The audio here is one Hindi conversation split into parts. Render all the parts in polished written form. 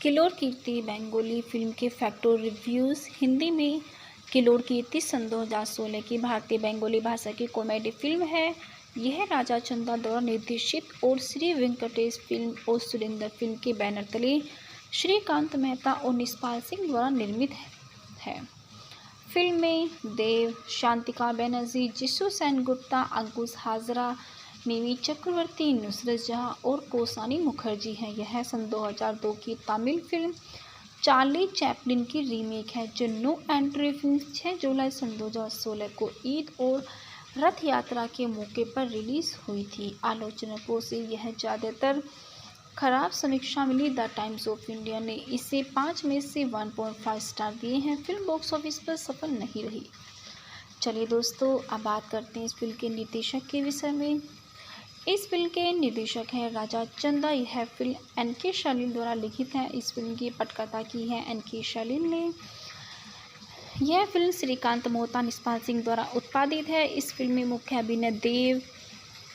किलोर कीर्ति बेंगोली फिल्म के फैक्टर रिव्यूज़। हिंदी में किलोर कीर्ति सन 2016 की भारतीय बेंगोली भाषा की कॉमेडी फिल्म है। यह राजा चंदा द्वारा निर्देशित और श्री वेंकटेश फिल्म और सुरेंद्र फिल्म के बैनर तले श्रीकांत मेहता और निष्पाल सिंह द्वारा निर्मित है। फिल्म में देव, शांतिका बनर्जी, जिशु सेनगुप्ता, अंकुश हाजरा, मिमी चक्रवर्ती, नुसरत जहां और कौसानी मुखर्जी हैं। यह सन 2002 की तमिल फिल्म चार्ली चैपलिन की रीमेक है जो नो एंट्री फिल्म 6 जुलाई सन 2016 को ईद और रथ यात्रा के मौके पर रिलीज हुई थी। आलोचकों से यह ज़्यादातर खराब समीक्षा मिली। द टाइम्स ऑफ इंडिया ने इसे 5 में से 1.5 स्टार दिए हैं। फिल्म बॉक्स ऑफिस पर सफल नहीं रही। चलिए दोस्तों, अब बात करते हैं इस फिल्म के निर्देशक के विषय में। इस फिल्म के निर्देशक हैं राजा चंदा। यह फिल्म एन.के. शालीन द्वारा लिखित है। इस फिल्म की पटकथा की है एन.के. शालीन ने। यह फिल्म श्रीकांत मेहता, निष्पाल सिंह द्वारा उत्पादित है। इस फिल्म में मुख्य अभिनय देव,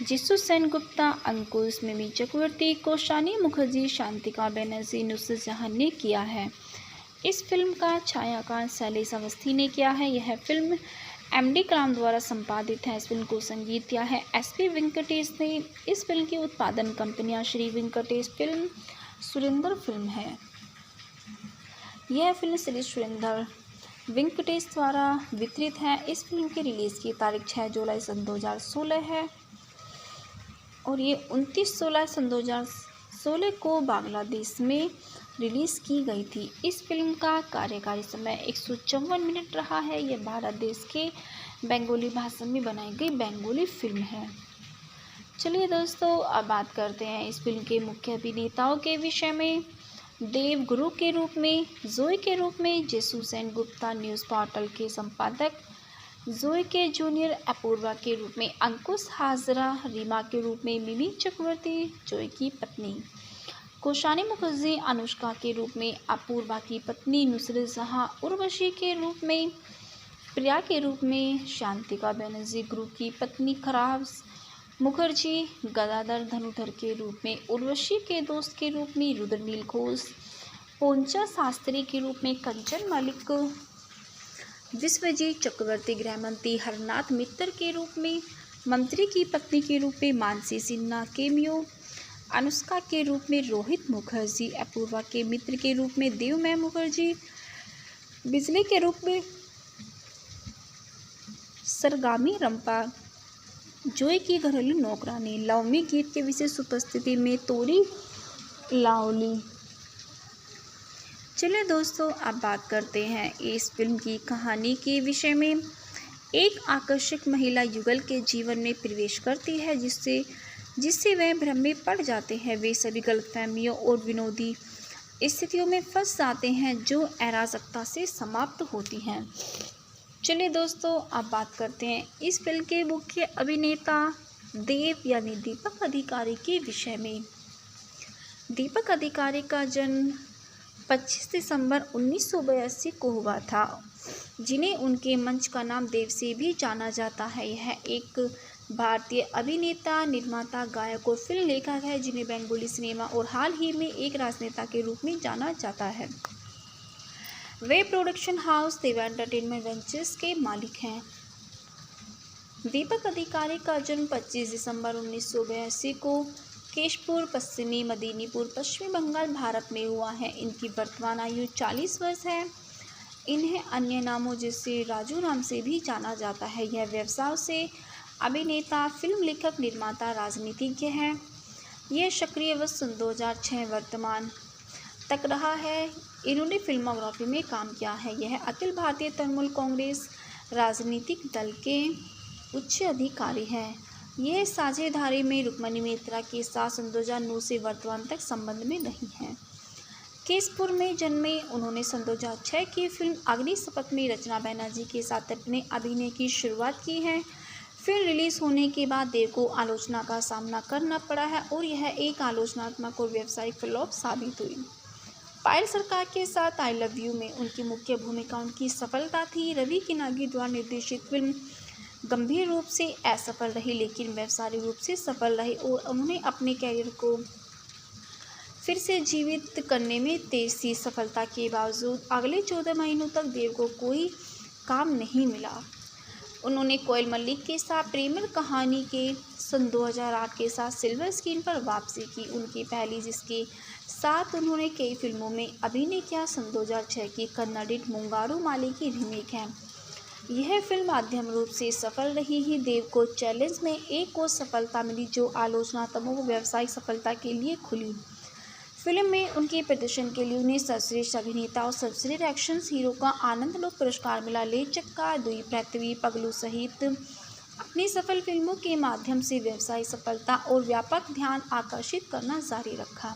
जिशु सेनगुप्ता, अंकुश, मिमी चक्रवर्ती, कौसानी मुखर्जी, शांतिका बनर्जी, नुसरत जहां ने किया है। इस फिल्म का छायांकन शैलेश अवस्थी ने किया है। यह फिल्म एम.डी. कलाम द्वारा संपादित है। इस फिल्म को संगीत दिया है एस.पी. वेंकटेश ने। इस फिल्म की उत्पादन कंपनियां श्री वेंकटेश फिल्म, सुरेंद्र फिल्म है। यह फिल्म श्री सुरेंद्र वेंकटेश द्वारा वितरित है। इस फिल्म की रिलीज की तारीख 6 जुलाई सन 2016 है और ये 29 जुलाई सन 2016 को बांग्लादेश में रिलीज़ की गई थी। इस फिल्म का कार्यकारी समय 154 मिनट रहा है। यह भारत देश के बेंगोली भाषा में बनाई गई बेंगोली फिल्म है। चलिए दोस्तों, अब बात करते हैं इस फिल्म के मुख्य अभिनेताओं के विषय में। देव गुरु के रूप में, जोई के रूप में जिशु सेनगुप्ता, न्यूज़ पोर्टल के संपादक, जोई के जूनियर अपूर्वा के रूप में अंकुश हाजरा, रीमा के रूप में मिमी चक्रवर्ती, जोई की पत्नी, कौसानी मुखर्जी अनुष्का के रूप में अपूर्वा की पत्नी, नुसरत जहां उर्वशी के रूप में, प्रिया के रूप में शांतिका बनर्जी गुरु की पत्नी, खराब मुखर्जी गदाधर धनुधर के रूप में, उर्वशी के दोस्त के रूप में रुद्रनील घोष, पोंचा शास्त्री के रूप में कंचन मलिक, विश्वजीत चक्रवर्ती गृहमंत्री हरनाथ मित्तर के रूप में, मंत्री की पत्नी के रूप में मानसी सिन्हा केमियो, अनुष्का के रूप में रोहित मुखर्जी, अपूर्वा के मित्र के रूप में देवमय मुखर्जी, बिजली के रूप में सरगामी रंपा, जोई की घरेलू नौकरानी, लवमी गीत के विशेष उपस्थिति में तोरी लाओली। चलिए दोस्तों, अब बात करते हैं इस फिल्म की कहानी के विषय में। एक आकर्षक महिला युगल के जीवन में प्रवेश करती है जिससे वह भ्रम में पड़ जाते हैं। वे सभी गलतफहमियों और विनोदी स्थितियों में फंस जाते हैं जो अराजकता से समाप्त होती हैं। चलिए दोस्तों, अब बात करते हैं इस फिल्म के मुख्य अभिनेता देव यानी दीपक अधिकारी के विषय में। दीपक अधिकारी का जन्म 25 दिसंबर 1982 को हुआ था, जिन्हें उनके मंच का नाम देव से भी जाना जाता है। यह एक भारतीय अभिनेता, निर्माता, गायक और फिल्म लेखक है जिन्हें बेंगोली सिनेमा और हाल ही में एक राजनेता के रूप में जाना जाता है। वे प्रोडक्शन हाउस देवा एंटरटेनमेंट वेंचर्स के मालिक हैं। दीपक अधिकारी का जन्म 25 दिसंबर 1982 को केशपुर, पश्चिमी मेदिनीपुर, पश्चिमी बंगाल, भारत में हुआ है। इनकी वर्तमान आयु 40 वर्ष है। इन्हें अन्य नामों जैसे राजू नाम से भी जाना जाता है। यह व्यवसाय से अभिनेता, फिल्म लेखक, निर्माता, राजनीतिज्ञ हैं। यह सक्रिय वर्ष सन 2006 वर्तमान तक रहा है। इन्होंने फिल्मोग्राफी में काम किया है। यह अखिल भारतीय तृणमूल कांग्रेस राजनीतिक दल के उच्च अधिकारी हैं। यह साझेदारी में रुक्मिणी मित्रा के साथ सन 2009 से वर्तमान तक संबंध में नहीं हैं। केशपुर में जन्मे, उन्होंने सन 2006 की फिल्म अग्निशपथ में रचना बनर्जी के साथ अपने अभिनय की शुरुआत की है। फिल्म रिलीज होने के बाद देव को आलोचना का सामना करना पड़ा है और यह एक आलोचनात्मक और व्यावसायिक फ्लॉप साबित हुई। पायल सरकार के साथ आई लव यू में उनकी मुख्य भूमिका उनकी सफलता थी। रवि किनागी द्वारा निर्देशित फिल्म गंभीर रूप से असफल रही लेकिन व्यावसायिक रूप से सफल रही और उन्होंने अपने कैरियर को फिर से जीवित करने में तेज थी। सफलता के बावजूद अगले 14 महीनों तक देव को कोई काम नहीं मिला। उन्होंने कोयल मलिक के साथ प्रेमल कहानी के सन 2008 के साथ सिल्वर स्क्रीन पर वापसी की, उनकी पहली, जिसके साथ उन्होंने कई फिल्मों में अभिनय किया, सन 2006 की कन्नड़ मुंगारू माली की रीमेक है। यह फिल्म माध्यम रूप से सफल रही ही देव को चैलेंज में एक और सफलता मिली, जो आलोचनात्मकों को व्यावसायिक सफलता के लिए खुली। फिल्म में उनके प्रदर्शन के लिए उन्हें सर्वश्रेष्ठ अभिनेता और सर्वश्रेष्ठ एक्शन हीरो का आनंदलोक पुरस्कार मिला। ले चक्का 2, पृथ्वी, पगलू सहित अपनी सफल फिल्मों के माध्यम से व्यवसायिक सफलता और व्यापक ध्यान आकर्षित करना जारी रखा।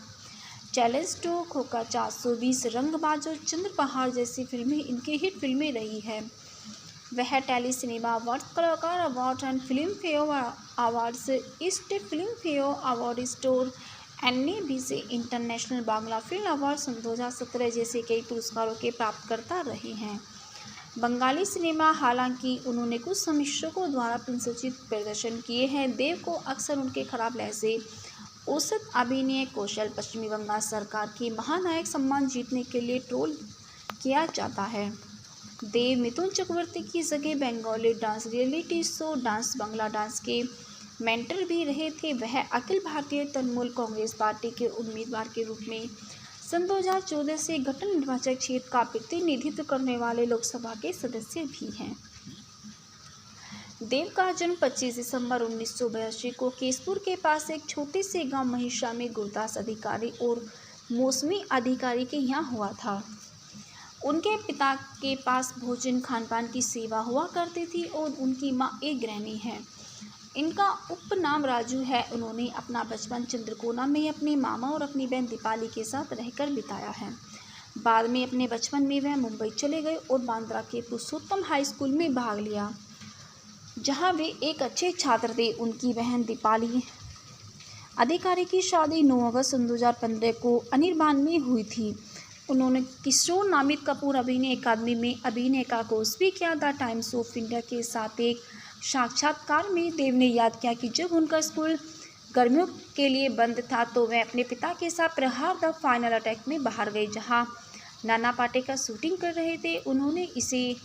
चैलेंज 2, खोखा 420, रंगबाज और चंद्रपहाड़ जैसी फिल्में इनके हिट फिल्में रही है। वह tele cinema awards, Kalakar award and Filmfare awards, East Filmfare award, store NABC international Bangla film award सन 2017 जैसे कई पुरस्कारों के प्राप्तकर्ता रहे हैं। बंगाली सिनेमा, हालांकि उन्होंने कुछ समीक्षकों द्वारा प्रशंसित प्रदर्शन किए हैं। देव को अक्सर उनके खराब लहजे, औसत अभिनय कौशल, पश्चिमी बंगाल सरकार के महानायक सम्मान जीतने के लिए ट्रोल किया जाता है। देव मिथुन चक्रवर्ती की जगह Bengali dance reality show dance Bangla dance के मेंटर भी रहे थे। वह अखिल भारतीय तृणमूल कांग्रेस पार्टी के उम्मीदवार के रूप में सन 2014 से गठन निर्वाचक क्षेत्र का प्रतिनिधित्व करने वाले लोकसभा के सदस्य भी हैं। देव का जन्म 25 दिसंबर 1982 को केसपुर के पास एक छोटे से गांव महिषा में गुरदास अधिकारी और मौसमी अधिकारी के यहाँ हुआ था। उनके पिता के पास भोजन खानपान की सेवा हुआ करती थी और उनकी माँ एक गृहिणी है। इनका उपनाम राजू है। उन्होंने अपना बचपन चंद्रकोना में अपने मामा और अपनी बहन दीपाली के साथ रहकर बिताया है। बाद में अपने बचपन में वह मुंबई चले गए और बांद्रा के पुरुषोत्तम हाई स्कूल में भाग लिया, जहां वे एक अच्छे छात्र थे। उनकी बहन दीपाली अधिकारी की शादी 9 अगस्त सन 2015 को अनिर्बान में हुई थी। उन्होंने किशोर नामित कपूर अभिनय अकादमी में अभिनय का कोर्स भी किया। द टाइम्स ऑफ इंडिया के साथ एक साक्षात्कार में देव ने याद किया कि जब उनका स्कूल गर्मियों के लिए बंद था तो वह अपने पिता के साथ प्रहार द फाइनल अटैक में बाहर गए, जहां नाना पाटेकर शूटिंग कर रहे थे। उन्होंने इसे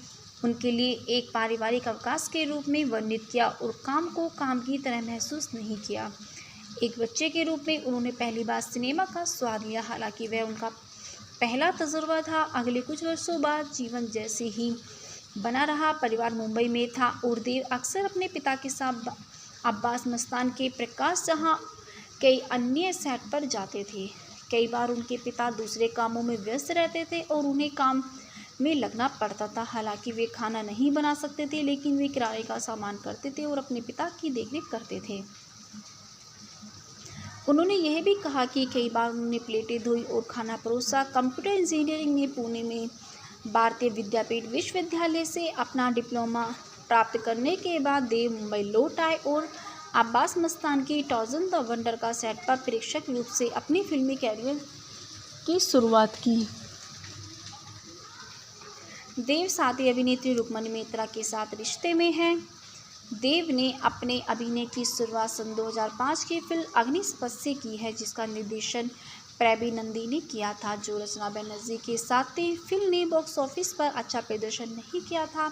उनके लिए एक पारिवारिक अवकाश के रूप में वर्णित किया और काम को काम की तरह महसूस नहीं किया। एक बच्चे के रूप में उन्होंने पहली बार सिनेमा का स्वाद लिया, हालांकि वह उनका पहला तजुर्बा था। अगले कुछ वर्षों बाद जीवन जैसे ही बना रहा। परिवार मुंबई में था और देव अक्सर अपने पिता के साथ अब्बास मस्तान के प्रकाश जहां कई अन्य सेट पर जाते थे। कई बार उनके पिता दूसरे कामों में व्यस्त रहते थे और उन्हें काम में लगना पड़ता था। हालांकि वे खाना नहीं बना सकते थे, लेकिन वे किराए का सामान करते थे और अपने पिता की देखरेख करते थे। उन्होंने यह भी कहा कि कई बार उन्होंने प्लेटें धोई और खाना परोसा। कंप्यूटर इंजीनियरिंग में पुणे में भारतीय विद्यापीठ विश्वविद्यालय से अपना डिप्लोमा प्राप्त करने के बाद देव मुंबई लौट आए और अब्बास मस्तान की टॉर्जन द वंडर का सेट पर प्रेक्षक रूप से अपनी फिल्मी कैरियर की शुरुआत की। देव साथी अभिनेत्री रुक्मणी मित्रा के साथ रिश्ते में हैं। देव ने अपने अभिनय की शुरुआत सन 2005 की फिल्म अग्निशपथ से की है, जिसका निर्देशन प्रबीर नंदी ने किया था, जो रचना बनर्जी के साथ थी। फिल्म ने बॉक्स ऑफिस पर अच्छा प्रदर्शन नहीं किया था।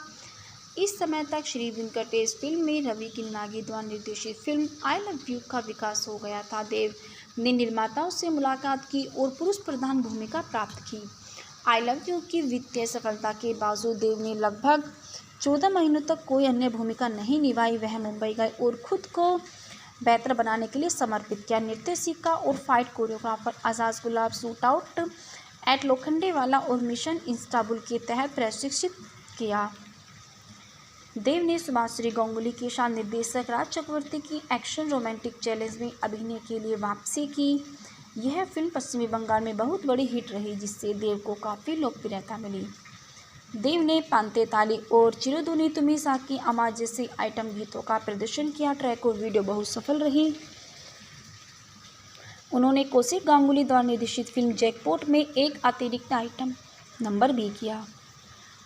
इस समय तक श्री वेंकटेश फिल्म में रवि किन्नागी द्वारा निर्देशित फिल्म आई लव यू का विकास हो गया था। देव ने निर्माताओं से मुलाकात की और पुरुष प्रधान भूमिका प्राप्त की। आई लव यू की वित्तीय सफलता के बावजूद देव ने लगभग 14 महीनों तक कोई अन्य भूमिका नहीं निभाई। वह मुंबई गए और खुद को बेहतर बनाने के लिए समर्पित किया। निर्देशिका और fight choreographer Azad Gulab shootout at Lokhandwala और मिशन इस्तांबुल के तहत प्रशिक्षित किया। देव ने सुभाश्री गांगुली के साथ निर्देशक राज चक्रवर्ती की एक्शन रोमांटिक चैलेंज में अभिनय के लिए वापसी की। यह फिल्म पश्चिमी बंगाल में बहुत बड़ी हिट रही, जिससे देव को काफ़ी लोकप्रियता मिली। देव ने पांते ताली और चिरुधुनी तुम्ही साकी अमा जैसे आइटम गीतों का प्रदर्शन किया। ट्रैक और वीडियो बहुत सफल रही। उन्होंने कौशिक गांगुली द्वारा निर्देशित फिल्म जैकपॉट में एक अतिरिक्त आइटम नंबर भी किया।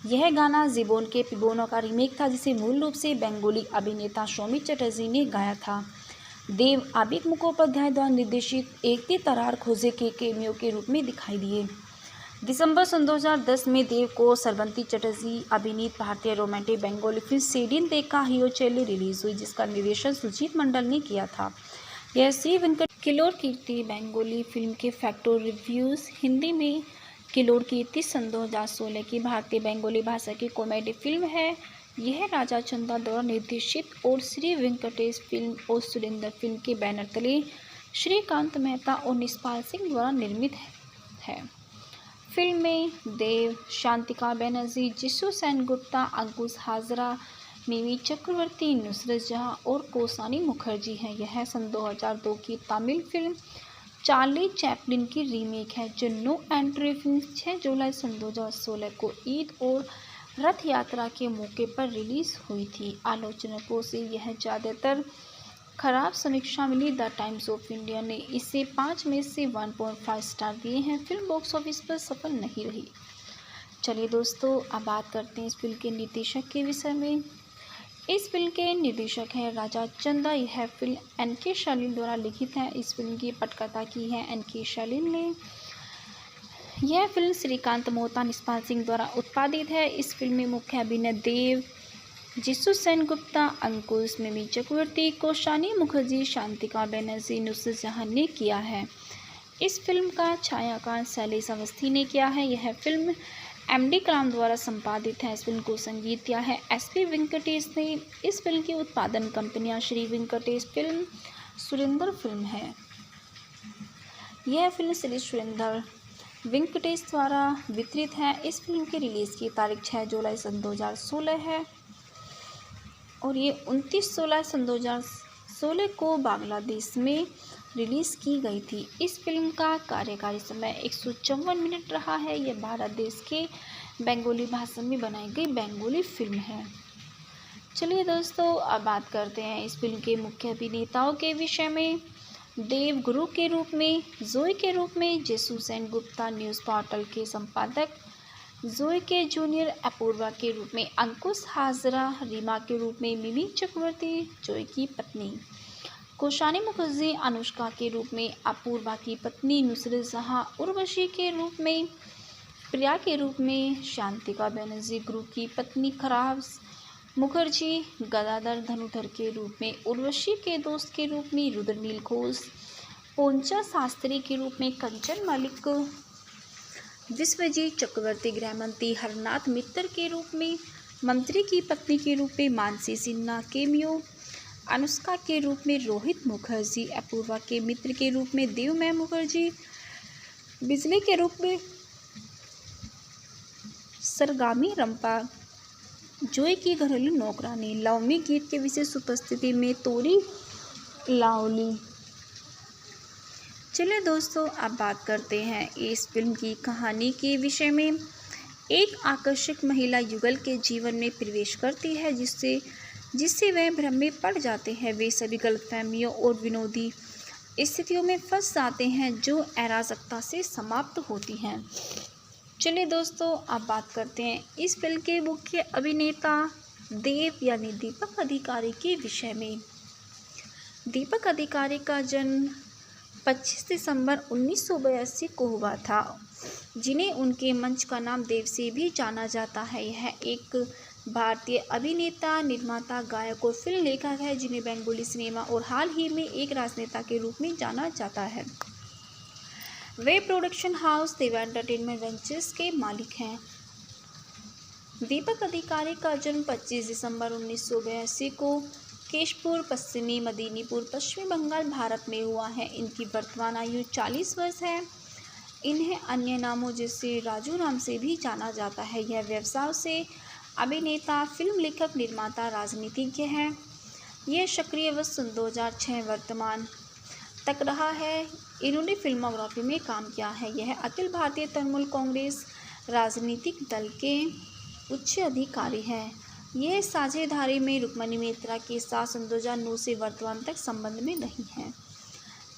यह गाना जीबोन के पिबोनो का रीमेक था, जिसे मूल रूप से बंगाली अभिनेता सौमित्र चटर्जी ने गाया था। देव आबिद मुखोपाध्याय द्वारा निर्देशित एक ती तरार खोजे के केमियो के रूप में दिखाई दिए। दिसंबर सन 2010 में देव को श्रवंती चटर्जी अभिनीत भारतीय रोमांटिक बंगाली फिल्म सेडिन देखा हियो चेल्ली रिलीज हुई, जिसका निर्देशन सुजीत मंडल ने किया था। यह श्री वेंकट किलोर कीर्ति बंगाली फिल्म के फैक्टर रिव्यूज हिंदी में किलोर कीर्ति सन 2016 की भारतीय बंगाली भाषा की कॉमेडी फिल्म है। यह राजा चंदा द्वारा निर्देशित और श्री वेंकटेश फिल्म और सुरेंद्र फिल्म के बैनर तले श्रीकांत मेहता और निष्पाल सिंह द्वारा निर्मित है। फिल्म में देव, शांतिका बनर्जी, जिशु सेनगुप्ता, अंकुश हाजरा, मिमी चक्रवर्ती, नुसरत जहां और कोसानी मुखर्जी हैं। यह सन 2002 की तमिल फिल्म चार्ली चैपलिन की रीमेक है, जो नो एंट्री फिल्म 6 जुलाई सन 2016 को ईद और रथ यात्रा के मौके पर रिलीज हुई थी। आलोचकों से यह ज़्यादातर खराब समीक्षा मिली। द टाइम्स ऑफ इंडिया ने इसे 5 में से 1.5 स्टार दिए हैं। फिल्म बॉक्स ऑफिस पर सफल नहीं रही। चलिए दोस्तों, अब बात करते हैं इस फिल्म के निर्देशक के विषय में। इस फिल्म के निर्देशक हैं राजा चंदा। यह फिल्म एन.के. शालीन द्वारा लिखित है। इस फिल्म की पटकथा की है एन.के. शालीन ने। यह फिल्म श्रीकांत मोहता, निष्पाल सिंह द्वारा उत्पादित है। इस फिल्म में मुख्य अभिनय देव, जिशु सेनगुप्ता, अंकुश, मिमी चक्रवर्ती, कोसानी मुखर्जी, शांतिका बनर्जी, नुसरत जहां ने किया है। इस फिल्म का छायांकन शैलेश अवस्थी ने किया है। यह फिल्म एम.डी. कलाम द्वारा संपादित है। इस फिल्म को संगीत दिया है एस.पी. वेंकटेश ने। इस फिल्म की उत्पादन कंपनियां श्री वेंकटेश फिल्म, सुरेंद्र फिल्म है। यह फिल्म श्री सुरेंद्र वेंकटेश द्वारा वितरित है। इस फिल्म की रिलीज़ की तारीख 6 जुलाई सन 2016 है और ये 29 जुलाई सन 2016 को बांग्लादेश में रिलीज़ की गई थी। इस फिल्म का कार्यकारी समय 154 मिनट रहा है। यह भारत देश के बंगाली भाषा में बनाई गई बंगाली फिल्म है। चलिए दोस्तों, अब बात करते हैं इस फिल्म के मुख्य अभिनेताओं के विषय में। देव गुरु के रूप में, जोई के रूप में जिशु सेनगुप्ता, न्यूज़ पोर्टल के संपादक, जोई के जूनियर अपूर्वा के रूप में अंकुश हाजरा, रीमा के रूप में मिमी चक्रवर्ती, जोई की पत्नी, कोसानी मुखर्जी अनुष्का के रूप में अपूर्वा की पत्नी, नुसरत जहां उर्वशी के रूप में, प्रिया के रूप में शांतिका बनर्जी, गुरु की पत्नी खराब मुखर्जी, गदाधर धनुधर के रूप में, उर्वशी के दोस्त के रूप में रुद्रनील घोष, पोंचा शास्त्री के रूप में कंचन मलिक, विश्वजीत चक्रवर्ती गृहमंत्री हरनाथ मित्तर के रूप में, मंत्री की पत्नी के रूप में मानसी सिन्हा केमियो, अनुष्का के रूप में रोहित मुखर्जी, अपूर्वा के मित्र के रूप में देवमय मुखर्जी, बिजली के रूप में सरगामी रंपा, जोई की घरेलू नौकरानी, लव में गीत के विशेष उपस्थिति में तोरी लाओली। चलिए दोस्तों, अब बात करते हैं इस फिल्म की कहानी के विषय में। एक आकर्षक महिला युगल के जीवन में प्रवेश करती है, जिससे वह भ्रम में पड़ जाते हैं। वे सभी गलतफहमियों और विनोदी स्थितियों में फंस जाते हैं जो अराजकता से समाप्त होती हैं। चलिए दोस्तों, अब बात करते हैं इस फिल्म के मुख्य अभिनेता देव यानी दीपक अधिकारी के विषय में। दीपक अधिकारी का जन्म 25 दिसंबर 1982 को हुआ था, जिन्हें उनके मंच का नाम देव से भी जाना जाता है। यह एक भारतीय अभिनेता, निर्माता, गायक और फिल्म लेखक है, जिन्हें बंगाली सिनेमा और हाल ही में एक राजनेता के रूप में जाना जाता है। वे प्रोडक्शन हाउस देवा एंटरटेनमेंट वेंचर्स के मालिक हैं। दीपक अधिकारी का जन्म 25 दिसंबर 1982 को केशपुर, पश्चिमी मेदिनीपुर, पश्चिमी बंगाल, भारत में हुआ है। इनकी वर्तमान आयु 40 वर्ष है। इन्हें अन्य नामों जैसे राजू नाम से भी जाना जाता है। यह व्यवसाय से अभिनेता, फिल्म लेखक, निर्माता, राजनीतिज्ञ हैं। यह सक्रिय वर्ष 2006 वर्तमान तक रहा है। इन्होंने फिल्मोग्राफी में काम किया है। यह अखिल भारतीय तृणमूल कांग्रेस राजनीतिक दल के उच्च अधिकारी हैं। यह साझेदारी में रुक्मणी मित्रा के साथ सन 2009 से वर्तमान तक संबंध में नहीं हैं।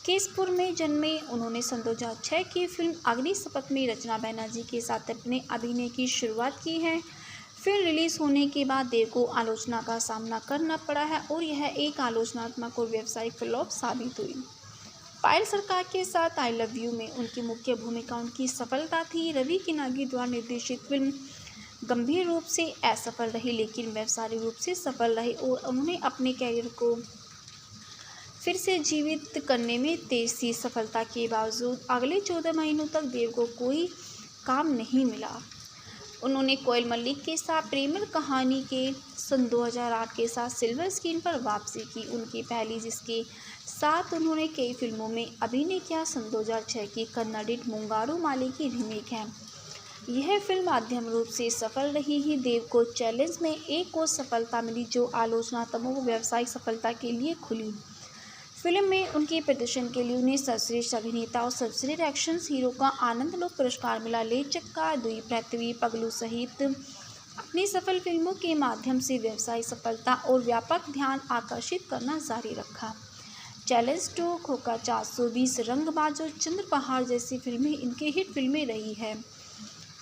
केशपुर में जन्मे, उन्होंने सन 2006 की फिल्म अग्नि शपथ में रचना बनर्जी के साथ अपने अभिनय की शुरुआत की है। फिल्म रिलीज होने के बाद देव को आलोचना का सामना करना पड़ा है और यह एक आलोचनात्मक और व्यावसायिक फ्लॉप साबित हुई। पायल सरकार के साथ आई लव यू में उनकी मुख्य भूमिका उनकी सफलता थी। रवि किनागी द्वारा निर्देशित फिल्म गंभीर रूप से असफल रही लेकिन व्यावसायिक रूप से सफल रही और उन्होंने अपने कैरियर को फिर से जीवित करने में तेज थी। सफलता के बावजूद अगले 14 महीनों तक देव को कोई काम नहीं मिला। उन्होंने कोयल मलिक के साथ प्रेमल कहानी के सन 2008 के साथ सिल्वर स्क्रीन पर वापसी की, उनकी पहली जिसके साथ उन्होंने कई फिल्मों में अभिनय किया सन 2006 की कन्नड़ मुंगारू माली की रीमेक है। यह फिल्म माध्यम रूप से सफल रही ही देव को चैलेंज में एक और सफलता मिली जो आलोचनात्मकों व्यावसायिक सफलता के लिए खुली। फिल्म में उनके प्रदर्शन के लिए उन्हें सर्वश्रेष्ठ अभिनेता और सर्वश्रेष्ठ एक्शन हीरो का आनंद लोक पुरस्कार मिला। ले चक्का दुई, पृथ्वी, पगलू सहित अपनी सफल फिल्मों के माध्यम से व्यावसायिक सफलता और व्यापक ध्यान आकर्षित करना जारी रखा। चैलेंज 2, खोखा 420, रंगबाज और चंद्र पहाड़ जैसी फिल्में इनके हिट फिल्में रही है।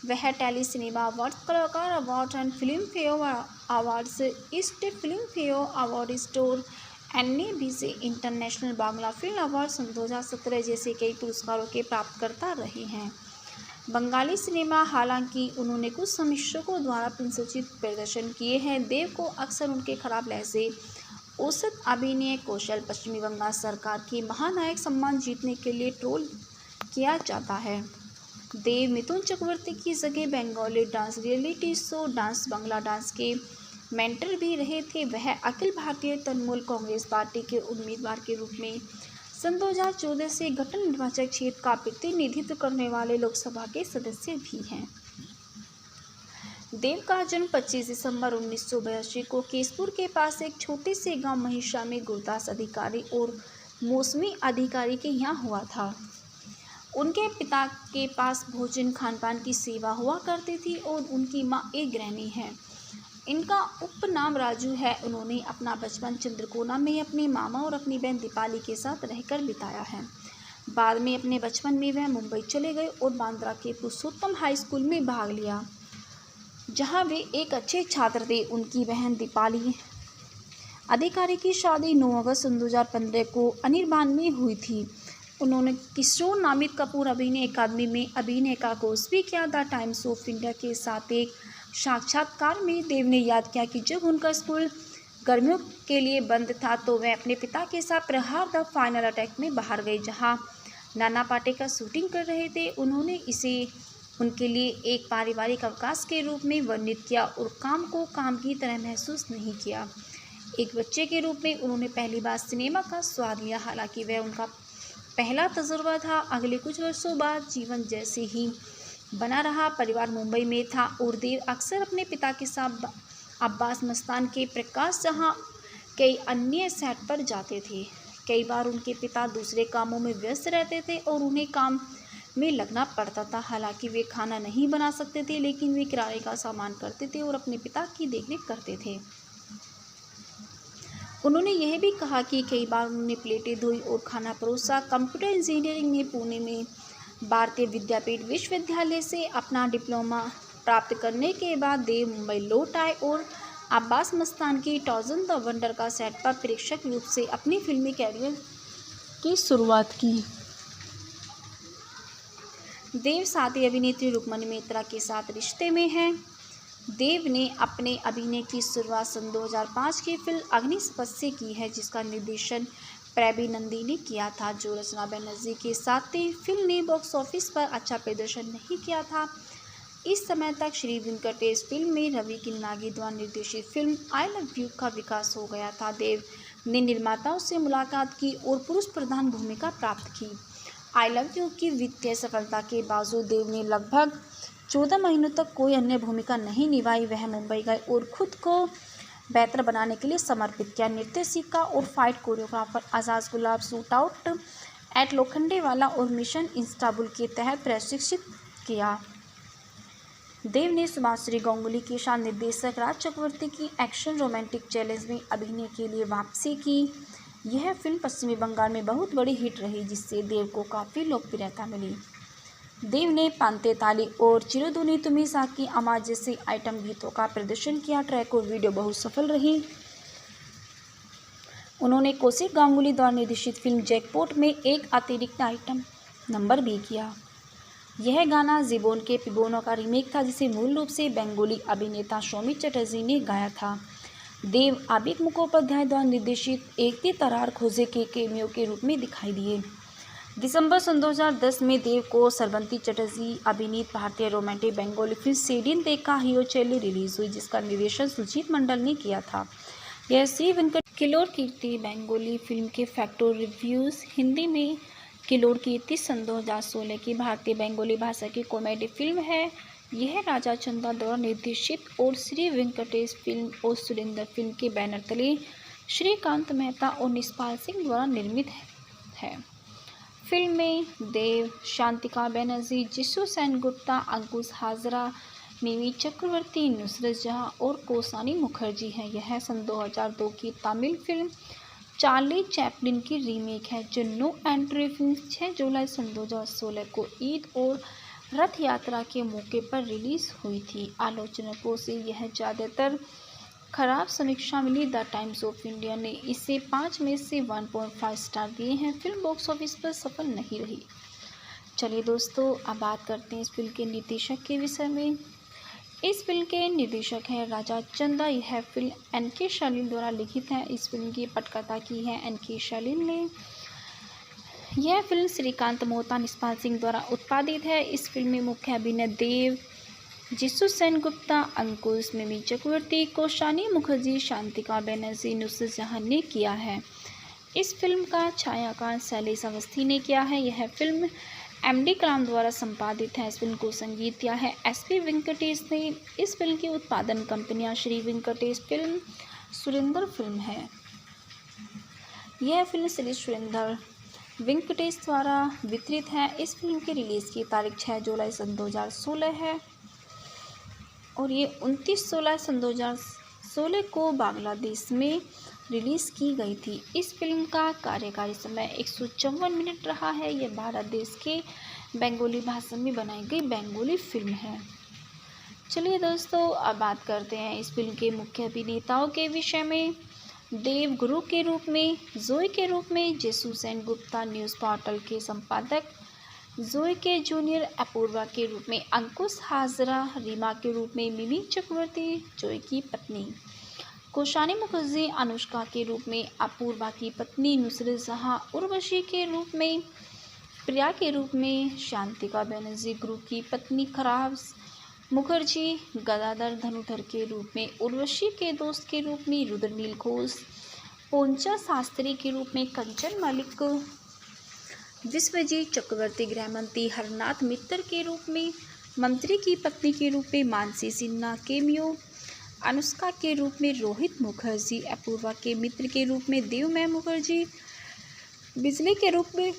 वह tele cinema awards, Kalakar award and Filmfare awards, East Filmfare award store, NABC international Bangla film award सन 2017 जैसे कई पुरस्कारों के प्राप्तकर्ता रहे हैं। बंगाली सिनेमा, हालांकि उन्होंने कुछ समीक्षकों द्वारा प्रशंसित प्रदर्शन किए हैं। देव को अक्सर उनके खराब लहजे, औसत अभिनय कौशल, पश्चिमी बंगाल सरकार की महानायक सम्मान जीतने के लिए ट्रोल किया जाता है। देव मिथुन चक्रवर्ती की जगह Bengali dance reality show dance Bangla dance के मेंटर भी रहे थे। वह अखिल भारतीय तृणमूल कांग्रेस पार्टी के उम्मीदवार के रूप में सन 2014 से गठन निर्वाचक क्षेत्र का प्रतिनिधित्व करने वाले लोकसभा के सदस्य भी हैं। देव का जन्म 25 दिसंबर 1982 को केसपुर के पास एक छोटे से गांव महिषा में गुरदास अधिकारी और मौसमी अधिकारी के यहाँ हुआ था। उनके पिता के पास भोजन खानपान की सेवा हुआ करती थी और उनकी माँ एक गृहिणी है। इनका उपनाम राजू है। उन्होंने अपना बचपन चंद्रकोना में अपने मामा और अपनी बहन दीपाली के साथ रहकर बिताया है। बाद में अपने बचपन में वह मुंबई चले गए और बांद्रा के पुरुषोत्तम हाई स्कूल में भाग लिया, जहां वे एक अच्छे छात्र थे। उनकी बहन दीपाली अधिकारी की शादी 9 अगस्त 2015 को अनिर्बान में हुई थी। उन्होंने किशोर नामित कपूर अभिनय अकादमी में अभिनय का कोर्स भी किया। द टाइम्स ऑफ इंडिया के साथ एक साक्षात्कार में देव ने याद किया कि जब उनका स्कूल गर्मियों के लिए बंद था तो वह अपने पिता के साथ प्रहार द फाइनल अटैक में बाहर गए, जहां नाना पाटेकर शूटिंग कर रहे थे। उन्होंने इसे उनके लिए एक पारिवारिक अवकाश के रूप में वर्णित किया और काम को काम की तरह महसूस नहीं किया। एक बच्चे के रूप में उन्होंने पहली बार सिनेमा का स्वाद लिया, हालांकि वह उनका पहला तजुर्बा था। अगले कुछ वर्षों बाद जीवन जैसे ही बना रहा। परिवार मुंबई में था और देव अक्सर अपने पिता के साथ अब्बास मस्तान के प्रकाश जहां कई अन्य सेट पर जाते थे। कई बार उनके पिता दूसरे कामों में व्यस्त रहते थे और उन्हें काम में लगना पड़ता था। हालांकि वे खाना नहीं बना सकते थे, लेकिन वे किराए का सामान करते थे और अपने पिता की देखरेख करते थे। उन्होंने यह भी कहा कि कई बार उन्होंने प्लेटें धोई और खाना परोसा। कंप्यूटर इंजीनियरिंग में पुणे में भारतीय विद्यापीठ विश्वविद्यालय से अपना डिप्लोमा प्राप्त करने के बाद देव मुंबई लौट आए और अब्बास मस्तान की टॉर्जन द वंडर का सेट पर प्रेक्षक रूप से अपनी फिल्मी कैरियर की शुरुआत की। देव साथी अभिनेत्री रुक्मणी मेहता के साथ रिश्ते में हैं। देव ने अपने अभिनय की शुरुआत सन 2005 की फिल्म अग्निशपथ से की है, जिसका निर्देशन प्रबी नंदी ने किया था, जो रचना बनर्जी के साथ थी। फिल्म ने बॉक्स ऑफिस पर अच्छा प्रदर्शन नहीं किया था। इस समय तक श्री वेंकटेश फिल्म में रवि किन्नागी द्वारा निर्देशित फिल्म आई लव यू का विकास हो गया था। देव ने निर्माताओं से मुलाकात की और पुरुष प्रधान भूमिका प्राप्त की। आई लव यू की वित्तीय सफलता के बावजूद देव ने लगभग 14 महीनों तक कोई अन्य भूमिका नहीं निभाई। वह मुंबई गए और खुद को बेहतर बनाने के लिए समर्पित किया। नृत्य सीखा और fight choreographer Azad Gulab shootout at Lokhandwala और मिशन इस्तांबुल के तहत प्रशिक्षित किया। देव ने सुभाश्री गांगुली के साथ निर्देशक राज चक्रवर्ती की एक्शन रोमांटिक चैलेंज में अभिनय के लिए वापसी की। यह फिल्म पश्चिमी बंगाल में बहुत बड़ी हिट रही, जिससे देव को काफ़ी लोकप्रियता मिली। देव ने पांते ताली और चिरधुनी तुम्हें साकी आमाज जैसे आइटम गीतों का प्रदर्शन किया। ट्रैक और वीडियो बहुत सफल रही। उन्होंने कौशिक गांगुली द्वारा निर्देशित फिल्म जैकपॉट में एक अतिरिक्त आइटम नंबर भी किया। यह गाना जीबोन के पिबोनो का रीमेक था, जिसे मूल रूप से बंगाली अभिनेता सौमित्र चटर्जी ने गाया था। देव आबिद मुखोपाध्याय द्वारा निर्देशित एक दी तरार खोजे के कैमियो के रूप में दिखाई दिए। दिसंबर सन 2010 में देव को सरबंती चटर्जी अभिनीत भारतीय रोमांटिक बंगाली फिल्म सेडिन देखा हियो चेल्ली रिलीज हुई, जिसका निर्देशन सुजीत मंडल ने किया था। यह श्री वेंकट किलोर कीर्ति बंगाली फिल्म के फैक्टर रिव्यूज़ हिंदी में किलोर कीर्ति सन 2016 की भारतीय बंगाली भाषा की कॉमेडी फिल्म है। यह राजा चंदा द्वारा निर्देशित और श्री वेंकटेश फिल्म और सुरेंद्र फिल्म के बैनर तले श्रीकांत मेहता और निष्पाल सिंह द्वारा निर्मित है। फिल्म में देव, शांतिका बनर्जी, जिशु सेनगुप्ता, अंकुश हाजरा, मिमी चक्रवर्ती, नुसरत जहां और कौसानी मुखर्जी हैं। यह सन 2002 की तमिल फिल्म चार्ली चैपलिन की रीमेक है, जो नो एंट्री फिल्म 6 जुलाई सन 2016 को ईद और रथ यात्रा के मौके पर रिलीज हुई थी। आलोचकों से यह ज़्यादातर खराब समीक्षा मिली। द टाइम्स ऑफ इंडिया ने इसे 5 में से 1.5 स्टार दिए हैं। फिल्म बॉक्स ऑफिस पर सफल नहीं रही। चलिए दोस्तों, अब बात करते हैं इस फिल्म के निर्देशक के विषय में। इस फिल्म के निर्देशक हैं राजा चंदा। यह फिल्म एन.के. शालीन द्वारा लिखित है। इस फिल्म की पटकथा की है एन.के. शालीन ने। यह फिल्म श्रीकांत मोहता, निष्पाल सिंह द्वारा उत्पादित है। इस फिल्म में मुख्य अभिनय देव, जिशु सेनगुप्ता, अंकुश, मिमी चक्रवर्ती, कौसानी मुखर्जी, शांतिका बनर्जी, नुसरत जहां ने किया है। इस फिल्म का छायांकन शैलेश अवस्थी ने किया है। यह फिल्म एम.डी. कलाम द्वारा संपादित है। इस फिल्म को संगीत दिया है एस.पी. वेंकटेश ने। इस फिल्म की उत्पादन कंपनियां श्री वेंकटेश फिल्म, सुरेंद्र फिल्म है। यह फिल्म श्री सुरेंद्र वेंकटेश द्वारा वितरित है। इस फिल्म की रिलीज की तारीख 6 जुलाई सन 2016 है और ये 29/16 सन 2016 को बांग्लादेश में रिलीज़ की गई थी। इस फिल्म का कार्यकारी समय 154 मिनट रहा है। यह भारत देश के बंगाली भाषा में बनाई गई बंगाली फिल्म है। चलिए दोस्तों, अब बात करते हैं इस फिल्म के मुख्य अभिनेताओं के विषय में। देव गुरु के रूप में, जोई के रूप में जिशु सेनगुप्ता, न्यूज़ पोर्टल के संपादक, जोई के जूनियर अपूर्वा के रूप में अंकुश हाजरा, रीमा के रूप में मिमी चक्रवर्ती, जोई की पत्नी, कौसानी मुखर्जी अनुष्का के रूप में अपूर्वा की पत्नी, नुसरत जहां उर्वशी के रूप में, प्रिया के रूप में शांतिका बनर्जी गुरु की पत्नी, खराब मुखर्जी गदाधर धनुधर के रूप में, उर्वशी के दोस्त के रूप में रुद्रनील घोष, पोंचा शास्त्री के रूप में कंचन मलिक, विश्वजीत चक्रवर्ती गृहमंत्री हरनाथ मित्तर के रूप में, मंत्री की पत्नी के रूप में मानसी सिन्हा केमियो, अनुष्का के रूप में रोहित मुखर्जी, अपूर्वा के मित्र के रूप में देवमय मुखर्जी, बिजली के रूप में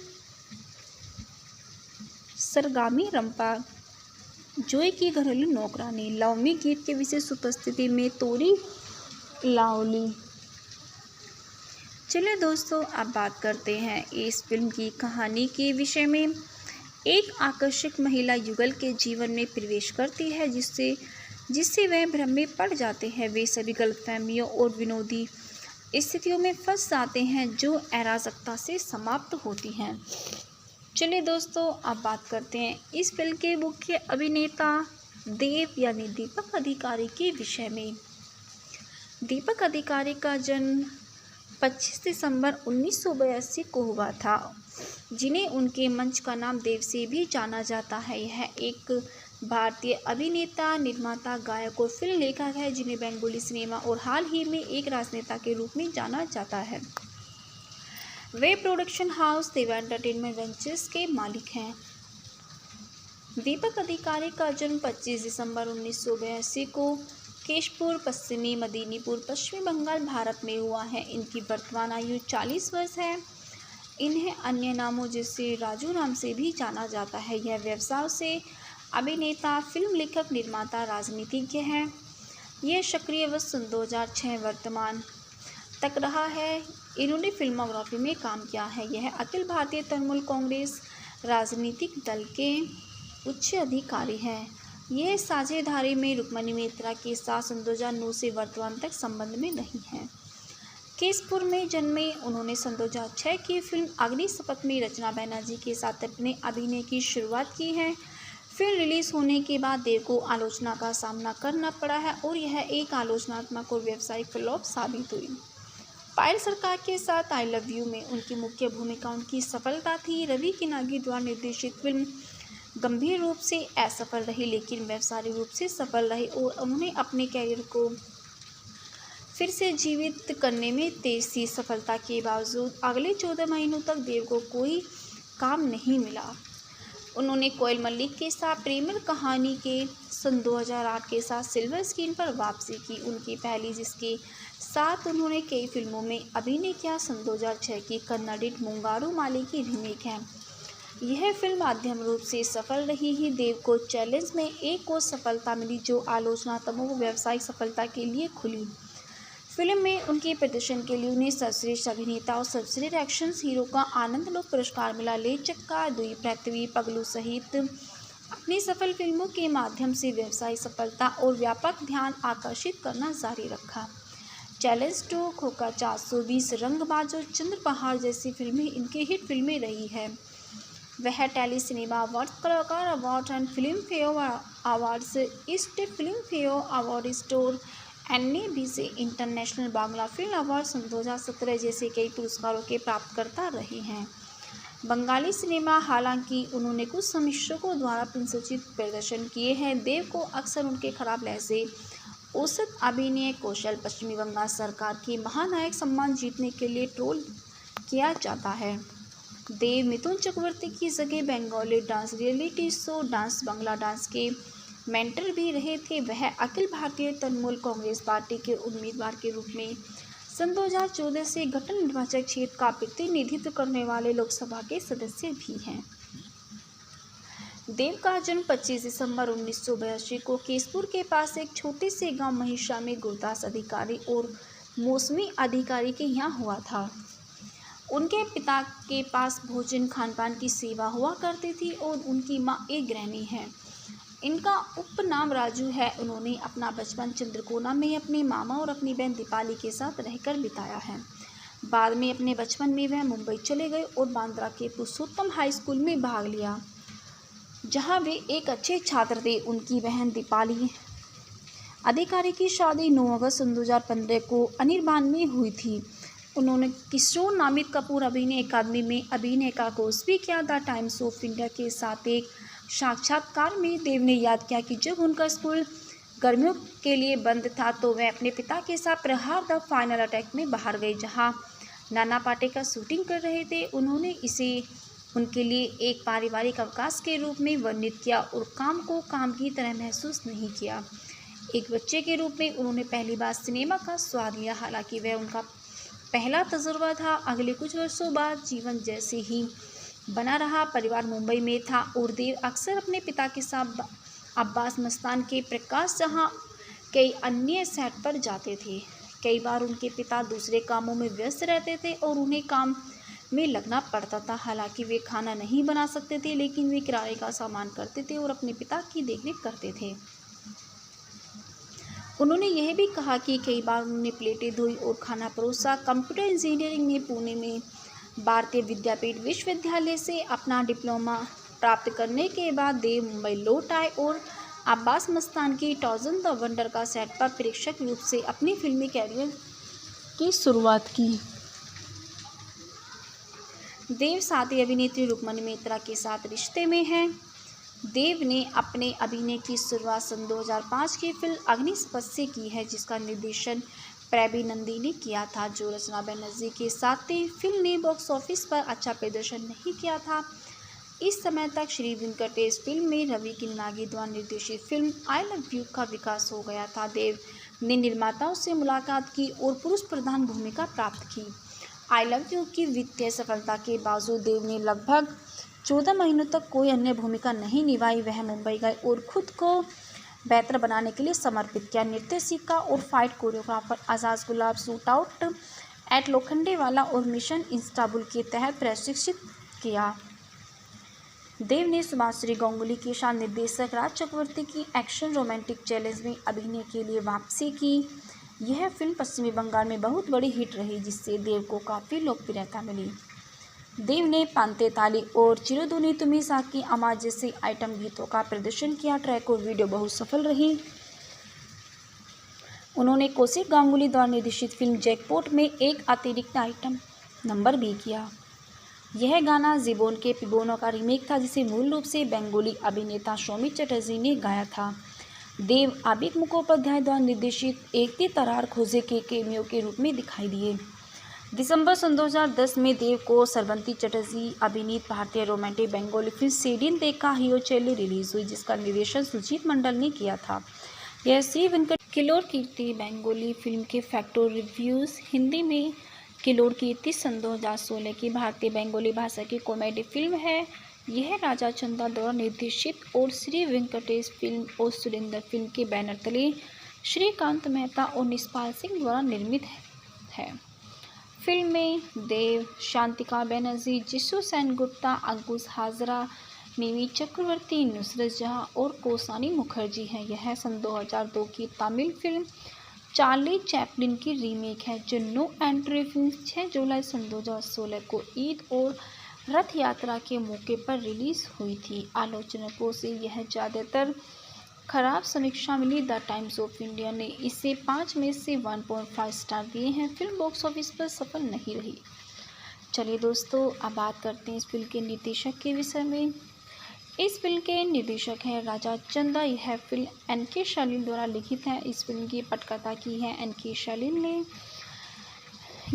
सरगामी रंपा, जोई की घरेलू नौकरानी, लवमी गीत के विशेष उपस्थिति में तोरी लाओली। चलिए दोस्तों, अब बात करते हैं इस फिल्म की कहानी के विषय में। एक आकर्षक महिला युगल के जीवन में प्रवेश करती है, जिससे वह भ्रम में पड़ जाते हैं। वे सभी गलतफहमियों और विनोदी स्थितियों में फंस जाते हैं, जो अराजकता से समाप्त होती हैं। चलिए दोस्तों, अब बात करते हैं इस फिल्म के मुख्य अभिनेता देव यानी दीपक अधिकारी के विषय में। दीपक अधिकारी का जन्म 25 दिसंबर 1982 को हुआ था, जिन्हें उनके मंच का नाम देव से भी जाना जाता है। यह एक भारतीय अभिनेता, निर्माता, गायक और फिल्म लेखक है, जिन्हें बंगाली सिनेमा और हाल ही में एक राजनेता के रूप में जाना जाता है। वे प्रोडक्शन हाउस देव एंटरटेनमेंट वेंचर्स के मालिक हैं। दीपक अधिकारी का जन्म 25 दिसंबर 1982 को केशपुर, पश्चिमी मेदिनीपुर, पश्चिमी बंगाल, भारत में हुआ है। इनकी वर्तमान आयु 40 वर्ष है। इन्हें अन्य नामों जैसे राजू नाम से भी जाना जाता है। यह व्यवसाय से अभिनेता, फिल्म लेखक, निर्माता, राजनीतिज्ञ हैं। यह सक्रिय वर्ष 2006 वर्तमान तक रहा है। इन्होंने फिल्मोग्राफी में काम किया है। यह अखिल भारतीय तृणमूल कांग्रेस राजनीतिक दल के उच्च अधिकारी हैं। यह साझेदारी में रुक्मणी मित्रा के साथ सन 2009 से वर्तमान तक संबंध में नहीं है। केशपुर में जन्मे उन्होंने सन 2006 की फिल्म अग्निशपथ में रचना बैनर्जी के साथ अपने अभिनय की शुरुआत की है। फिल्म रिलीज होने के बाद देव को आलोचना का सामना करना पड़ा है और यह एक आलोचनात्मक और व्यावसायिक फ्लॉप साबित हुई। पायल सरकार के साथ आई लव यू में उनकी मुख्य भूमिका उनकी सफलता थी। रवि किनागी द्वारा निर्देशित फिल्म गंभीर रूप से असफल रही, लेकिन व्यावसायिक रूप से सफल रही और उन्होंने अपने कैरियर को फिर से जीवित करने में तेज थी। सफलता के बावजूद अगले 14 महीनों तक देव को कोई काम नहीं मिला। उन्होंने कोयल मलिक के साथ प्रेमल कहानी के सन 2008 के साथ सिल्वर स्क्रीन पर वापसी की, उनकी पहली, जिसके साथ उन्होंने कई फिल्मों में अभिनय किया। सन 2006 की कन्नड़ मुंगारू माली की रीमेक है। यह फिल्म मध्यम रूप से सफल रही ही। देव को चैलेंज में एक और सफलता मिली जो आलोचनात्मकों को व्यावसायिक सफलता के लिए खुली। फिल्म में उनके प्रदर्शन के लिए उन्हें सर्वश्रेष्ठ अभिनेता और सर्वश्रेष्ठ एक्शन हीरो का आनंदलोक पुरस्कार मिला। ले चक्का, दुई पृथ्वी, पगलू सहित अपनी सफल फिल्मों के माध्यम से व्यवसायिक सफलता और व्यापक ध्यान आकर्षित करना जारी रखा। चैलेंज 2, खोखा 420, रंगबाज और चंद्र पहाड़ जैसी फिल्में इनके हिट फिल्में रही है। वह tele cinema award, Kalakar award and Filmfare awards, East Filmfare award store, NABC international Bangla film award सन 2017 जैसे कई पुरस्कारों के प्राप्तकर्ता रहे हैं। बंगाली सिनेमा, हालांकि उन्होंने कुछ समीक्षकों द्वारा प्रशंसित प्रदर्शन किए हैं। देव को अक्सर उनके खराब लहजे, औसत अभिनय कौशल, पश्चिमी बंगाल सरकार के महानायक सम्मान जीतने के लिए ट्रोल किया जाता है। देव मिथुन चक्रवर्ती की जगह Bengali dance reality show dance Bangla dance के मेंटर भी रहे थे। वह अखिल भारतीय तृणमूल कांग्रेस पार्टी के उम्मीदवार के रूप में सन 2014 से गठन निर्वाचन क्षेत्र का प्रतिनिधित्व करने वाले लोकसभा के सदस्य भी हैं। देव का जन्म 25 दिसंबर 1982 को केशपुर के पास एक छोटे से गांव महिषा में गुरदास अधिकारी और मौसमी अधिकारी के यहाँ हुआ था। उनके पिता के पास भोजन खानपान की सेवा हुआ करती थी और उनकी माँ एक गृहिणी है। इनका उपनाम राजू है। उन्होंने अपना बचपन चंद्रकोना में अपने मामा और अपनी बहन दीपाली के साथ रहकर बिताया है। बाद में अपने बचपन में वह मुंबई चले गए और बांद्रा के पुरुषोत्तम हाई स्कूल में भाग लिया, जहां वे एक अच्छे छात्र थे। उनकी बहन दीपाली अधिकारी की शादी 9 अगस्त 2015 को अनिर्बान में हुई थी। उन्होंने किशोर नामित कपूर अभिनय अकादमी में अभिनय का कोर्स भी किया। द टाइम्स ऑफ इंडिया के साथ एक साक्षात्कार में देव ने याद किया कि जब उनका स्कूल गर्मियों के लिए बंद था तो वह अपने पिता के साथ प्रहार द फाइनल अटैक में बाहर गए, जहां नाना पाटेकर शूटिंग कर रहे थे। उन्होंने इसे उनके लिए एक पारिवारिक अवकाश के रूप में वर्णित किया और काम को काम की तरह महसूस नहीं किया। एक बच्चे के रूप में उन्होंने पहली बार सिनेमा का स्वाद लिया, हालांकि वह उनका पहला तजुर्बा था। अगले कुछ वर्षों बाद जीवन जैसे ही बना रहा। परिवार मुंबई में था और देव अक्सर अपने पिता के साथ अब्बास मस्तान के प्रकाश जहां कई अन्य सेट पर जाते थे। कई बार उनके पिता दूसरे कामों में व्यस्त रहते थे और उन्हें काम में लगना पड़ता था। हालांकि वे खाना नहीं बना सकते थे, लेकिन वे किराए का सामान करते थे और अपने पिता की देखरेख करते थे। उन्होंने यह भी कहा कि कई बार उन्होंने प्लेटें धोई और खाना परोसा। कंप्यूटर इंजीनियरिंग में पुणे में भारतीय विद्यापीठ विश्वविद्यालय से अपना डिप्लोमा प्राप्त करने के बाद देव मुंबई लौट आए और अब्बास मस्तान की टॉर्जन द वंडर का सेट पर प्रेक्षक रूप से अपनी फिल्मी कैरियर की शुरुआत की। देव साथी अभिनेत्री रुक्मणी मित्रा के साथ रिश्ते में हैं। देव ने अपने अभिनय की शुरुआत सन 2005 की फिल्म अग्निशपथ से की है, जिसका निर्देशन प्रबीर नंदी ने किया था, जो रचना बैनर्जी के साथ थी। फिल्म ने बॉक्स ऑफिस पर अच्छा प्रदर्शन नहीं किया था। इस समय तक श्री वेंकटेश फिल्म में रवि किन्नागी द्वारा निर्देशित फिल्म आई लव यू का विकास हो गया था। देव ने निर्माताओं से मुलाकात की और पुरुष प्रधान भूमिका प्राप्त की। आई लव यू की वित्तीय सफलता के बावजूद देव ने लगभग 14 महीनों तक कोई अन्य भूमिका नहीं निभाई। वह मुंबई गए और खुद को बेहतर बनाने के लिए समर्पित किया। नृत्य सीखा और fight choreographer Azad Gulab shootout at Lokhandwala और मिशन इस्तांबुल के तहत प्रशिक्षित किया। देव ने सुभाश्री गांगुली के साथ निर्देशक राज चक्रवर्ती की एक्शन रोमांटिक चैलेंज में अभिनय के लिए वापसी की। यह फिल्म पश्चिमी बंगाल में बहुत बड़ी हिट रही, जिससे देव को काफ़ी लोकप्रियता मिली। देव ने पांते ताली और चिरदुनी तुम्ही साकी आमाज जैसे आइटम गीतों का प्रदर्शन किया। ट्रैक और वीडियो बहुत सफल रही। उन्होंने कौशिक गांगुली द्वारा निर्देशित फिल्म जैकपॉट में एक अतिरिक्त आइटम नंबर भी किया। यह गाना जीबोन के पिबोनो का रीमेक था, जिसे मूल रूप से बंगाली अभिनेता सौमित्र चटर्जी ने गाया था। देव आबिद मुखोपाध्याय द्वारा निर्देशित एक ती तरार खोजे के केमियो के रूप में दिखाई दिए। दिसंबर सन 2010 में देव को सरबंती चटर्जी अभिनीत भारतीय रोमांटिक बंगाली फिल्म सेडिन देखा हियो चेल्ली रिलीज हुई, जिसका निर्देशन सुजीत मंडल ने किया था। यह श्री वेंकट किलोर कीर्ति बंगाली फिल्म के फैक्टर रिव्यूज़ हिंदी में किलोर कीर्ति सन 2016 की भारतीय बंगाली भाषा की कॉमेडी फिल्म है। यह राजा चंदा द्वारा निर्देशित और श्री वेंकटेश फिल्म और सुरेंद्र फिल्म के बैनर तले श्रीकांत मेहता और निष्पाल सिंह द्वारा निर्मित है। फिल्म में देव, शांतिका बनर्जी, जिसु सेनगुप्ता, अंकुश हाजरा, मिमी चक्रवर्ती, नुसरत जहां और कौसानी मुखर्जी हैं। यह सन 2002 की तमिल फिल्म चार्ली चैपलिन की रीमेक है, जो नो एंट्री फिल्म 6 जुलाई सन 2016 को ईद और रथ यात्रा के मौके पर रिलीज हुई थी। आलोचकों से यह ज़्यादातर खराब समीक्षा मिली। द टाइम्स ऑफ इंडिया ने इसे 5 में से 1.5 स्टार दिए हैं। फिल्म बॉक्स ऑफिस पर सफल नहीं रही। चलिए दोस्तों, अब बात करते हैं इस फिल्म के निर्देशक के विषय में। इस फिल्म के निर्देशक हैं राजा चंदा। यह फिल्म एन.के. शालीन द्वारा लिखित है। इस फिल्म की पटकथा की है एन.के. शालीन ने।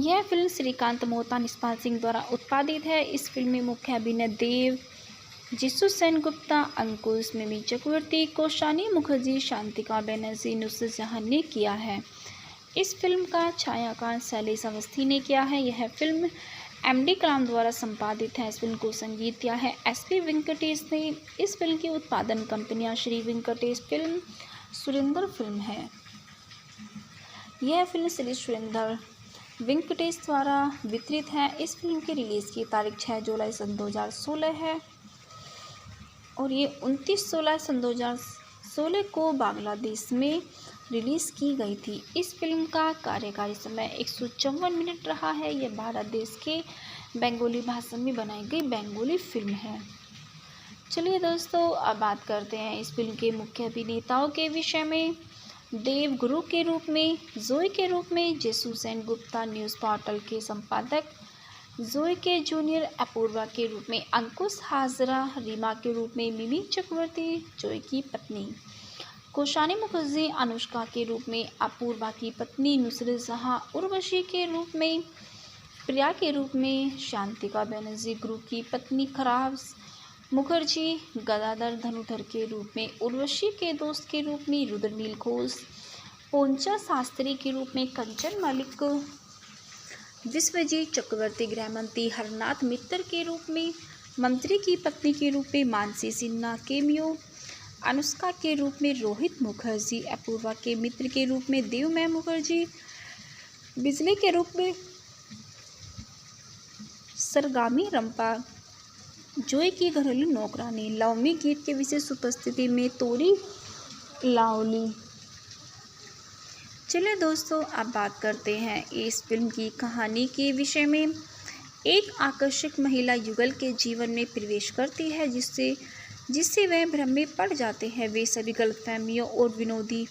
यह फिल्म श्रीकांत मोहता, निष्पाल सिंह द्वारा उत्पादित है। इस फिल्म में मुख्य अभिनय देव, जिसु सेनगुप्ता, अंकुश, मिमी चक्रवर्ती, कौसानी मुखर्जी, शांतिका बनर्जी, नुसरत जहां ने किया है। इस फिल्म का छायांकन शैलेश अवस्थी ने किया है। यह फिल्म एम.डी. कलाम द्वारा संपादित है। इस फिल्म को संगीत दिया है एस.पी. वेंकटेश ने। इस फिल्म की उत्पादन कंपनियां श्री वेंकटेश फिल्म, सुरेंद्र फिल्म है। यह फिल्म श्री सुरेंद्र वेंकटेश द्वारा वितरित है। इस फिल्म की रिलीज़ की तारीख 6 जुलाई सन 2016 है और ये 29 सन 2016 को बांग्लादेश में रिलीज़ की गई थी। इस फिल्म का कार्यकारी समय 154 मिनट रहा है। यह भारत देश के बंगाली भाषा में बनाई गई बंगाली फिल्म है। चलिए दोस्तों, अब बात करते हैं इस फिल्म के मुख्य अभिनेताओं के विषय में। देव गुरु के रूप में, जोई के रूप में जेसु सेनगुप्ता, न्यूज़ पोर्टल के संपादक, जोई के जूनियर अपूर्वा के रूप में अंकुश हाजरा, रीमा के रूप में मिमी चक्रवर्ती, जोई की पत्नी, कौसानी मुखर्जी अनुष्का के रूप में अपूर्वा की पत्नी, नुसरत जहां उर्वशी के रूप में, प्रिया के रूप में शांतिका बनर्जी, गुरु की पत्नी खराब मुखर्जी, गदाधर धनुधर के रूप में, उर्वशी के दोस्त के रूप में रुद्रनील घोष, पोंचा शास्त्री के रूप में कंचन मलिक, विश्वजीत चक्रवर्ती गृहमंत्री हरनाथ मित्तर के रूप में, मंत्री की पत्नी के रूप में मानसी सिन्हा केमियो, अनुष्का के रूप में रोहित मुखर्जी, अपूर्वा के मित्र के रूप में देवमय मुखर्जी, बिजली के रूप में सरगामी रंपा, जोई की घरेलू नौकरानी, लवमी गीत के विशेष उपस्थिति में तोरी लाओली। चलिए दोस्तों, अब बात करते हैं इस फिल्म की कहानी के विषय में। एक आकर्षक महिला युगल के जीवन में प्रवेश करती है, जिससे वह भ्रम में पड़ जाते हैं। वे सभी गलतफहमियों और विनोदी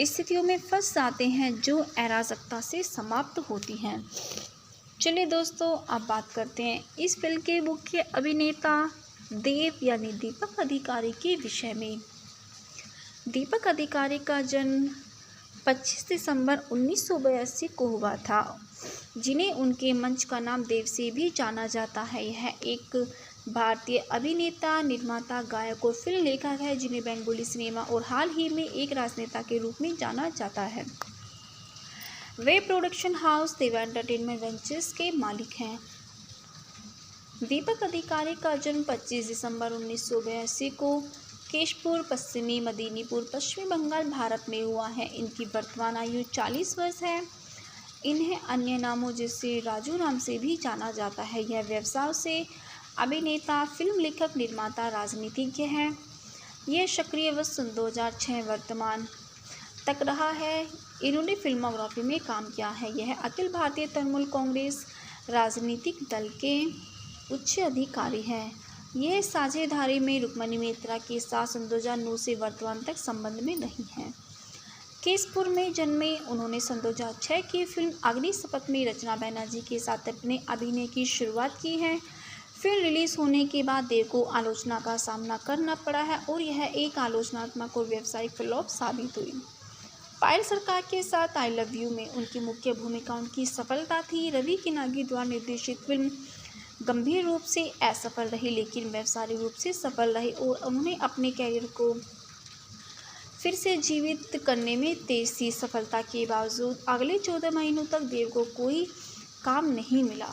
स्थितियों में फंस जाते हैं, जो अराजकता से समाप्त होती हैं। चलिए दोस्तों, अब बात करते हैं इस फिल्म के मुख्य अभिनेता देव यानी दीपक अधिकारी के विषय में। दीपक अधिकारी का जन्म 25 दिसंबर 1982 को हुआ था, जिन्हें उनके मंच का नाम देव से भी जाना जाता है। यह एक भारतीय अभिनेता, निर्माता, गायक और फिल्म लेखक है, जिन्हें बंगाली सिनेमा और हाल ही में एक राजनेता के रूप में जाना जाता है। वे प्रोडक्शन हाउस देवा एंटरटेनमेंट वेंचर्स के मालिक हैं। दीपक अधिकारी का जन्म 25 दिसंबर 1982 को केशपुर, पश्चिमी मेदिनीपुर, पश्चिमी बंगाल, भारत में हुआ है। इनकी वर्तमान आयु 40 वर्ष है। इन्हें अन्य नामों जैसे राजू नाम से भी जाना जाता है। यह व्यवसाय से अभिनेता, फिल्म लेखक, निर्माता, राजनीतिज्ञ हैं। यह सक्रिय वर्ष सन 2006 वर्तमान तक रहा है। इन्होंने फिल्मोग्राफी में काम किया है। यह अखिल भारतीय तृणमूल कांग्रेस राजनीतिक दल के उच्च अधिकारी हैं। यह साझेदारी में रुक्मिणी मित्रा के साथ सन 2009 से वर्तमान तक संबंध में रही हैं। केशपुर में जन्मे उन्होंने सन 2006 की फिल्म अग्निशपथ में रचना बनर्जी के साथ अपने अभिनय की शुरुआत की है। फिल्म रिलीज होने के बाद देव को आलोचना का सामना करना पड़ा है और यह एक आलोचनात्मक और व्यावसायिक फ्लॉप साबित हुई। पायल सरकार के साथ आई लव यू में उनकी मुख्य भूमिका उनकी सफलता थी। रवि किनागी द्वारा निर्देशित फिल्म गंभीर रूप से असफल रही, लेकिन व्यावसायिक रूप से सफल रही और उन्होंने अपने कैरियर को फिर से जीवित करने में तेज थी। सफलता के बावजूद अगले 14 महीनों तक देव को कोई काम नहीं मिला।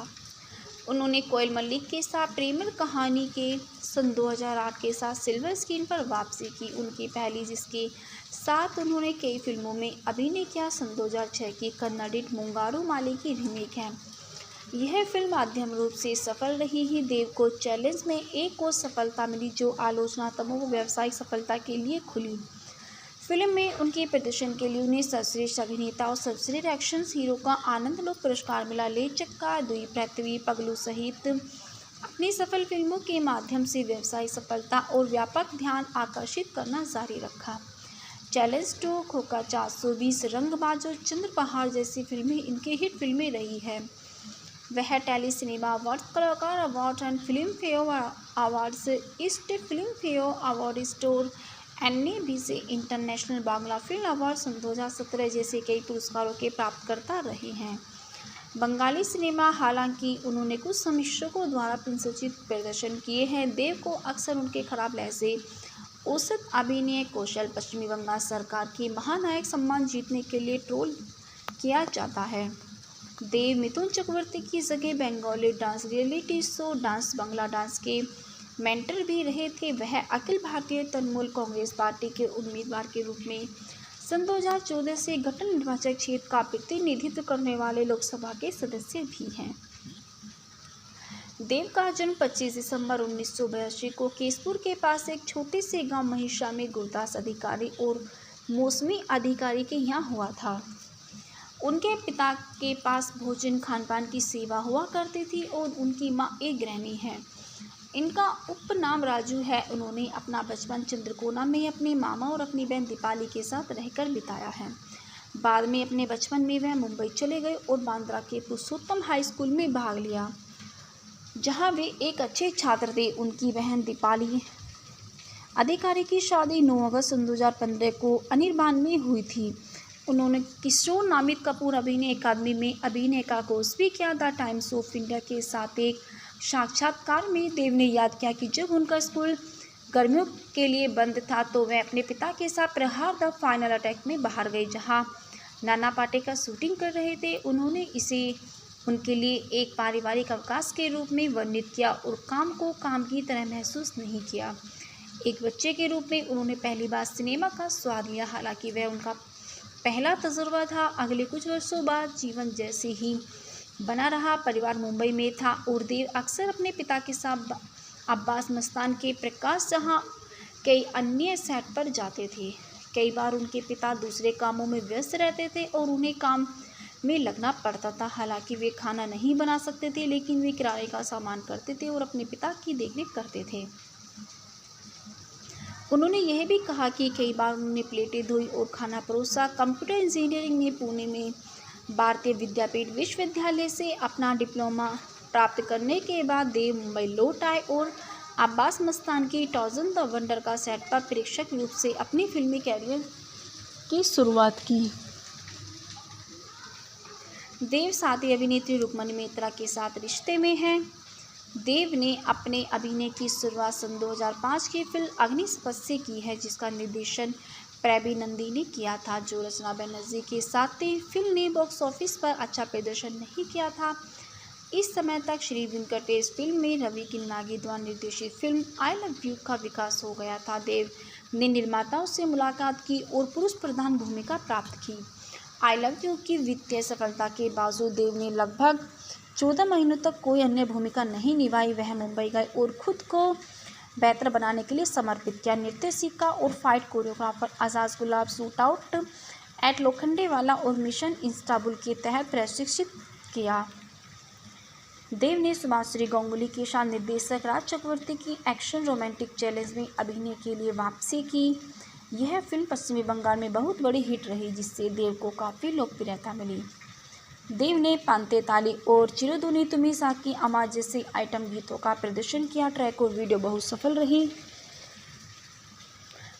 उन्होंने कोयल मलिक के साथ प्रेम कहानी के सन 2008 के साथ सिल्वर स्क्रीन पर वापसी की, उनकी पहली, जिसके साथ उन्होंने कई फिल्मों में अभिनय किया। सन 2006 की कन्नड़ मुंगारू माली की रीमेक है। यह फिल्म माध्यम रूप से सफल रही ही देव को चैलेंज में एक और सफलता मिली, जो आलोचनात्मक व्यावसायिक सफलता के लिए खुली। फिल्म में उनके प्रदर्शन के लिए उन्हें सर्वश्रेष्ठ अभिनेता और सर्वश्रेष्ठ एक्शन हीरो का आनंद लोक पुरस्कार मिला। ले चक्का, दुई पृथ्वी, पगलू सहित अपनी सफल फिल्मों के माध्यम से व्यावसायिक सफलता और व्यापक ध्यान आकर्षित करना जारी रखा। चैलेंज 2, खोखा 420, रंगबाज और चंद्रपहाड़ जैसी फिल्में इनके हिट फिल्में रही है। वह tele cinema awards, Kalakar award and Filmfare awards, East Filmfare award store, NABC international Bangla film award सन 2017 जैसे कई पुरस्कारों के प्राप्तकर्ता रहे हैं। बंगाली सिनेमा, हालांकि उन्होंने कुछ समीक्षकों द्वारा प्रशंसित प्रदर्शन किए हैं। देव को अक्सर उनके खराब लहजे, औसत अभिनय कौशल, पश्चिमी बंगाल सरकार की महानायक सम्मान जीतने के लिए ट्रोल किया जाता है। देव मिथुन चक्रवर्ती की जगह Bengali dance reality show dance Bangla dance के मेंटर भी रहे थे। वह अखिल भारतीय तृणमूल कांग्रेस पार्टी के उम्मीदवार के रूप में सन 2014 से गठन निर्वाचक क्षेत्र का प्रतिनिधित्व करने वाले लोकसभा के सदस्य भी हैं। देव का जन्म 25 दिसंबर 1982 को केशपुर के पास एक छोटे से गांव महिषा में गुरदास अधिकारी और मौसमी अधिकारी के यहाँ हुआ था। उनके पिता के पास भोजन खानपान की सेवा हुआ करती थी और उनकी माँ एक गृहिणी है। इनका उपनाम राजू है। उन्होंने अपना बचपन चंद्रकोना में अपने मामा और अपनी बहन दीपाली के साथ रहकर बिताया है। बाद में अपने बचपन में वह मुंबई चले गए और बांद्रा के पुरुषोत्तम हाई स्कूल में भाग लिया, जहां वे एक अच्छे छात्र थे। उनकी बहन दीपाली अधिकारी की शादी 9 अगस्त 2015 को अनिर्बान में हुई थी। उन्होंने किशोर नामित कपूर अभिनय अकादमी में अभिनय का कोर्स भी किया। द टाइम्स ऑफ इंडिया के साथ एक साक्षात्कार में देव ने याद किया कि जब उनका स्कूल गर्मियों के लिए बंद था तो वह अपने पिता के साथ प्रहार द फाइनल अटैक में बाहर गए, जहां नाना पाटेकर शूटिंग कर रहे थे। उन्होंने इसे उनके लिए एक पारिवारिक अवकाश के रूप में वर्णित किया और काम को काम की तरह महसूस नहीं किया। एक बच्चे के रूप में उन्होंने पहली बार सिनेमा का स्वाद लिया, हालांकि वह उनका पहला तजुर्बा था। अगले कुछ वर्षों बाद जीवन जैसे ही बना रहा। परिवार मुंबई में था और देव अक्सर अपने पिता के साथ अब्बास मस्तान के प्रकाश जहां कई अन्य सेट पर जाते थे। कई बार उनके पिता दूसरे कामों में व्यस्त रहते थे और उन्हें काम में लगना पड़ता था। हालांकि वे खाना नहीं बना सकते थे, लेकिन वे किराए का सामान करते थे और अपने पिता की देखरेख करते थे। उन्होंने यह भी कहा कि कई बार उन्होंने प्लेटें धोई और खाना परोसा। कंप्यूटर इंजीनियरिंग में पुणे में भारतीय विद्यापीठ विश्वविद्यालय से अपना डिप्लोमा प्राप्त करने के बाद देव मुंबई लौट आए और अब्बास मस्तान की टॉर्जन द वंडर का सेट पर प्रेक्षक रूप से अपनी फिल्मी कैरियर की शुरुआत की। देव साथी अभिनेत्री रुक्मिणी मित्रा के साथ रिश्ते में हैं। देव ने अपने अभिनय की शुरुआत सन 2005 की फिल्म अग्निशपथ से की है, जिसका निर्देशन प्रबी नंदी ने किया था, जो रचना बनर्जी के साथ थी। फिल्म ने बॉक्स ऑफिस पर अच्छा प्रदर्शन नहीं किया था। इस समय तक श्री वेंकटेश फिल्म में रवि किन्नागी द्वारा निर्देशित फिल्म आई लव यू का विकास हो गया था। देव ने निर्माताओं से मुलाकात की और पुरुष प्रधान भूमिका प्राप्त की। आई लव यू की वित्तीय सफलता के बावजूद देव ने लगभग 14 महीनों तक कोई अन्य भूमिका नहीं निभाई। वह मुंबई गए और खुद को बेहतर बनाने के लिए समर्पित किया। निर्देशिका और fight choreographer Azad Gulab shootout at Lokhandwala और मिशन इस्तांबुल के तहत प्रशिक्षित किया। देव ने सुभाश्री गांगुली के साथ निर्देशक राज चक्रवर्ती की एक्शन रोमांटिक चैलेंज में अभिनय के लिए वापसी की। यह फिल्म पश्चिमी बंगाल में बहुत बड़ी हिट रही, जिससे देव को काफ़ी लोकप्रियता मिली। देव ने पांते ताली और चिरुदुनी तुम्ही साकी अमा जैसे आइटम गीतों का प्रदर्शन किया। ट्रैक और वीडियो बहुत सफल रही।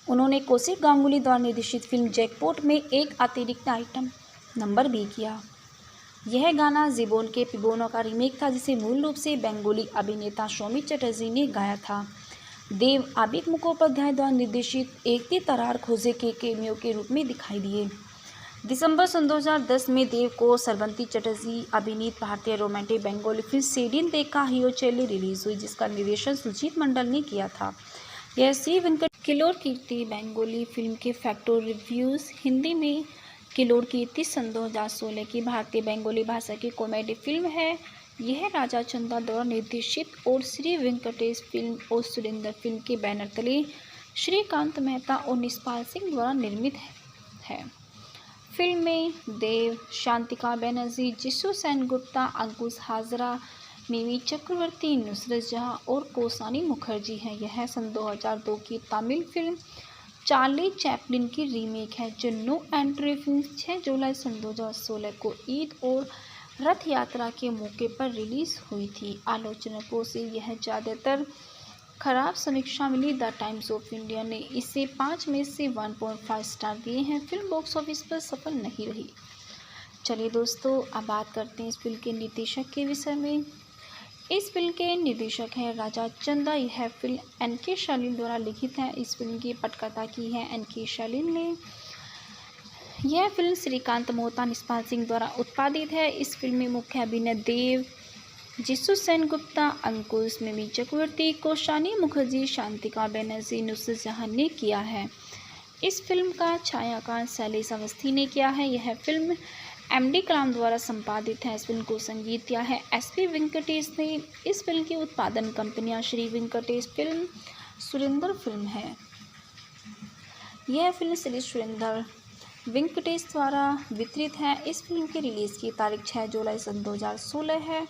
उन्होंने कौशिक गांगुली द्वारा निर्देशित फिल्म जैकपॉट में एक अतिरिक्त आइटम नंबर भी किया। यह गाना जीबोन के पिबोनो का रीमेक था, जिसे मूल रूप से बंगाली अभिनेता सौमित्र चटर्जी ने गाया था। देव आबिद मुखोपाध्याय द्वारा निर्देशित एक दी तरार खोजे के कैमियो के रूप में दिखाई दिए। दिसंबर सन 2010 में देव को श्रवंती चटर्जी अभिनीत भारतीय रोमांटिक बंगाली फिल्म सेडिन देखा हियो चेली रिलीज हुई, जिसका निर्देशन सुजीत मंडल ने किया था। यह श्री वेंकट किलोर कीर्ति बंगाली फिल्म के फैक्टर रिव्यूज़ हिंदी में किलोर कीर्ति सन 2016 की भारतीय बंगाली भाषा की कॉमेडी फिल्म है। यह राजा चंदा द्वारा निर्देशित और श्री वेंकटेश फिल्म और सुरेंद्र फिल्म के बैनर तले श्रीकांत मेहता और निष्पाल सिंह द्वारा निर्मित है। फिल्म में देव, शांतिका बनर्जी, जिशु सेनगुप्ता, अंकुश हाजरा, मिमी चक्रवर्ती, नुसरत जहां और कौसानी मुखर्जी हैं। यह सन 2002 की तमिल फिल्म चार्ली चैपलिन की रीमेक है, जो नो एंट्री फिल्म 6 जुलाई सन 2016 को ईद और रथ यात्रा के मौके पर रिलीज हुई थी। आलोचकों से यह ज़्यादातर खराब समीक्षा मिली। द टाइम्स ऑफ इंडिया ने इसे 5 में से 1.5 स्टार दिए हैं। फिल्म बॉक्स ऑफिस पर सफल नहीं रही। चलिए दोस्तों, अब बात करते हैं इस फिल्म के निर्देशक के विषय में। इस फिल्म के निर्देशक हैं राजा चंदा। यह फिल्म एन.के. शालीन द्वारा लिखित है। इस फिल्म की पटकथा की है एन.के. शालीन ने। यह फिल्म श्रीकांत मोहता, निष्पाल सिंह द्वारा उत्पादित है। इस फिल्म में मुख्य अभिनय देव, जिशु सेनगुप्ता, अंकुश, मिमी चक्रवर्ती, कौसानी मुखर्जी, शांतिका बनर्जी, नुसरत जहां ने किया है। इस फिल्म का छायांकन शैलेश अवस्थी ने किया है। यह फिल्म एम.डी. कलाम द्वारा संपादित है। इस फिल्म को संगीत दिया है एस.पी. वेंकटेश ने। इस फिल्म की उत्पादन कंपनियां श्री वेंकटेश फिल्म, सुरेंद्र फिल्म है। यह फिल्म श्री सुरेंद्र वेंकटेश द्वारा वितरित है। इस फिल्म की रिलीज़ की तारीख 6 जुलाई सन 2016 है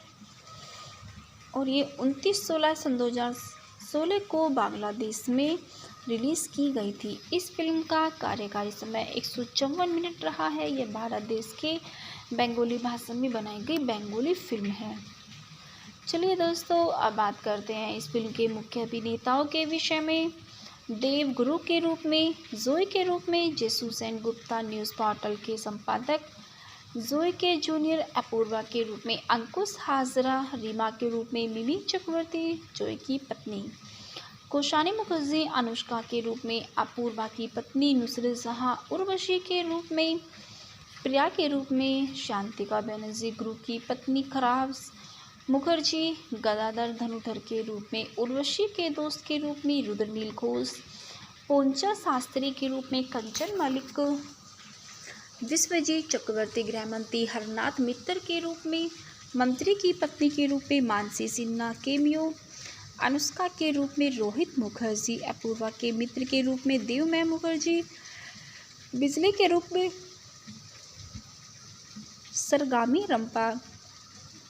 और ये 29 सन 2016 को बांग्लादेश में रिलीज़ की गई थी। इस फिल्म का कार्यकारी समय 154 मिनट रहा है। यह भारत देश के बंगाली भाषा में बनाई गई बंगाली फिल्म है। चलिए दोस्तों, अब बात करते हैं इस फिल्म के मुख्य अभिनेताओं के विषय में। देव गुरु के रूप में, जोई के रूप में जिशु सेनगुप्ता, न्यूज़ पोर्टल के संपादक, जोई के जूनियर अपूर्वा के रूप में अंकुश हाजरा, रीमा के रूप में मिमी चक्रवर्ती, जोई की पत्नी, कौसानी मुखर्जी अनुष्का के रूप में अपूर्वा की पत्नी, नुसरत जहां उर्वशी के रूप में, प्रिया के रूप में शांतिका बनर्जी, गुरु की पत्नी खराब मुखर्जी, गदाधर धनुधर के रूप में, उर्वशी के दोस्त के रूप में रुद्रनील घोष, पोंचा शास्त्री के रूप में कंचन मलिक, विश्वजीत चक्रवर्ती गृहमंत्री हरनाथ मित्तर के रूप में, मंत्री की पत्नी के रूप में मानसी सिन्हा केमियो, अनुष्का के रूप में रोहित मुखर्जी, अपूर्वा के मित्र के रूप में देवमय मुखर्जी, बिजली के रूप में सरगामी रंपा,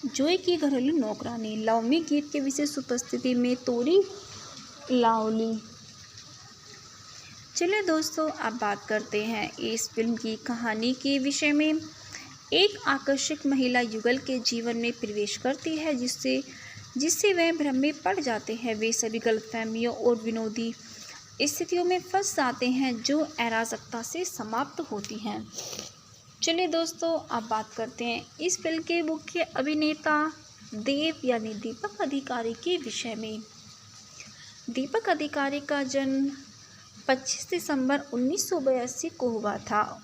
जोई की घरेलू नौकरानी, लवमी गीत के विशेष उपस्थिति में तोरी लाओली। चलिए दोस्तों, अब बात करते हैं इस फिल्म की कहानी के विषय में। एक आकर्षक महिला युगल के जीवन में प्रवेश करती है, जिससे वह भ्रम में पड़ जाते हैं। वे सभी गलतफहमियों और विनोदी स्थितियों में फंस जाते हैं, जो अराजकता से समाप्त होती हैं। चलिए दोस्तों, अब बात करते हैं इस फिल्म के मुख्य अभिनेता देव यानी दीपक अधिकारी के विषय में। दीपक अधिकारी का जन्म 25 दिसंबर 1982 को हुआ था,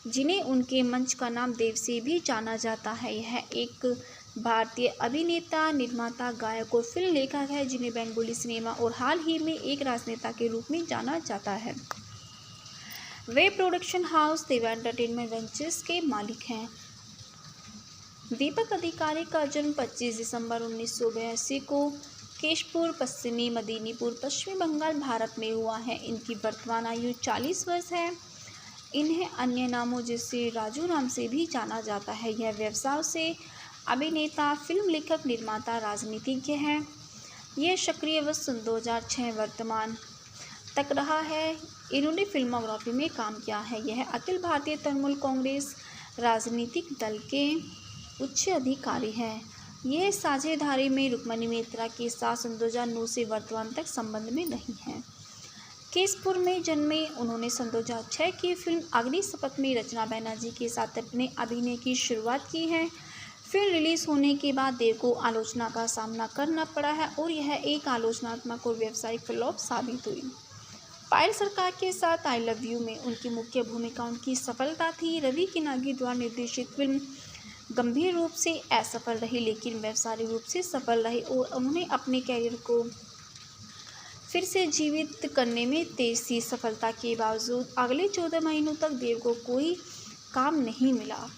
जिन्हें उनके मंच का नाम देव से भी जाना जाता है। यह एक भारतीय अभिनेता, निर्माता, गायक और फिल्म लेखक है, जिन्हें बंगाली सिनेमा और हाल ही में एक राजनेता के रूप में जाना जाता है। वे प्रोडक्शन हाउस देवा एंटरटेनमेंट वेंचर्स के मालिक हैं। दीपक अधिकारी का जन्म 25 दिसंबर 1982 को केशपुर, पश्चिमी मदिनीपुर, पश्चिमी बंगाल, भारत में हुआ है। इनकी वर्तमान आयु 40 वर्ष है। इन्हें अन्य नामों जैसे राजू नाम से भी जाना जाता है। यह व्यवसाय से अभिनेता, फिल्म लेखक, निर्माता, राजनीतिज्ञ हैं। यह सक्रिय वर्ष सन 2006 वर्तमान तक रहा है। इन्होंने फिल्मोग्राफी में काम किया है। यह अखिल भारतीय तृणमूल कांग्रेस राजनीतिक दल के उच्च अधिकारी हैं। यह साझेदारी में रुक्मिणी मित्रा के साथ सन 2009 से वर्तमान तक संबंध में नहीं है। केशपुर में जन्मे, उन्होंने सन 2006 की फिल्म अग्निशपथ में रचना बनर्जी के साथ अपने अभिनय की शुरुआत की है। फिल्म रिलीज होने के बाद देव को आलोचना का सामना करना पड़ा है और यह एक आलोचनात्मक और व्यावसायिक फ्लॉप साबित हुई। पायल सरकार के साथ आई लव यू में उनकी मुख्य भूमिका उनकी सफलता थी। रवि किनागी द्वारा निर्देशित फिल्म गंभीर रूप से असफल रही, लेकिन व्यावसायिक रूप से सफल रही और उन्होंने अपने कैरियर को फिर से जीवित करने में तेज थी। सफलता के बावजूद अगले 14 महीनों तक देव को कोई काम नहीं मिला।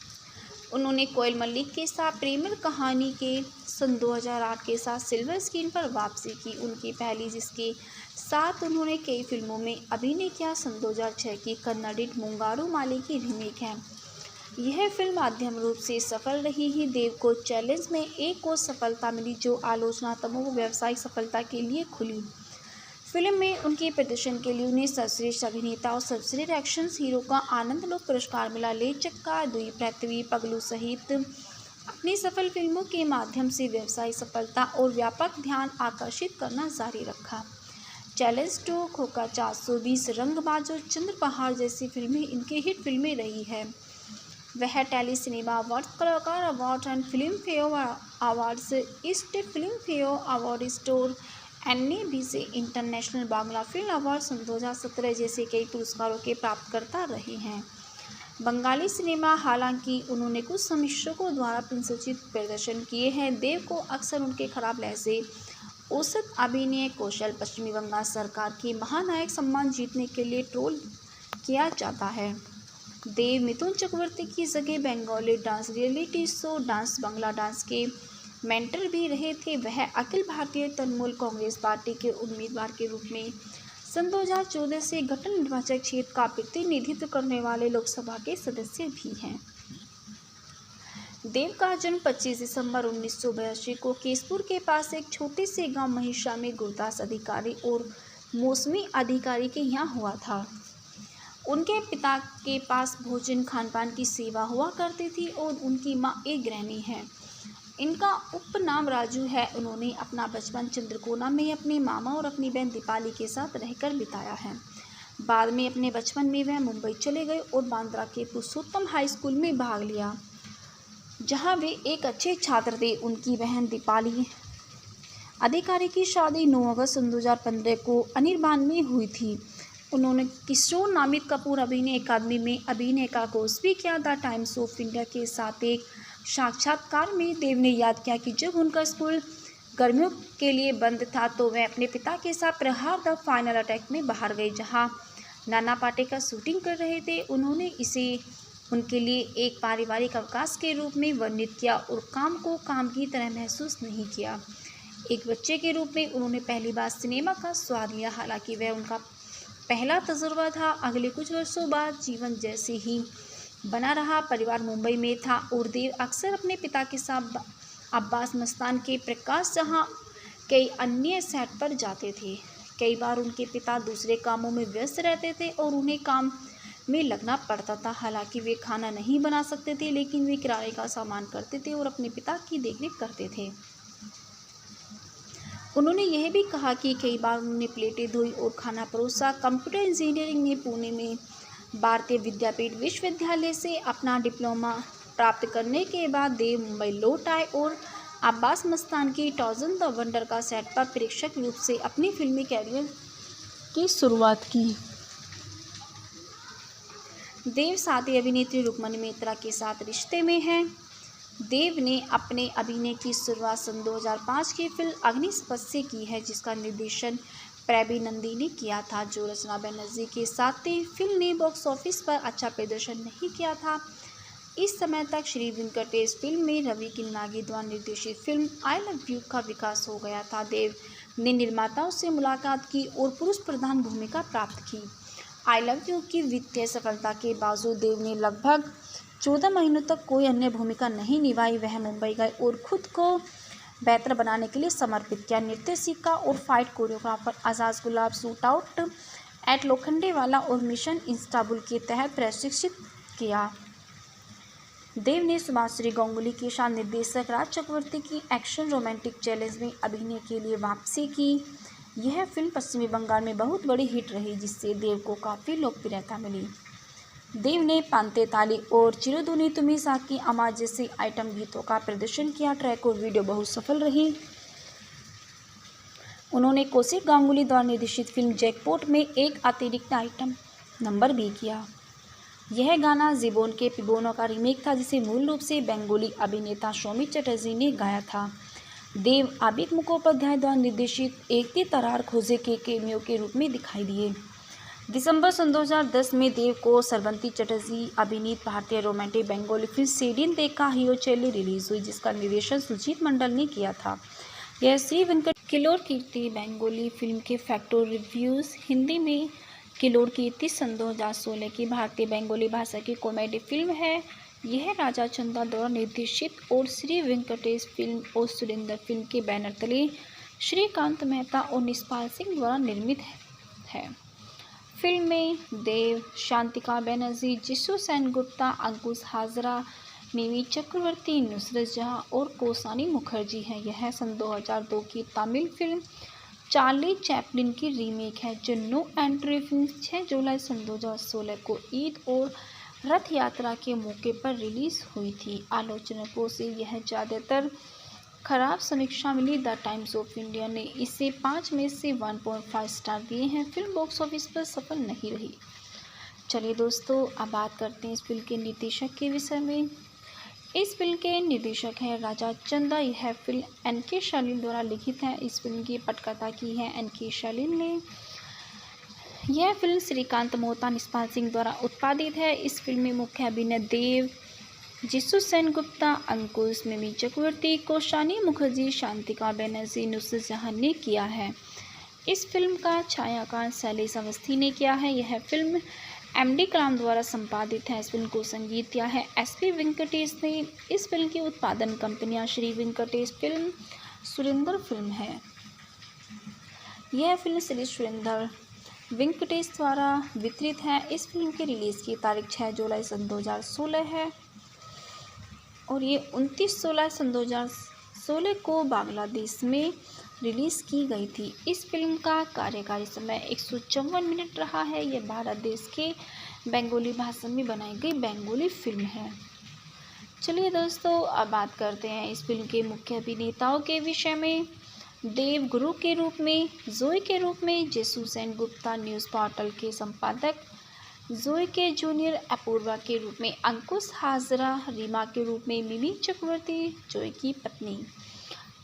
उन्होंने कोयल मलिक के साथ प्रेमल कहानी के सन 2008 के साथ सिल्वर स्क्रीन पर वापसी की, उनकी पहली, जिसके साथ उन्होंने कई फिल्मों में अभिनय किया। सन 2006 की कन्नड़ मुंगारू माली की रीमेक है। यह फिल्म माध्यम रूप से सफल रही ही। देव को चैलेंज में एक और सफलता मिली, जो आलोचनात्मकों को व्यावसायिक सफलता के लिए खुली। फिल्म में उनके प्रदर्शन के लिए उन्हें सर्वश्रेष्ठ अभिनेता और सर्वश्रेष्ठ एक्शन हीरो का आनंदलोक पुरस्कार मिला। ले चक्का, दुई पृथ्वी, पगलू सहित अपनी सफल फिल्मों के माध्यम से व्यवसायिक सफलता और व्यापक ध्यान आकर्षित करना जारी रखा। चैलेंज 2, खोखा 420, रंगबाज और चंद्र पहाड़ जैसी फिल्में इनके हिट फिल्में रही है। वह tele cinema award, Kalakar award and Filmfare awards, East Filmfare award, store NABC international Bangla film award सन 2017 जैसे कई पुरस्कारों के प्राप्तकर्ता रहे हैं। बंगाली सिनेमा, हालांकि उन्होंने कुछ समीक्षकों द्वारा प्रशंसित प्रदर्शन किए हैं। देव को अक्सर उनके खराब लहजे, औसत अभिनय कौशल, पश्चिमी बंगाल सरकार के महानायक सम्मान जीतने के लिए ट्रोल किया जाता है। देव मिथुन चक्रवर्ती की जगह Bengali dance reality show dance Bangla dance के मेंटर भी रहे थे। वह अखिल भारतीय तृणमूल कांग्रेस पार्टी के उम्मीदवार के रूप में सन 2014 से गठन निर्वाचन क्षेत्र का प्रतिनिधित्व करने वाले लोकसभा के सदस्य भी हैं। देव का जन्म 25 दिसंबर 1982 को केशपुर के पास एक छोटे से गांव महिषा में गुरदास अधिकारी और मौसमी अधिकारी के यहाँ हुआ था। उनके पिता के पास भोजन खानपान की सेवा हुआ करती थी और उनकी माँ एक गृहिणी है। इनका उपनाम राजू है। उन्होंने अपना बचपन चंद्रकोना में अपने मामा और अपनी बहन दीपाली के साथ रहकर बिताया है। बाद में अपने बचपन में वह मुंबई चले गए और बांद्रा के पुरुषोत्तम हाई स्कूल में भाग लिया, जहां वे एक अच्छे छात्र थे। उनकी बहन दीपाली अधिकारी की शादी 9 अगस्त 2015 को अनिर्बान में हुई थी। उन्होंने किशोर नामित कपूर अभिनय अकादमी में अभिनय का कोर्स भी किया। द टाइम्स ऑफ इंडिया के साथ एक साक्षात्कार में देव ने याद किया कि जब उनका स्कूल गर्मियों के लिए बंद था तो वह अपने पिता के साथ प्रहार द फाइनल अटैक में बाहर गए, जहां नाना पाटेकर शूटिंग कर रहे थे। उन्होंने इसे उनके लिए एक पारिवारिक अवकाश के रूप में वर्णित किया और काम को काम की तरह महसूस नहीं किया। एक बच्चे के रूप में उन्होंने पहली बार सिनेमा का स्वाद लिया, हालांकि वह उनका पहला तजुर्बा था। अगले कुछ वर्षों बाद जीवन जैसे ही बना रहा। परिवार मुंबई में था और देव अक्सर अपने पिता के साथ अब्बास मस्तान के प्रकाश जहां कई अन्य सेट पर जाते थे। कई बार उनके पिता दूसरे कामों में व्यस्त रहते थे और उन्हें काम में लगना पड़ता था। हालांकि वे खाना नहीं बना सकते थे, लेकिन वे किराए का सामान करते थे और अपने पिता की देखरेख करते थे। उन्होंने यह भी कहा कि कई बार उन्होंने प्लेटें धोई और खाना परोसा। कंप्यूटर इंजीनियरिंग में पुणे में भारतीय विद्यापीठ विश्वविद्यालय से अपना डिप्लोमा प्राप्त करने के बाद देव मुंबई लौट आए और अब्बास मस्तान की टॉर्जन द वंडर का सेट पर प्रेक्षक रूप से अपनी फिल्मी कैरियर की शुरुआत की। देव साथी अभिनेत्री रुक्मिणी मित्रा के साथ रिश्ते में हैं। देव ने अपने अभिनय की शुरुआत सन 2005 की फिल्म अग्निशपथ से की है, जिसका निर्देशन प्रवीण नंदी ने किया था, जो रचना बनर्जी के साथ थी। फिल्म ने बॉक्स ऑफिस पर अच्छा प्रदर्शन नहीं किया था। इस समय तक श्री वेंकटेश फिल्म में रवि किन्नागी द्वारा निर्देशित फिल्म आई लव यू का विकास हो गया था। देव ने निर्माताओं से मुलाकात की और पुरुष प्रधान भूमिका प्राप्त की। आई लव यू की वित्तीय सफलता के बावजूद देव ने लगभग 14 महीनों तक कोई अन्य भूमिका नहीं निभाई। वह मुंबई गए और खुद को बेहतर बनाने के लिए समर्पित किया। निर्देशिका और fight choreographer Azad Gulab shootout at Lokhandwala और मिशन इस्तांबुल के तहत प्रशिक्षित किया। देव ने सुभाश्री गांगुली के साथ निर्देशक राज चक्रवर्ती की एक्शन रोमांटिक चैलेंज में अभिनय के लिए वापसी की। यह फिल्म पश्चिमी बंगाल में बहुत बड़ी हिट रही, जिससे देव को काफ़ी लोकप्रियता मिली। देव ने पांते ताली और चिरदुनी तुम्ही साकी आमाज जैसे आइटम गीतों का प्रदर्शन किया। ट्रैक और वीडियो बहुत सफल रही। उन्होंने कौशिक गांगुली द्वारा निर्देशित फिल्म जैकपॉट में एक अतिरिक्त आइटम नंबर भी किया। यह गाना जीबोन के पिबोनो का रीमेक था, जिसे मूल रूप से बंगाली अभिनेता सौमित्र चटर्जी ने गाया था। देव आबिद मुखोपाध्याय द्वारा निर्देशित एक ती तरार खोजे के कैमियो के रूप में दिखाई दिए। दिसंबर सन 2010 में देव को श्रवंती चटर्जी अभिनीत भारतीय रोमांटिक बंगाली फिल्म सेडिन देखा हियो चेल्ली रिलीज हुई, जिसका निर्देशन सुजीत मंडल ने किया था। यह श्री वेंकट किलोर कीर्ति बंगाली फिल्म के फैक्टर रिव्यूज़ हिंदी में किलोर कीर्ति सन 2016 की भारतीय बंगाली भाषा की कॉमेडी फिल्म है। यह राजा चंदा द्वारा निर्देशित और श्री वेंकटेश फिल्म और सुरेंद्र फिल्म के बैनर तले श्रीकांत मेहता और निष्पाल सिंह द्वारा निर्मित है। फिल्म में देव, शांतिका बनर्जी, जिशु सेनगुप्ता, अंकुश हाजरा, मिमी चक्रवर्ती, नुसरत जहां और कौशानी मुखर्जी हैं। यह सन 2002 की तमिल फिल्म चार्ली चैपलिन की रीमेक है, जो नो एंट्री फिल्म 6 जुलाई सन 2016 को ईद और रथ यात्रा के मौके पर रिलीज हुई थी। आलोचकों से यह ज़्यादातर खराब समीक्षा मिली। द टाइम्स ऑफ इंडिया ने इसे 5 में से 1.5 स्टार दिए हैं। फिल्म बॉक्स ऑफिस पर सफल नहीं रही। चलिए दोस्तों, अब बात करते हैं इस फिल्म के निर्देशक के विषय में। इस फिल्म के निर्देशक हैं राजा चंदा। यह फिल्म एन.के. शालीन द्वारा लिखित है। इस फिल्म की पटकथा की है एन.के. शालीन ने। यह फिल्म श्रीकांत मोहता, निष्पाल सिंह द्वारा उत्पादित है। इस फिल्म में मुख्य अभिनय देव, जिशु सेनगुप्ता, अंकुश, मिमी चक्रवर्ती, कौशानी मुखर्जी, शांतिका बनर्जी, नुसरत जहां ने किया है। इस फिल्म का छायांकन शैलेश अवस्थी ने किया है। यह फिल्म एम.डी. कलाम द्वारा संपादित है। इस फिल्म को संगीत दिया है एस.पी. वेंकटेश ने। इस फिल्म की उत्पादन कंपनियां श्री वेंकटेश फिल्म, सुरेंद्र फिल्म है। यह फिल्म श्री सुरेंद्र वेंकटेश द्वारा वितरित है। इस फिल्म की रिलीज़ की तारीख 6 जुलाई सन 2016 है और ये 29 सन 2016 को बांग्लादेश में रिलीज़ की गई थी। इस फिल्म का कार्यकारी समय 154 मिनट रहा है। यह भारत देश के बंगाली भाषा में बनाई गई बंगाली फिल्म है। चलिए दोस्तों, अब बात करते हैं इस फिल्म के मुख्य अभिनेताओं के विषय में। देव गुरु के रूप में, जोई के रूप में जिशु सेनगुप्ता, न्यूज़ पोर्टल के संपादक, जोई के जूनियर अपूर्वा के रूप में अंकुश हाजरा, रीमा के रूप में मिमी चक्रवर्ती, जोई की पत्नी,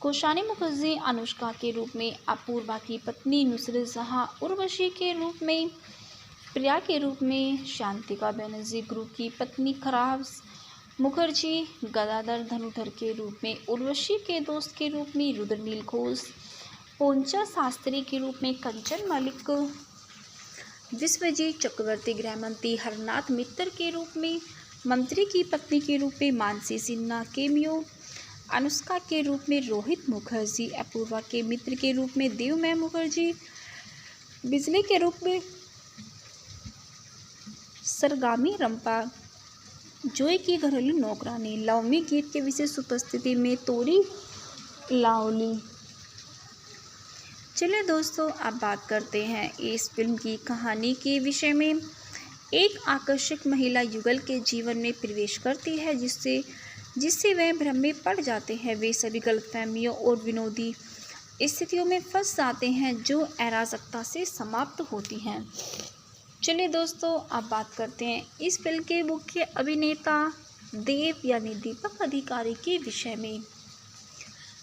कौशानी मुखर्जी अनुष्का के रूप में अपूर्वा की पत्नी, नुसरत जहां उर्वशी के रूप में, प्रिया के रूप में शांतिका बनर्जी, गुरु की पत्नी खराब मुखर्जी, गदाधर धनुधर के रूप में, उर्वशी के दोस्त के रूप में रुद्रनील घोष, पोंचा शास्त्री के रूप में कंचन मलिक, विश्वजीत चक्रवर्ती गृहमंत्री हरनाथ मित्तर के रूप में, मंत्री की पत्नी के रूप में मानसी सिन्हा केमियो, अनुष्का के रूप में रोहित मुखर्जी, अपूर्वा के मित्र के रूप में देवमय मुखर्जी, बिजली के रूप में सरगामी रंपा, जोई की घरेलू नौकरानी, लव में गीत के विशेष उपस्थिति में तोरी लाओली। चलिए दोस्तों, अब बात करते हैं इस फिल्म की कहानी के विषय में। एक आकर्षक महिला युगल के जीवन में प्रवेश करती है, जिससे वह भ्रम में पड़ जाते हैं। वे सभी गलतफहमियों और विनोदी स्थितियों में फंस जाते हैं, जो अराजकता से समाप्त होती हैं। चलिए दोस्तों, अब बात करते हैं इस फिल्म के मुख्य अभिनेता देव यानी दीपक अधिकारी के विषय में।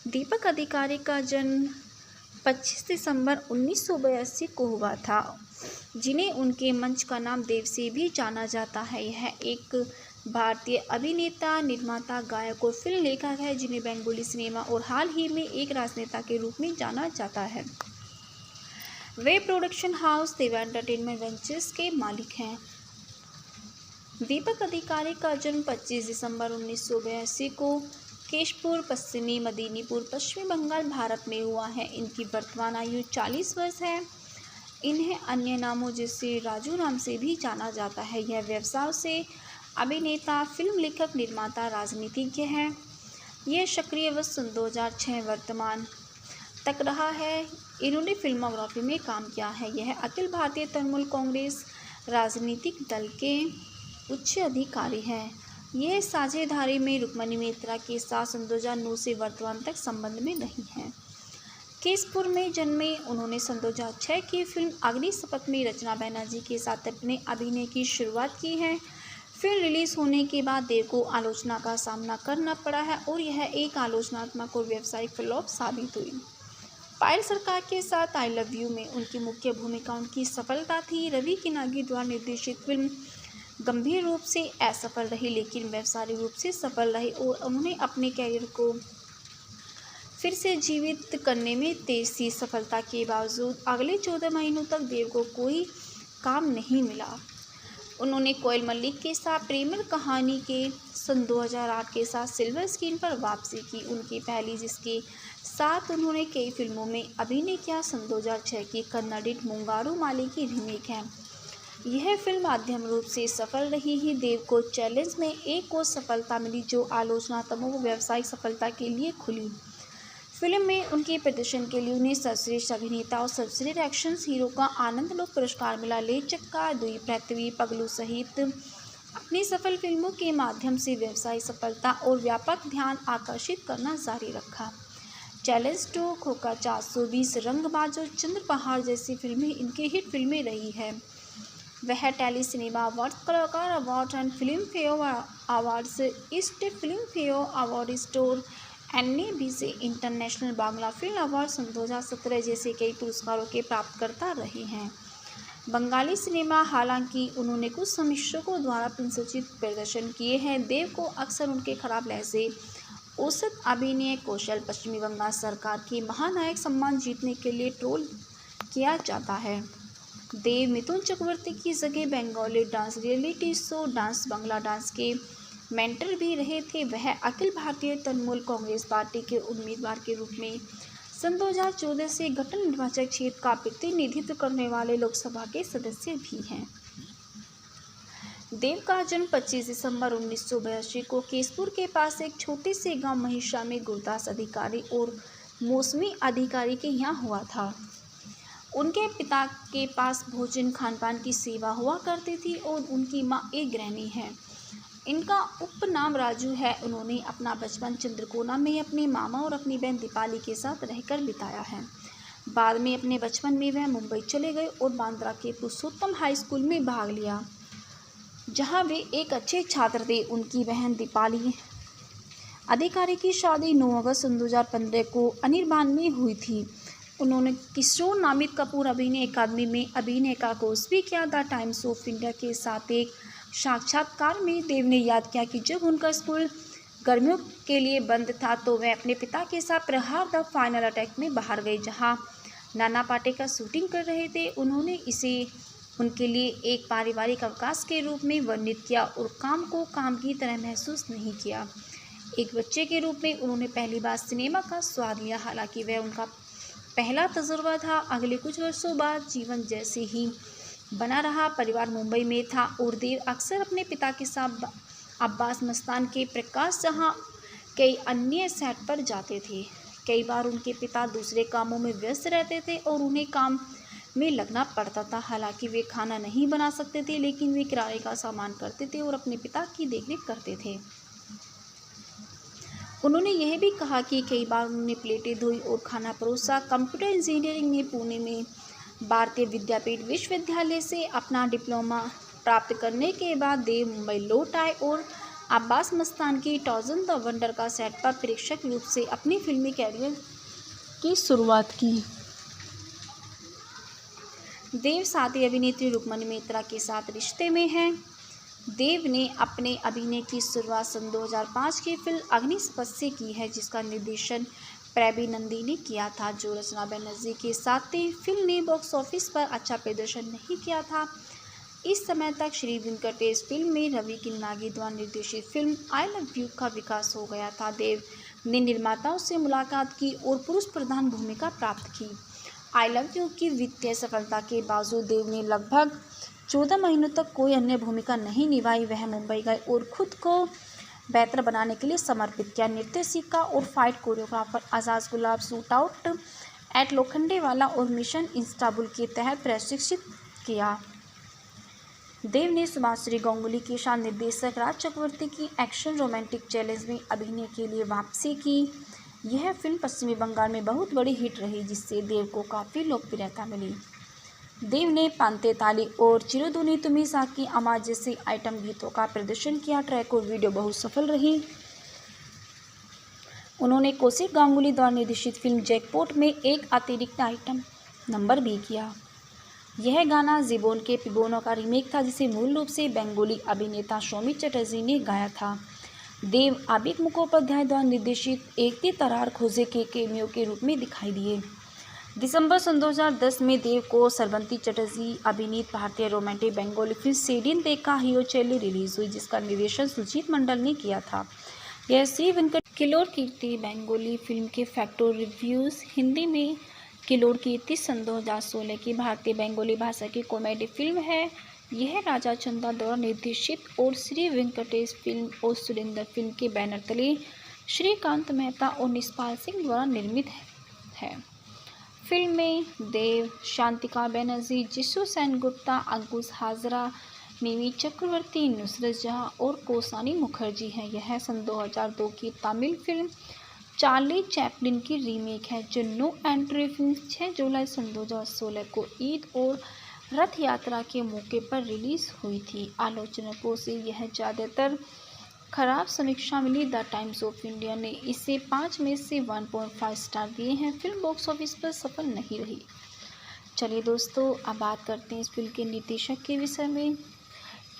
दीपक अधिकारी का जन्म 25 दिसंबर 1982 को हुआ था। जिन्हें उनके मंच का नाम देव से भी जाना जाता है। यह एक भारतीय अभिनेता, निर्माता, गायक और फिल्म लेखक है जिन्हें बंगाली सिनेमा और हाल ही में एक राजनेता के रूप में जाना जाता है। वे प्रोडक्शन हाउस देवा एंटरटेनमेंट वेंचर्स के मालिक हैं। दीपक अधिकारी का जन्म 25 दिसंबर 1982 को केशपुर, पश्चिमी मेदिनीपुर, पश्चिमी बंगाल, भारत में हुआ है। इनकी वर्तमान आयु 40 वर्ष है। इन्हें अन्य नामों जैसे राजू नाम से भी जाना जाता है। यह व्यवसाय से अभिनेता, फिल्म लेखक, निर्माता, राजनीतिज्ञ हैं। यह सक्रिय वर्ष सन 2006 वर्तमान तक रहा है। इन्होंने फिल्मोग्राफी में काम किया है। यह अखिल भारतीय तृणमूल कांग्रेस राजनीतिक दल के उच्च अधिकारी हैं। यह साझेदारी में रुक्मिणी मित्रा के साथ सन 2009 से वर्तमान तक संबंध में नहीं हैं। केशपुर में जन्मे, उन्होंने सन 2006 की फिल्म अग्निशपथ में रचना बनर्जी के साथ अपने अभिनय की शुरुआत की है। फिल्म रिलीज होने के बाद देव को आलोचना का सामना करना पड़ा है और यह एक आलोचनात्मक और व्यावसायिक फ्लॉप साबित हुई। पायल सरकार के साथ आई लव यू में उनकी मुख्य भूमिका उनकी सफलता थी। रवि किनागी द्वारा निर्देशित फिल्म गंभीर रूप से असफल रही, लेकिन व्यावसायिक रूप से सफल रही और उन्होंने अपने कैरियर को फिर से जीवित करने में तेज थी। सफलता के बावजूद अगले 14 महीनों तक देव को कोई काम नहीं मिला। उन्होंने कोयल मल्लिक के साथ प्रेम कहानी के सन 2008 के साथ सिल्वर स्क्रीन पर वापसी की, उनकी पहली, जिसके साथ उन्होंने कई फिल्मों में अभिनय किया। सन 2006 की कन्नड़ मुंगारू माली की रीमेक है। यह फिल्म माध्यम रूप से सफल रही ही देव को चैलेंज में एक और सफलता मिली जो आलोचनात्मक व्यावसायिक सफलता के लिए खुली। फिल्म में उनके प्रदर्शन के लिए उन्हें सर्वश्रेष्ठ अभिनेता और सर्वश्रेष्ठ एक्शन हीरो का आनंदलोक पुरस्कार मिला। ले चक्का, दुई पृथ्वी, पगलू सहित अपनी सफल फिल्मों के माध्यम से व्यावसायिक सफलता और व्यापक ध्यान आकर्षित करना जारी रखा। चैलेंज 2, खोखा 420, रंगबाज और चंद्रपहाड़ जैसी फिल्में इनके हिट फिल्में रही है। वह tele cinema award, Kalakar award and Filmfare awards, East Filmfare award store, NABC international Bangla film award सन 2017 जैसे कई पुरस्कारों के प्राप्तकर्ता रहे हैं। बंगाली सिनेमा, हालांकि उन्होंने कुछ समीक्षकों द्वारा प्रशंसित प्रदर्शन किए हैं। देव को अक्सर उनके खराब लहजे, औसत अभिनय कौशल, पश्चिमी बंगाल सरकार की महानायक सम्मान जीतने के लिए ट्रोल किया जाता है। देव मिथुन चक्रवर्ती की जगह Bengali dance reality show dance Bangla dance के मेंटर भी रहे थे। वह अखिल भारतीय तृणमूल कांग्रेस पार्टी के उम्मीदवार के रूप में सन 2014 से गठन निर्वाचक क्षेत्र का प्रतिनिधित्व करने वाले लोकसभा के सदस्य भी हैं। देव का जन्म 25 दिसंबर 1982 को केशपुर के पास एक छोटे से गांव महिषा में गुरदास अधिकारी और मौसमी अधिकारी के यहाँ हुआ था। उनके पिता के पास भोजन खानपान की सेवा हुआ करती थी और उनकी माँ एक गृहिणी है। इनका उपनाम राजू है। उन्होंने अपना बचपन चंद्रकोना में अपने मामा और अपनी बहन दीपाली के साथ रहकर बिताया है। बाद में अपने बचपन में वह मुंबई चले गए और बांद्रा के पुरुषोत्तम हाई स्कूल में भाग लिया, जहां वे एक अच्छे छात्र थे। उनकी बहन दीपाली अधिकारी की शादी 9 अगस्त सन 2015 को अनिर्बान में हुई थी। उन्होंने किशोर नामित कपूर अभिनय अकादमी में अभिनय का कोर्स भी किया। द टाइम्स ऑफ इंडिया के साथ एक साक्षात्कार में देव ने याद किया कि जब उनका स्कूल गर्मियों के लिए बंद था तो वह अपने पिता के साथ प्रहार द फाइनल अटैक में बाहर गए, जहां नाना पाटेकर शूटिंग कर रहे थे। उन्होंने इसे उनके लिए एक पारिवारिक अवकाश के रूप में वर्णित किया और काम को काम की तरह महसूस नहीं किया। एक बच्चे के रूप में उन्होंने पहली बार सिनेमा का स्वाद लिया, हालांकि वह उनका पहला तजुर्बा था। अगले कुछ वर्षों बाद जीवन जैसे ही बना रहा। परिवार मुंबई में था और देव अक्सर अपने पिता के साथ अब्बास मस्तान के प्रकाश जहां कई अन्य सेट पर जाते थे। कई बार उनके पिता दूसरे कामों में व्यस्त रहते थे और उन्हें काम में लगना पड़ता था। हालांकि वे खाना नहीं बना सकते थे, लेकिन वे किराए का सामान करते थे और अपने पिता की देखरेख करते थे। उन्होंने यह भी कहा कि कई बार उन्होंने प्लेटें धोई और खाना परोसा। कंप्यूटर इंजीनियरिंग में पुणे में भारतीय विद्यापीठ विश्वविद्यालय से अपना डिप्लोमा प्राप्त करने के बाद देव मुंबई लौट आए और अब्बास मस्तान की टॉर्जन द वंडर का सेट पर प्रेक्षक रूप से अपनी फिल्मी कैरियर की शुरुआत की। देव साथी अभिनेत्री रुक्मणी मेहता के साथ रिश्ते में हैं। देव ने अपने अभिनय की शुरुआत सन 2005 की फिल्म अग्निशपथ से की है, जिसका निर्देशन प्रबीर नंदी ने किया था, जो रचना बनर्जी के साथ थी। फिल्म ने बॉक्स ऑफिस पर अच्छा प्रदर्शन नहीं किया था। इस समय तक श्री वेंकटेश फिल्म में रवि किन्नागी द्वारा निर्देशित फिल्म आई लव यू का विकास हो गया था। देव ने निर्माताओं से मुलाकात की और पुरुष प्रधान भूमिका प्राप्त की। आई लव यू की वित्तीय सफलता के बावजूद देव ने लगभग 14 महीनों तक कोई अन्य भूमिका नहीं निभाई। वह मुंबई गए और खुद को बेहतर बनाने के लिए समर्पित किया। नृत्य सीखा और fight choreographer Azad Gulab shootout at Lokhandwala और मिशन इस्तांबुल के तहत प्रशिक्षित किया। देव ने सुभाश्री गांगुली के साथ निर्देशक राज चक्रवर्ती की एक्शन रोमांटिक चैलेंज में अभिनय के लिए वापसी की। यह फिल्म पश्चिमी बंगाल में बहुत बड़ी हिट रही, जिससे देव को काफ़ी लोकप्रियता मिली। देव ने पांते ताली और चिरुदुनी तुम्ही साकी अमा जैसे आइटम गीतों का प्रदर्शन किया। ट्रैक और वीडियो बहुत सफल रही। उन्होंने कौशिक गांगुली द्वारा निर्देशित फिल्म जैकपॉट में एक अतिरिक्त आइटम नंबर भी किया। यह गाना जीबोन के पिबोनो का रीमेक था, जिसे मूल रूप से बंगाली अभिनेता सौमित्र चटर्जी ने गाया था। देव आबिद मुखोपाध्याय द्वारा निर्देशित एक ती तरार खोजे के कैमियो के रूप में दिखाई दिए। दिसंबर सन 2010 में देव को श्रवंती चटर्जी अभिनीत भारतीय रोमांटिक बंगाली फिल्म सेडिन देखा हियो चेली रिलीज हुई, जिसका निर्देशन सुजीत मंडल ने किया था। यह श्री वेंकट किलोर कीर्ति बंगाली फिल्म के फैक्टर रिव्यूज़ हिंदी में किलोर कीर्ति सन 2016 की भारतीय बंगाली भाषा की कॉमेडी फिल्म है। यह राजा चंदा द्वारा निर्देशित और श्री वेंकटेश फिल्म और सुरेंद्र फिल्म के बैनर तले श्रीकांत मेहता और निष्पाल सिंह द्वारा निर्मित है। फिल्म में देव, शांतिका बनर्जी, जिशु सेनगुप्ता, अंकुश हाजरा, मिमी चक्रवर्ती, नुसरत जहां और कौसानी मुखर्जी हैं। यह सन 2002 की तमिल फिल्म चार्ली चैपलिन की रीमेक है, जो नो एंट्री फिल्म 6 जुलाई सन 2016 को ईद और रथ यात्रा के मौके पर रिलीज हुई थी। आलोचकों से यह ज़्यादातर खराब समीक्षा मिली। द टाइम्स ऑफ इंडिया ने इसे 5 में से 1.5 स्टार दिए हैं। फिल्म बॉक्स ऑफिस पर सफल नहीं रही। चलिए दोस्तों, अब बात करते हैं इस फिल्म के निर्देशक के विषय में।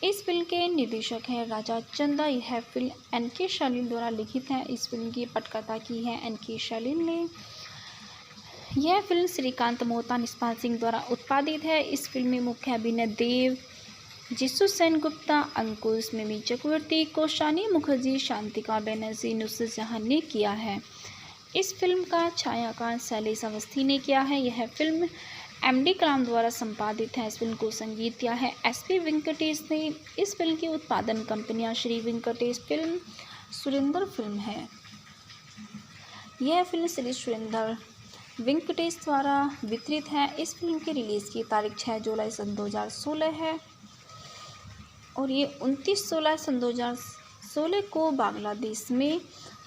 इस फिल्म के निर्देशक हैं राजा चंदा। यह फिल्म एन.के. शालीन द्वारा लिखित है। इस फिल्म की पटकथा की है एन.के. शालीन ने। यह फिल्म श्रीकांत मोहता, निष्पाल सिंह द्वारा उत्पादित है। इस फिल्म में मुख्य अभिनय देव, जिशु सेनगुप्ता, अंकुश, मिमी चक्रवर्ती, कौसानी मुखर्जी, शांतिका बनर्जी, नुसरत जहां ने किया है। इस फिल्म का छायांकन शैलेश अवस्थी ने किया है। यह फिल्म एम.डी. कलाम द्वारा संपादित है। इस फिल्म को संगीत दिया है एस.पी. वेंकटेश ने। इस फिल्म की उत्पादन कंपनियां श्री वेंकटेश फिल्म, सुरेंद्र फिल्म है। यह फिल्म श्री सुरेंद्र वेंकटेश द्वारा वितरित है। इस फिल्म की रिलीज़ की तारीख 6 जुलाई सन 2016 है और ये 29 सन 2016 को बांग्लादेश में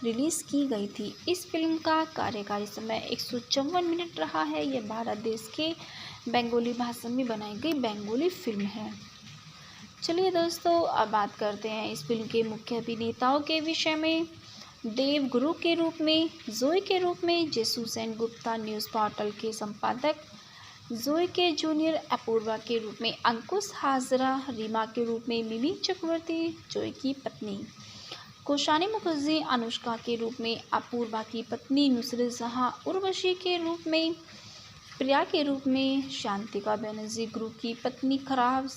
रिलीज़ की गई थी। इस फिल्म का कार्यकारी समय 154 मिनट रहा है। यह भारत देश के बंगाली भाषा में बनाई गई बंगाली फिल्म है। चलिए दोस्तों, अब बात करते हैं इस फिल्म के मुख्य अभिनेताओं के विषय में। देव गुरु के रूप में, जोई के रूप में जिशु सेनगुप्ता, न्यूज़ पोर्टल के संपादक, जोई के जूनियर अपूर्वा के रूप में अंकुश हाजरा, रीमा के रूप में मिमी चक्रवर्ती, जोई की पत्नी, कौसानी मुखर्जी अनुष्का के रूप में अपूर्वा की पत्नी, नुसरत जहां उर्वशी के रूप में, प्रिया के रूप में, शांतिका बनर्जी गुरु की पत्नी खराब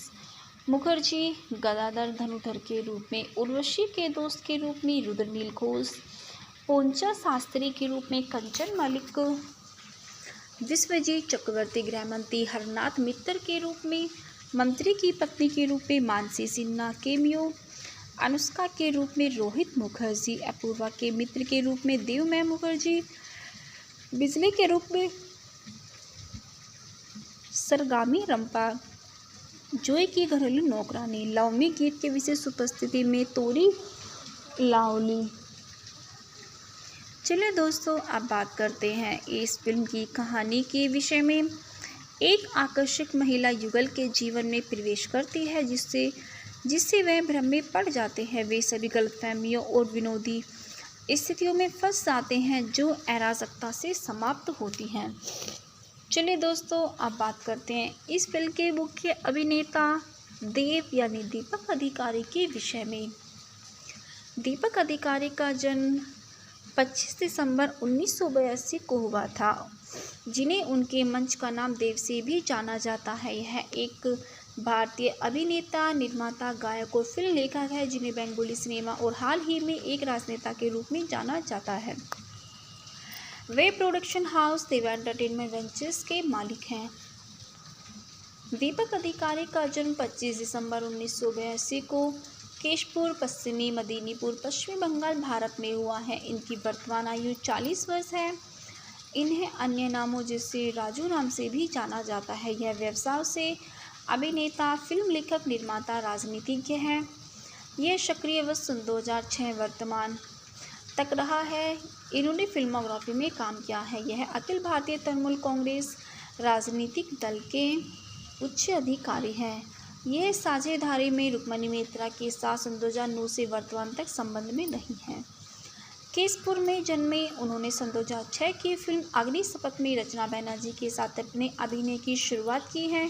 मुखर्जी, गदाधर धनुधर के रूप में, उर्वशी के दोस्त के रूप में रुद्रनील घोष, पोंचा शास्त्री के रूप में कंचन मलिक, विश्वजीत चक्रवर्ती गृहमंत्री हरनाथ मित्तर के रूप में, मंत्री की पत्नी के रूप में मानसी सिन्हा केमियो, अनुष्का के रूप में रोहित मुखर्जी, अपूर्वा के मित्र के रूप में देवमय मुखर्जी, बिजली के रूप में सरगामी रंपा, जोई की घरेलू नौकरानी, लवमी गीत के विशेष उपस्थिति में तोरी लावली। चलिए दोस्तों, अब बात करते हैं इस फिल्म की कहानी के विषय में। एक आकर्षक महिला युगल के जीवन में प्रवेश करती है, जिससे वह भ्रम में पड़ जाते हैं। वे सभी गलतफहमियों और विनोदी स्थितियों में फंस जाते हैं, जो अराजकता से समाप्त होती हैं। चलिए दोस्तों, अब बात करते हैं इस फिल्म के मुख्य अभिनेता देव यानी दीपक अधिकारी के विषय में। दीपक अधिकारी का जन्म 25 दिसंबर 1982 को हुआ था, जिन्हें उनके मंच का नाम देव से भी जाना जाता है। यह एक भारतीय अभिनेता, निर्माता, गायक और फिल्म लेखक है, जिन्हें बंगाली सिनेमा और हाल ही में एक राजनेता के रूप में जाना जाता है। वे प्रोडक्शन हाउस देव एंटरटेनमेंट वेंचर्स के मालिक हैं। दीपक अधिकारी का जन्म 25 दिसंबर 1982 को केशपुर, पश्चिमी मेदिनीपुर, पश्चिमी बंगाल, भारत में हुआ है। इनकी वर्तमान आयु 40 वर्ष है। इन्हें अन्य नामों जैसे राजू नाम से भी जाना जाता है। यह व्यवसाय से अभिनेता, फिल्म लेखक, निर्माता, राजनीतिज्ञ हैं। यह सक्रिय वर्ष सन 2006 वर्तमान तक रहा है। इन्होंने फिल्मोग्राफी में काम किया है। यह अखिल भारतीय तृणमूल कांग्रेस राजनीतिक दल के उच्च अधिकारी हैं। यह साझेदारी में रुक्मिणी मित्रा के साथ सन 2009 से वर्तमान तक संबंध में नहीं हैं। केशपुर में जन्मे, उन्होंने सन 2006 की फिल्म अग्नि शपथ में रचना बैनर्जी के साथ अपने अभिनय की शुरुआत की है।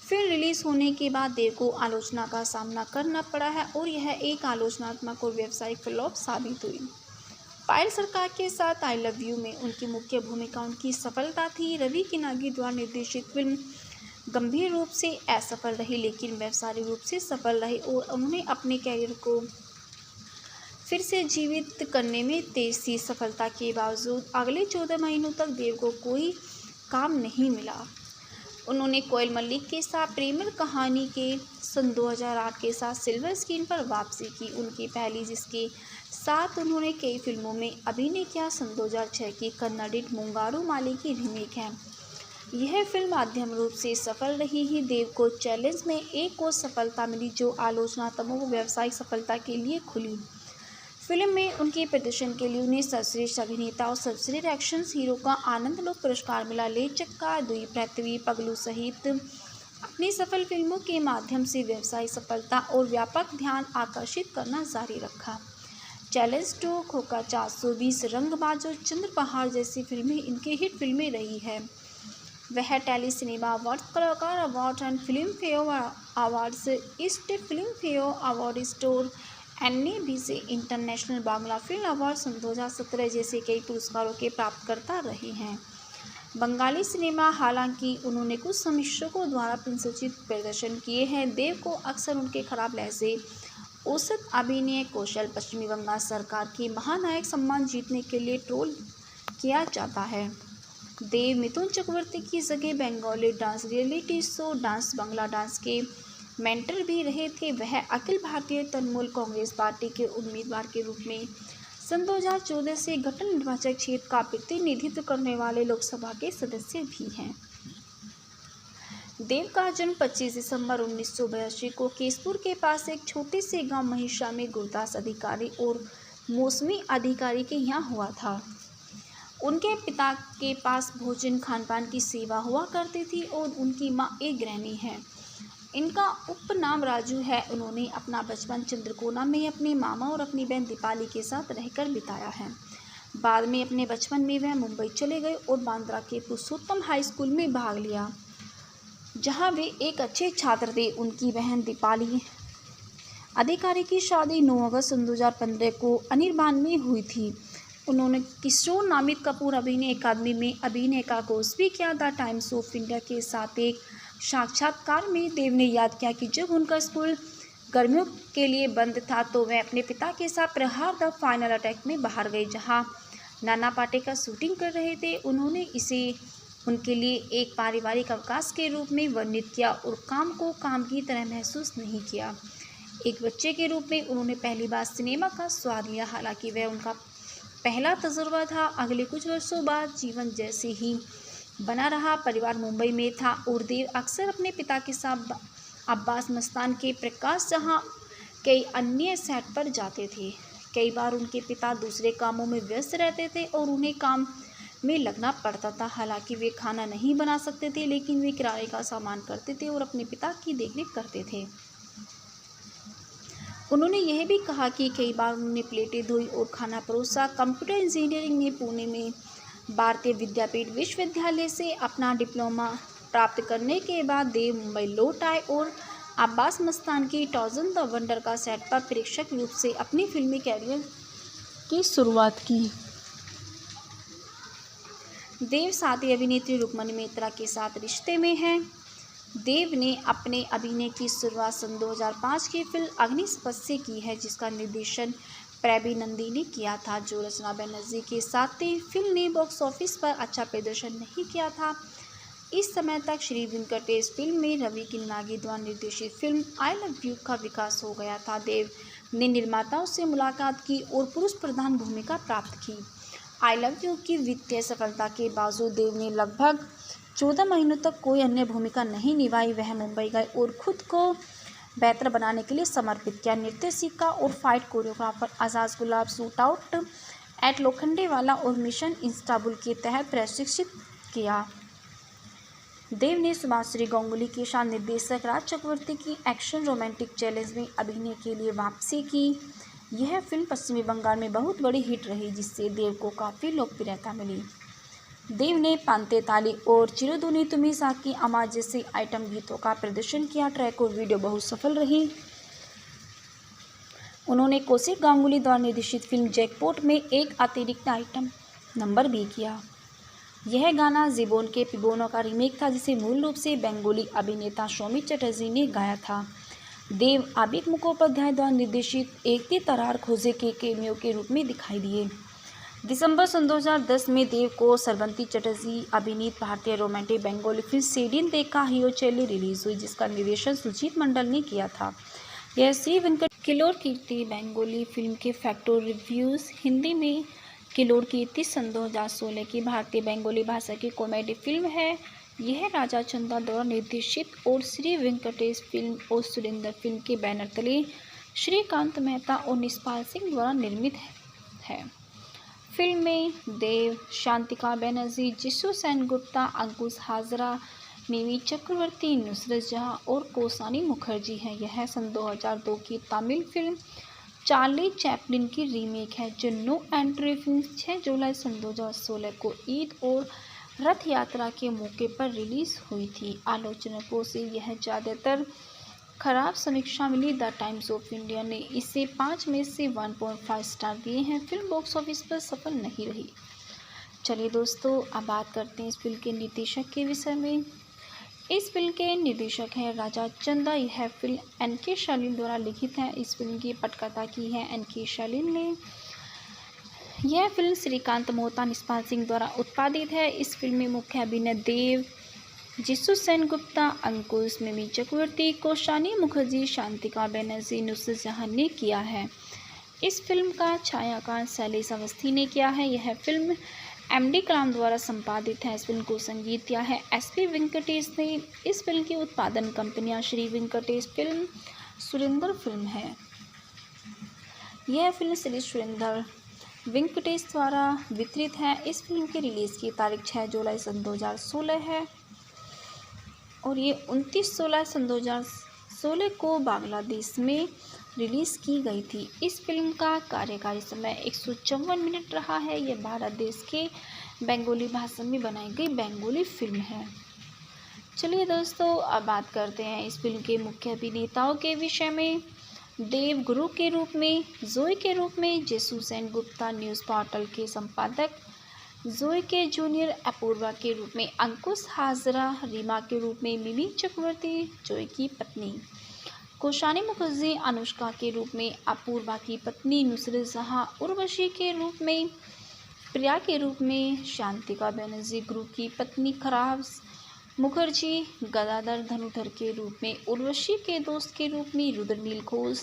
फिल्म रिलीज होने के बाद देव को आलोचना का सामना करना पड़ा है और यह एक आलोचनात्मक और व्यावसायिक फ्लॉप साबित हुई। पायल सरकार के साथ आई लव यू में उनकी मुख्य भूमिका उनकी सफलता थी। रवि किनागी द्वारा निर्देशित फिल्म गंभीर रूप से असफल रही, लेकिन व्यावसायिक रूप से सफल रही और उन्होंने अपने कैरियर को फिर से जीवित करने में तेज थी। सफलता के बावजूद अगले 14 महीनों तक देव को कोई काम नहीं मिला। उन्होंने कोयल मलिक के साथ प्रेमल कहानी के सन 2008 के साथ सिल्वर स्क्रीन पर वापसी की, उनकी पहली, जिसके साथ उन्होंने कई फिल्मों में अभिनय किया। सन 2006 की कन्नड़ मुंगारू माली की रीमेक है। यह फिल्म माध्यम रूप से सफल रही ही देव को चैलेंज में एक और सफलता मिली, जो आलोचनात्मकों को व्यावसायिक सफलता के लिए खुली। फिल्म में उनके प्रदर्शन के लिए उन्हें सर्वश्रेष्ठ अभिनेता और सर्वश्रेष्ठ एक्शन हीरो का आनंद लोक पुरस्कार मिला। ले चक्का, दुई पृथ्वी, पगलू सहित अपनी सफल फिल्मों के माध्यम से व्यावसायिक सफलता और व्यापक ध्यान आकर्षित करना जारी रखा। चैलेंज 2, खोखा 420, रंगबाज और चंद्र पहाड़ जैसी फिल्में इनके हिट फिल्में रही है। वह tele cinema award, Kalakar award and Filmfare awards, East Filmfare award, store NABC international Bangla film award सन 2017 जैसे कई पुरस्कारों के प्राप्तकर्ता रहे हैं। बंगाली सिनेमा, हालांकि उन्होंने कुछ समीक्षकों द्वारा प्रशंसित प्रदर्शन किए हैं। देव को अक्सर उनके खराब लहजे, औसत अभिनय कौशल, पश्चिमी बंगाल सरकार की महानायक सम्मान जीतने के लिए ट्रोल किया जाता है। देव मिथुन चक्रवर्ती की जगह Bengali dance reality show dance Bangla dance के मेंटर भी रहे थे। वह अखिल भारतीय तृणमूल कांग्रेस पार्टी के उम्मीदवार के रूप में सन 2014 से गठन निर्वाचन क्षेत्र का प्रतिनिधित्व करने वाले लोकसभा के सदस्य भी हैं। देव का जन्म 25 दिसंबर 1982 को केशपुर के पास एक छोटे से गांव महिषा में गुरदास अधिकारी और मौसमी अधिकारी के यहाँ हुआ था। उनके पिता के पास भोजन खानपान की सेवा हुआ करती थी और उनकी माँ एक गृहिणी है। इनका उपनाम राजू है। उन्होंने अपना बचपन चंद्रकोना में अपने मामा और अपनी बहन दीपाली के साथ रहकर बिताया है। बाद में अपने बचपन में वह मुंबई चले गए और बांद्रा के पुरुषोत्तम हाई स्कूल में भाग लिया, जहां वे एक अच्छे छात्र थे। उनकी बहन दीपाली अधिकारी की शादी 9 अगस्त 2015 को अनिर्बान में हुई थी। उन्होंने किशोर नामित कपूर अभिनय अकादमी में अभिनय का कोर्स भी किया। द टाइम्स ऑफ इंडिया के साथ एक साक्षात्कार में देव ने याद किया कि जब उनका स्कूल गर्मियों के लिए बंद था तो वह अपने पिता के साथ प्रहार द फाइनल अटैक में बाहर गए, जहां नाना पाटेकर शूटिंग कर रहे थे। उन्होंने इसे उनके लिए एक पारिवारिक अवकाश के रूप में वर्णित किया और काम को काम की तरह महसूस नहीं किया। एक बच्चे के रूप में उन्होंने पहली बार सिनेमा का स्वाद लिया, हालांकि वह उनका पहला तजुर्बा था। अगले कुछ वर्षों बाद जीवन जैसे ही बना रहा। परिवार मुंबई में था और देव अक्सर अपने पिता के साथ अब्बास मस्तान के प्रकाश जहां कई अन्य सेट पर जाते थे। कई बार उनके पिता दूसरे कामों में व्यस्त रहते थे और उन्हें काम में लगना पड़ता था। हालांकि वे खाना नहीं बना सकते थे, लेकिन वे किराए का सामान करते थे और अपने पिता की देखरेख करते थे। उन्होंने यह भी कहा कि कई बार उन्होंने प्लेटें धोई और खाना परोसा। कंप्यूटर इंजीनियरिंग में पुणे में भारतीय विद्यापीठ विश्वविद्यालय से अपना डिप्लोमा प्राप्त करने के बाद देव मुंबई लौट आए और अब्बास मस्तान की टॉर्जन द वंडर का सेट पर प्रेक्षक रूप से अपनी फिल्मी कैरियर की शुरुआत की। देव साथी अभिनेत्री रुक्मणी मेहता के साथ रिश्ते में हैं। देव ने अपने अभिनय की शुरुआत सन 2005 की फिल्म अग्निशपथ से की है, जिसका निर्देशन प्रबी नंदी ने किया था, जो रचना बनर्जी के साथ थी। फिल्म ने बॉक्स ऑफिस पर अच्छा प्रदर्शन नहीं किया था। इस समय तक श्री वेंकटेश फिल्म में रवि किरनागी द्वारा निर्देशित फिल्म आई लव यू का विकास हो गया था। देव ने निर्माताओं से मुलाकात की और पुरुष प्रधान भूमिका प्राप्त की। आई लव यू की वित्तीय सफलता के बावजूद देव ने लगभग 14 महीनों तक कोई अन्य भूमिका नहीं निभाई। वह मुंबई गए और खुद को बेहतर बनाने के लिए समर्पित किया। निर्देशिका और fight choreographer Azad Gulab shootout at Lokhandwala और मिशन इस्तांबुल के तहत प्रशिक्षित किया। देव ने सुभाश्री गांगुली के साथ निर्देशक राज चक्रवर्ती की एक्शन रोमांटिक चैलेंज में अभिनय के लिए वापसी की। यह फिल्म पश्चिमी बंगाल में बहुत बड़ी हिट रही, जिससे देव को काफ़ी लोकप्रियता मिली। देव ने पांते ताली और चिरदुनी तुम्ही साकी आमाज जैसे आइटम गीतों का प्रदर्शन किया। ट्रैक और वीडियो बहुत सफल रही। उन्होंने कौशिक गांगुली द्वारा निर्देशित फिल्म जैकपॉट में एक अतिरिक्त आइटम नंबर भी किया। यह गाना जीबोन के पिबोनो का रीमेक था, जिसे मूल रूप से बंगाली अभिनेता सौमित्र चटर्जी ने गाया था। देव आबिद मुखोपाध्याय द्वारा निर्देशित एक ती तरार खोजे के कैमियो के रूप में दिखाई दिए। दिसंबर सन 2010 में देव को सरबंती चटर्जी अभिनीत भारतीय रोमांटिक बंगाली फिल्म सेडिन देखा हियो चेली रिलीज हुई, जिसका निर्देशन सुजीत मंडल ने किया था। यह श्री वेंकट किलोर कीर्ति बंगाली फिल्म के फैक्टर रिव्यूज़ हिंदी में किलोर कीर्ति सन 2016 की भारतीय बंगाली भाषा की कॉमेडी फिल्म है। यह राजा चंदा द्वारा निर्देशित और श्री वेंकटेश फिल्म और सुरेंद्र फिल्म के बैनर तले श्रीकांत मेहता और निष्पाल सिंह द्वारा निर्मित है। फिल्म में देव, शांतिका बनर्जी, जिशु सेनगुप्ता, अंकुश हाजरा, मिमी चक्रवर्ती, नुसरत जहां और कौसानी मुखर्जी हैं। यह सन 2002 की तमिल फिल्म चार्ली चैपलिन की रीमेक है, जो नो एंट्री फिल्म 6 जुलाई सन 2016 को ईद और रथ यात्रा के मौके पर रिलीज हुई थी। आलोचकों से यह ज़्यादातर खराब समीक्षा मिली। द टाइम्स ऑफ इंडिया ने इसे 5 में से 1.5 स्टार दिए हैं। फिल्म बॉक्स ऑफिस पर सफल नहीं रही। चलिए दोस्तों, अब बात करते हैं इस फिल्म के निर्देशक के विषय में। इस फिल्म के निर्देशक हैं राजा चंदा। यह फिल्म एन.के. शालीन द्वारा लिखित है। इस फिल्म की पटकथा की है एन.के. शालीन ने। यह फिल्म श्रीकांत मोहता, निष्पाल सिंह द्वारा उत्पादित है। इस फिल्म में मुख्य अभिनय देव, जिशु सेनगुप्ता, अंकुश, मिमी चक्रवर्ती, कौसानी मुखर्जी, शांतिका बनर्जी, नुसरत जहां ने किया है। इस फिल्म का छायांकन शैलेश अवस्थी ने किया है। यह फिल्म एम.डी. कलाम द्वारा संपादित है। इस फिल्म को संगीत दिया है एस.पी. वेंकटेश ने। इस फिल्म की उत्पादन कंपनियां श्री वेंकटेश फिल्म, सुरेंद्र फिल्म है। यह फिल्म श्री सुरेंद्र वेंकटेश द्वारा वितरित है। इस फिल्म की रिलीज़ की तारीख 6 जुलाई सन 2016 है और ये 29 सन 2016 को बांग्लादेश में रिलीज़ की गई थी। इस फिल्म का कार्यकारी समय 154 मिनट रहा है। यह भारत देश के बंगाली भाषा में बनाई गई बंगाली फिल्म है। चलिए दोस्तों, अब बात करते हैं इस फिल्म के मुख्य अभिनेताओं के विषय में। देव गुरु के रूप में, जोई के रूप में जिशु सेनगुप्ता, न्यूज़ पोर्टल के संपादक, जोई के जूनियर अपूर्वा के रूप में अंकुश हाजरा, रीमा के रूप में मिमी चक्रवर्ती, जोई की पत्नी, कौसानी मुखर्जी अनुष्का के रूप में अपूर्वा की पत्नी, नुसरत जहां उर्वशी के रूप में, प्रिया के रूप में शांतिका बनर्जी, गुरु की पत्नी खराब मुखर्जी, गदाधर धनुधर के रूप में, उर्वशी के दोस्त के रूप में रुद्रनील घोष,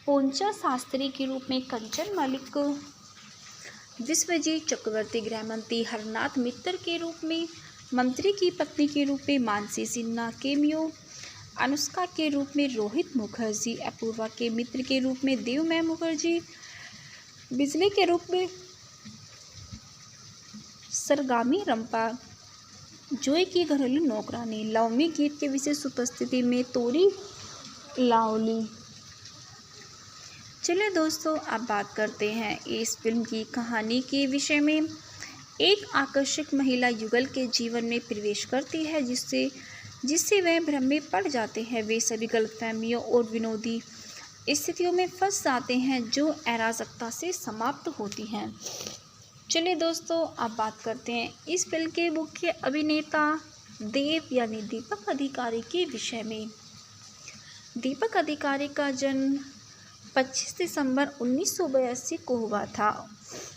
पोंचा शास्त्री के रूप में कंचन मलिक, विश्वजीत चक्रवर्ती गृहमंत्री हरनाथ मित्तर के रूप में, मंत्री की पत्नी के रूप में मानसी सिन्हा केमियो, अनुष्का के रूप में रोहित मुखर्जी, अपूर्वा के मित्र के रूप में देवमय मुखर्जी, बिजली के रूप में सरगामी रंपा, जोई की घरेलू नौकरानी, लव में गीत के विशेष उपस्थिति में तोरी लाओली। चलिए दोस्तों, अब बात करते हैं इस फिल्म की कहानी के विषय में। एक आकर्षक महिला युगल के जीवन में प्रवेश करती है, जिससे जिससे वह भ्रम में पड़ जाते हैं। वे सभी गलतफहमियों और विनोदी स्थितियों में फंस जाते हैं जो अराजकता से समाप्त होती हैं। चलिए दोस्तों, अब बात करते हैं इस फिल्म के मुख्य अभिनेता देव यानी दीपक अधिकारी के विषय में। दीपक अधिकारी का जन्म 25 दिसंबर 1982 को हुआ था,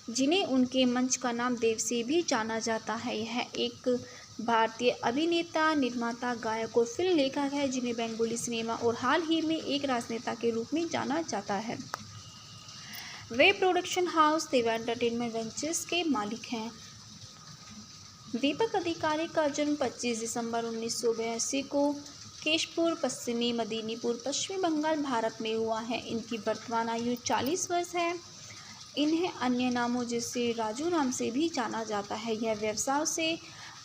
जिन्हें उनके मंच का नाम देव से भी जाना जाता है। यह एक भारतीय अभिनेता, निर्माता, गायक और फिल्म लेखक है, जिन्हें बंगाली सिनेमा और हाल ही में एक राजनेता के रूप में जाना जाता है। वे प्रोडक्शन हाउस देवा एंटरटेनमेंट वेंचर्स के मालिक हैं। दीपक अधिकारी का जन्म 25 दिसंबर 1982 को केशपुर, पश्चिमी मेदिनीपुर, पश्चिमी बंगाल, भारत में हुआ है। इनकी वर्तमान आयु 40 वर्ष है। इन्हें अन्य नामों जैसे राजू नाम से भी जाना जाता है। यह व्यवसाय से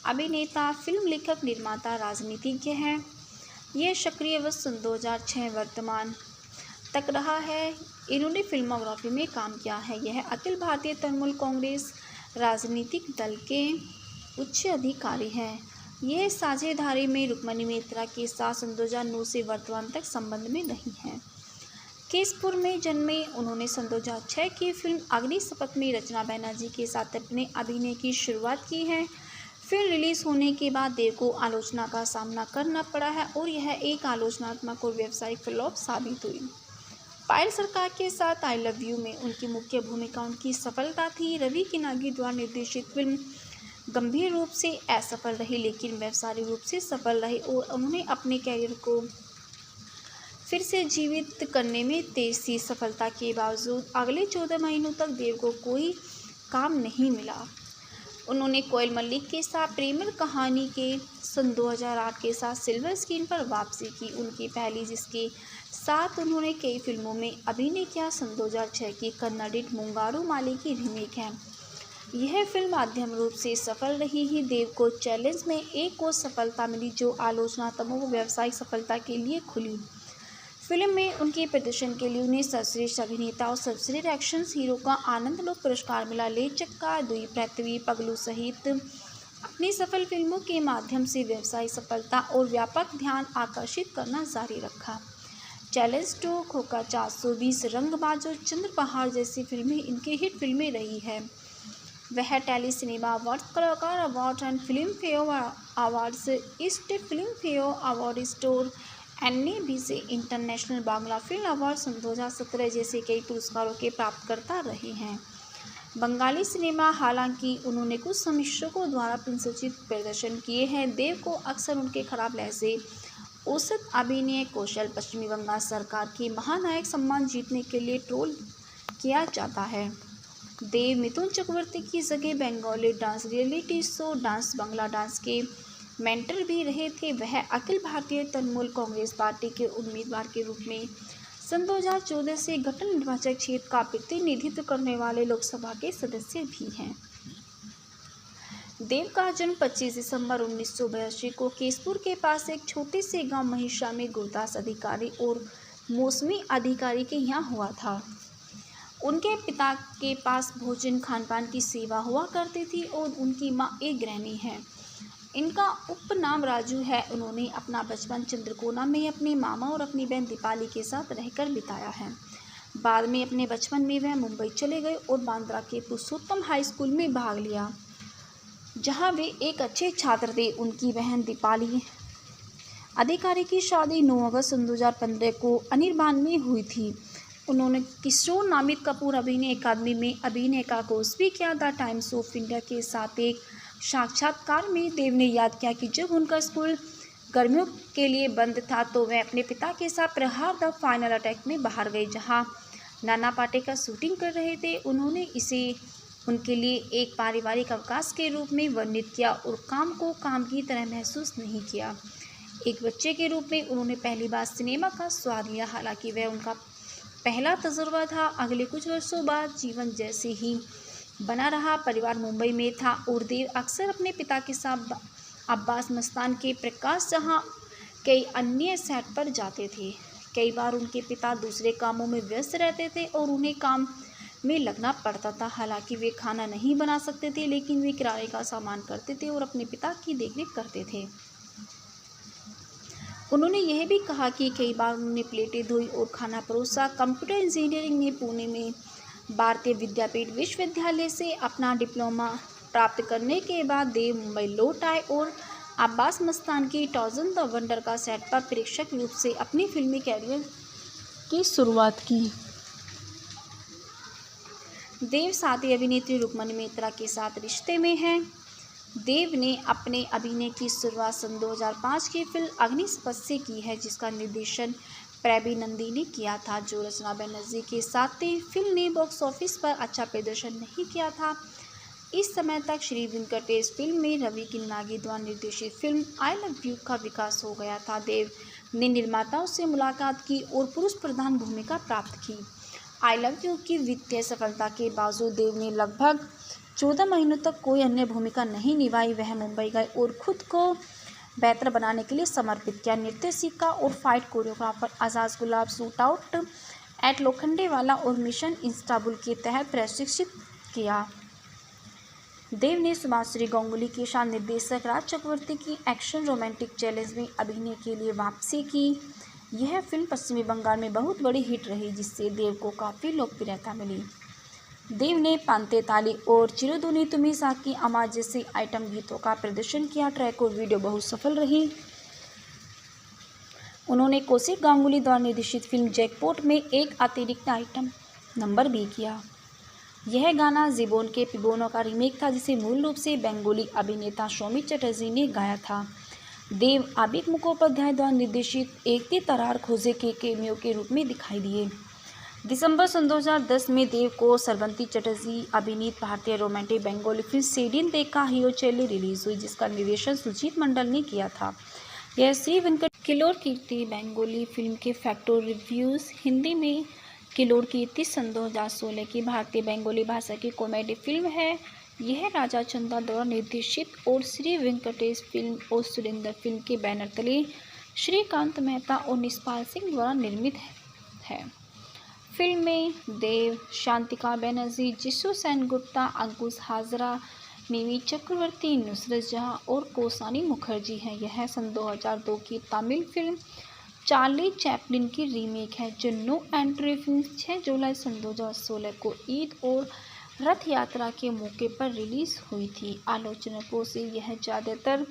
अभिनेता, फिल्म लेखक, निर्माता, राजनीतिज्ञ हैं। यह सक्रिय वर्ष सन 2006 वर्तमान तक रहा है। इन्होंने फिल्मोग्राफी में काम किया है। यह अखिल भारतीय तृणमूल कांग्रेस राजनीतिक दल के उच्च अधिकारी हैं। यह साझेदारी में रुक्मिणी मित्रा के साथ सन 2009 से वर्तमान तक संबंध में नहीं है। केशपुर में जन्मे, उन्होंने सन 2006 की फिल्म अग्नि शपथ में रचना बनर्जी के साथ अपने अभिनय की शुरुआत की है। फिल्म रिलीज होने के बाद देव को आलोचना का सामना करना पड़ा है और यह एक आलोचनात्मक और व्यावसायिक फ्लॉप साबित हुई। पायल सरकार के साथ आई लव यू में उनकी मुख्य भूमिका उनकी सफलता थी। रवि किनागी द्वारा निर्देशित फिल्म गंभीर रूप से असफल रही, लेकिन व्यावसायिक रूप से सफल रही और उन्होंने अपने कैरियर को फिर से जीवित करने में तेज थी। सफलता के बावजूद अगले 14 महीनों तक देव को कोई काम नहीं मिला। उन्होंने कोयल मल्लिक के साथ प्रेम कहानी के सन 2008 के साथ सिल्वर स्क्रीन पर वापसी की। उनकी पहली, जिसके साथ उन्होंने कई फिल्मों में अभिनय किया, सन 2006 की कन्नड़ मुंगारू माली की रीमेक है। यह फिल्म माध्यम रूप से सफल रही ही। देव को चैलेंज में एक और सफलता मिली, जो आलोचनात्मकों व्यावसायिक सफलता के लिए खुली। फिल्म में उनके प्रदर्शन के लिए उन्हें सर्वश्रेष्ठ अभिनेता और सर्वश्रेष्ठ एक्शन हीरो का आनंदलोक पुरस्कार मिला। ले चक्का, दुई पृथ्वी, पगलू सहित अपनी सफल फिल्मों के माध्यम से व्यवसायिक सफलता और व्यापक ध्यान आकर्षित करना जारी रखा। चैलेंज 2, खोखा 420, रंगबाज और चंद्रपहाड़ जैसी फिल्में इनके हिट फिल्में रही है। वह tele cinema awards, Kalakar award and Filmfare awards, East Filmfare award store, NABC international Bangla film award सन 2017 जैसे कई पुरस्कारों के प्राप्तकर्ता रहे हैं। बंगाली सिनेमा, हालांकि उन्होंने कुछ समीक्षकों द्वारा प्रशंसित प्रदर्शन किए हैं। देव को अक्सर उनके खराब लहजे, औसत अभिनय कौशल, पश्चिमी बंगाल सरकार के महानायक सम्मान जीतने के लिए ट्रोल किया जाता है। देव मिथुन चक्रवर्ती की जगह Bengali dance reality show dance Bangla dance के मेंटर भी रहे थे। वह अखिल भारतीय तृणमूल कांग्रेस पार्टी के उम्मीदवार के रूप में सन 2014 से गठन निर्वाचक क्षेत्र का प्रतिनिधित्व करने वाले लोकसभा के सदस्य भी हैं। देव का जन्म 25 दिसंबर 1982 को केशपुर के पास एक छोटे से गांव महिषा में गुरदास अधिकारी और मौसमी अधिकारी के यहाँ हुआ था। उनके पिता के पास भोजन खानपान की सेवा हुआ करती थी और उनकी माँ एक गृहिणी है। इनका उपनाम राजू है। उन्होंने अपना बचपन चंद्रकोना में अपने मामा और अपनी बहन दीपाली के साथ रहकर बिताया है। बाद में अपने बचपन में वह मुंबई चले गए और बांद्रा के पुरुषोत्तम हाई स्कूल में भाग लिया, जहां वे एक अच्छे छात्र थे। उनकी बहन दीपाली अधिकारी की शादी 9 अगस्त सन 2015 को अनिर्बान में हुई थी। उन्होंने किशोर नामित कपूर अभिनय अकादमी में अभिनय का कोर्स भी किया। द टाइम्स ऑफ इंडिया के साथ एक साक्षात्कार में देव ने याद किया कि जब उनका स्कूल गर्मियों के लिए बंद था तो वह अपने पिता के साथ प्रहार द फाइनल अटैक में बाहर गए, जहां नाना पाटेकर शूटिंग कर रहे थे। उन्होंने इसे उनके लिए एक पारिवारिक अवकाश के रूप में वर्णित किया और काम को काम की तरह महसूस नहीं किया। एक बच्चे के रूप में उन्होंने पहली बार सिनेमा का स्वाद लिया, हालांकि वह उनका पहला तजुर्बा था। अगले कुछ वर्षों बाद जीवन जैसे ही बना रहा। परिवार मुंबई में था और देव अक्सर अपने पिता के साथ अब्बास मस्तान के प्रकाश जहां कई अन्य सेट पर जाते थे। कई बार उनके पिता दूसरे कामों में व्यस्त रहते थे और उन्हें काम में लगना पड़ता था। हालांकि वे खाना नहीं बना सकते थे, लेकिन वे किराए का सामान करते थे और अपने पिता की देखरेख करते थे। उन्होंने यह भी कहा कि कई बार उन्होंने प्लेटें धोई और खाना परोसा। कंप्यूटर इंजीनियरिंग में पुणे में भारतीय विद्यापीठ विश्वविद्यालय से अपना डिप्लोमा प्राप्त करने के बाद देव मुंबई लौट आए और अब्बास मस्तान की टॉर्जन द वंडर का सेट पर प्रेक्षक रूप से अपनी फिल्मी कैरियर की शुरुआत की। देव साथी अभिनेत्री रुक्मणी मेहता के साथ रिश्ते में हैं। देव ने अपने अभिनय की शुरुआत सन 2005 की फिल्म अग्निशपथ से की है, जिसका निर्देशन प्रबीर नंदी ने किया था, जो रचना बनर्जी के साथ थी। फिल्म ने बॉक्स ऑफिस पर अच्छा प्रदर्शन नहीं किया था। इस समय तक श्री वेंकटेश फिल्म में रवि किन्नागी द्वारा निर्देशित फिल्म आई लव यू का विकास हो गया था। देव ने निर्माताओं से मुलाकात की और पुरुष प्रधान भूमिका प्राप्त की। आई लव यू की वित्तीय सफलता के बावजूद देव ने लगभग 14 महीनों तक कोई अन्य भूमिका नहीं निभाई। वह मुंबई गए और खुद को बेहतर बनाने के लिए समर्पित किया। नृत्य सीखा और fight choreographer Azad Gulab shootout at Lokhandwala और मिशन इस्तांबुल के तहत प्रशिक्षित किया। देव ने सुभाश्री गांगुली के साथ निर्देशक राज चक्रवर्ती की एक्शन रोमांटिक चैलेंज में अभिनय के लिए वापसी की। यह फिल्म पश्चिमी बंगाल में बहुत बड़ी हिट रही, जिससे देव को काफ़ी लोकप्रियता मिली। देव ने पांते ताली और चिरुदुनी तुम्ही साकी अमा जैसे आइटम गीतों का प्रदर्शन किया। ट्रैक और वीडियो बहुत सफल रही। उन्होंने कौशिक गांगुली द्वारा निर्देशित फिल्म जैकपॉट में एक अतिरिक्त आइटम नंबर भी किया। यह गाना जीबोन के पिबोनो का रीमेक था, जिसे मूल रूप से बंगाली अभिनेता सौमित्र चटर्जी ने गाया था। देव आबिद मुखोपाध्याय द्वारा निर्देशित एक ती तरार खोजे के कैमियो के रूप में दिखाई दिए। दिसंबर सन 2010 में देव को श्रवंती चटर्जी अभिनीत भारतीय रोमांटिक बंगाली फिल्म सेडिन देखा हियो चेली रिलीज हुई, जिसका निर्देशन सुजीत मंडल ने किया था। यह श्री वेंकट किलोर कीर्ति बंगाली फिल्म के फैक्टर रिव्यूज़ हिंदी में किलोर कीर्ति सन 2016 की भारतीय बंगाली भाषा की कॉमेडी फिल्म है। यह राजा चंदा द्वारा निर्देशित और श्री वेंकटेश फिल्म और सुरेंद्र फिल्म के बैनर तले श्रीकांत मेहता और निष्पाल सिंह द्वारा निर्मित है। फिल्म में देव, शांतिका बनर्जी, जिशु सेनगुप्ता, अंकुश हाजरा, मिमी चक्रवर्ती, नुसरत जहां और कौसानी मुखर्जी हैं। यह सन 2002 की तमिल फिल्म चार्ली चैपलिन की रीमेक है, जो नो एंट्री फिल्म 6 जुलाई सन 2016 को ईद और रथ यात्रा के मौके पर रिलीज हुई थी। आलोचकों से यह ज़्यादातर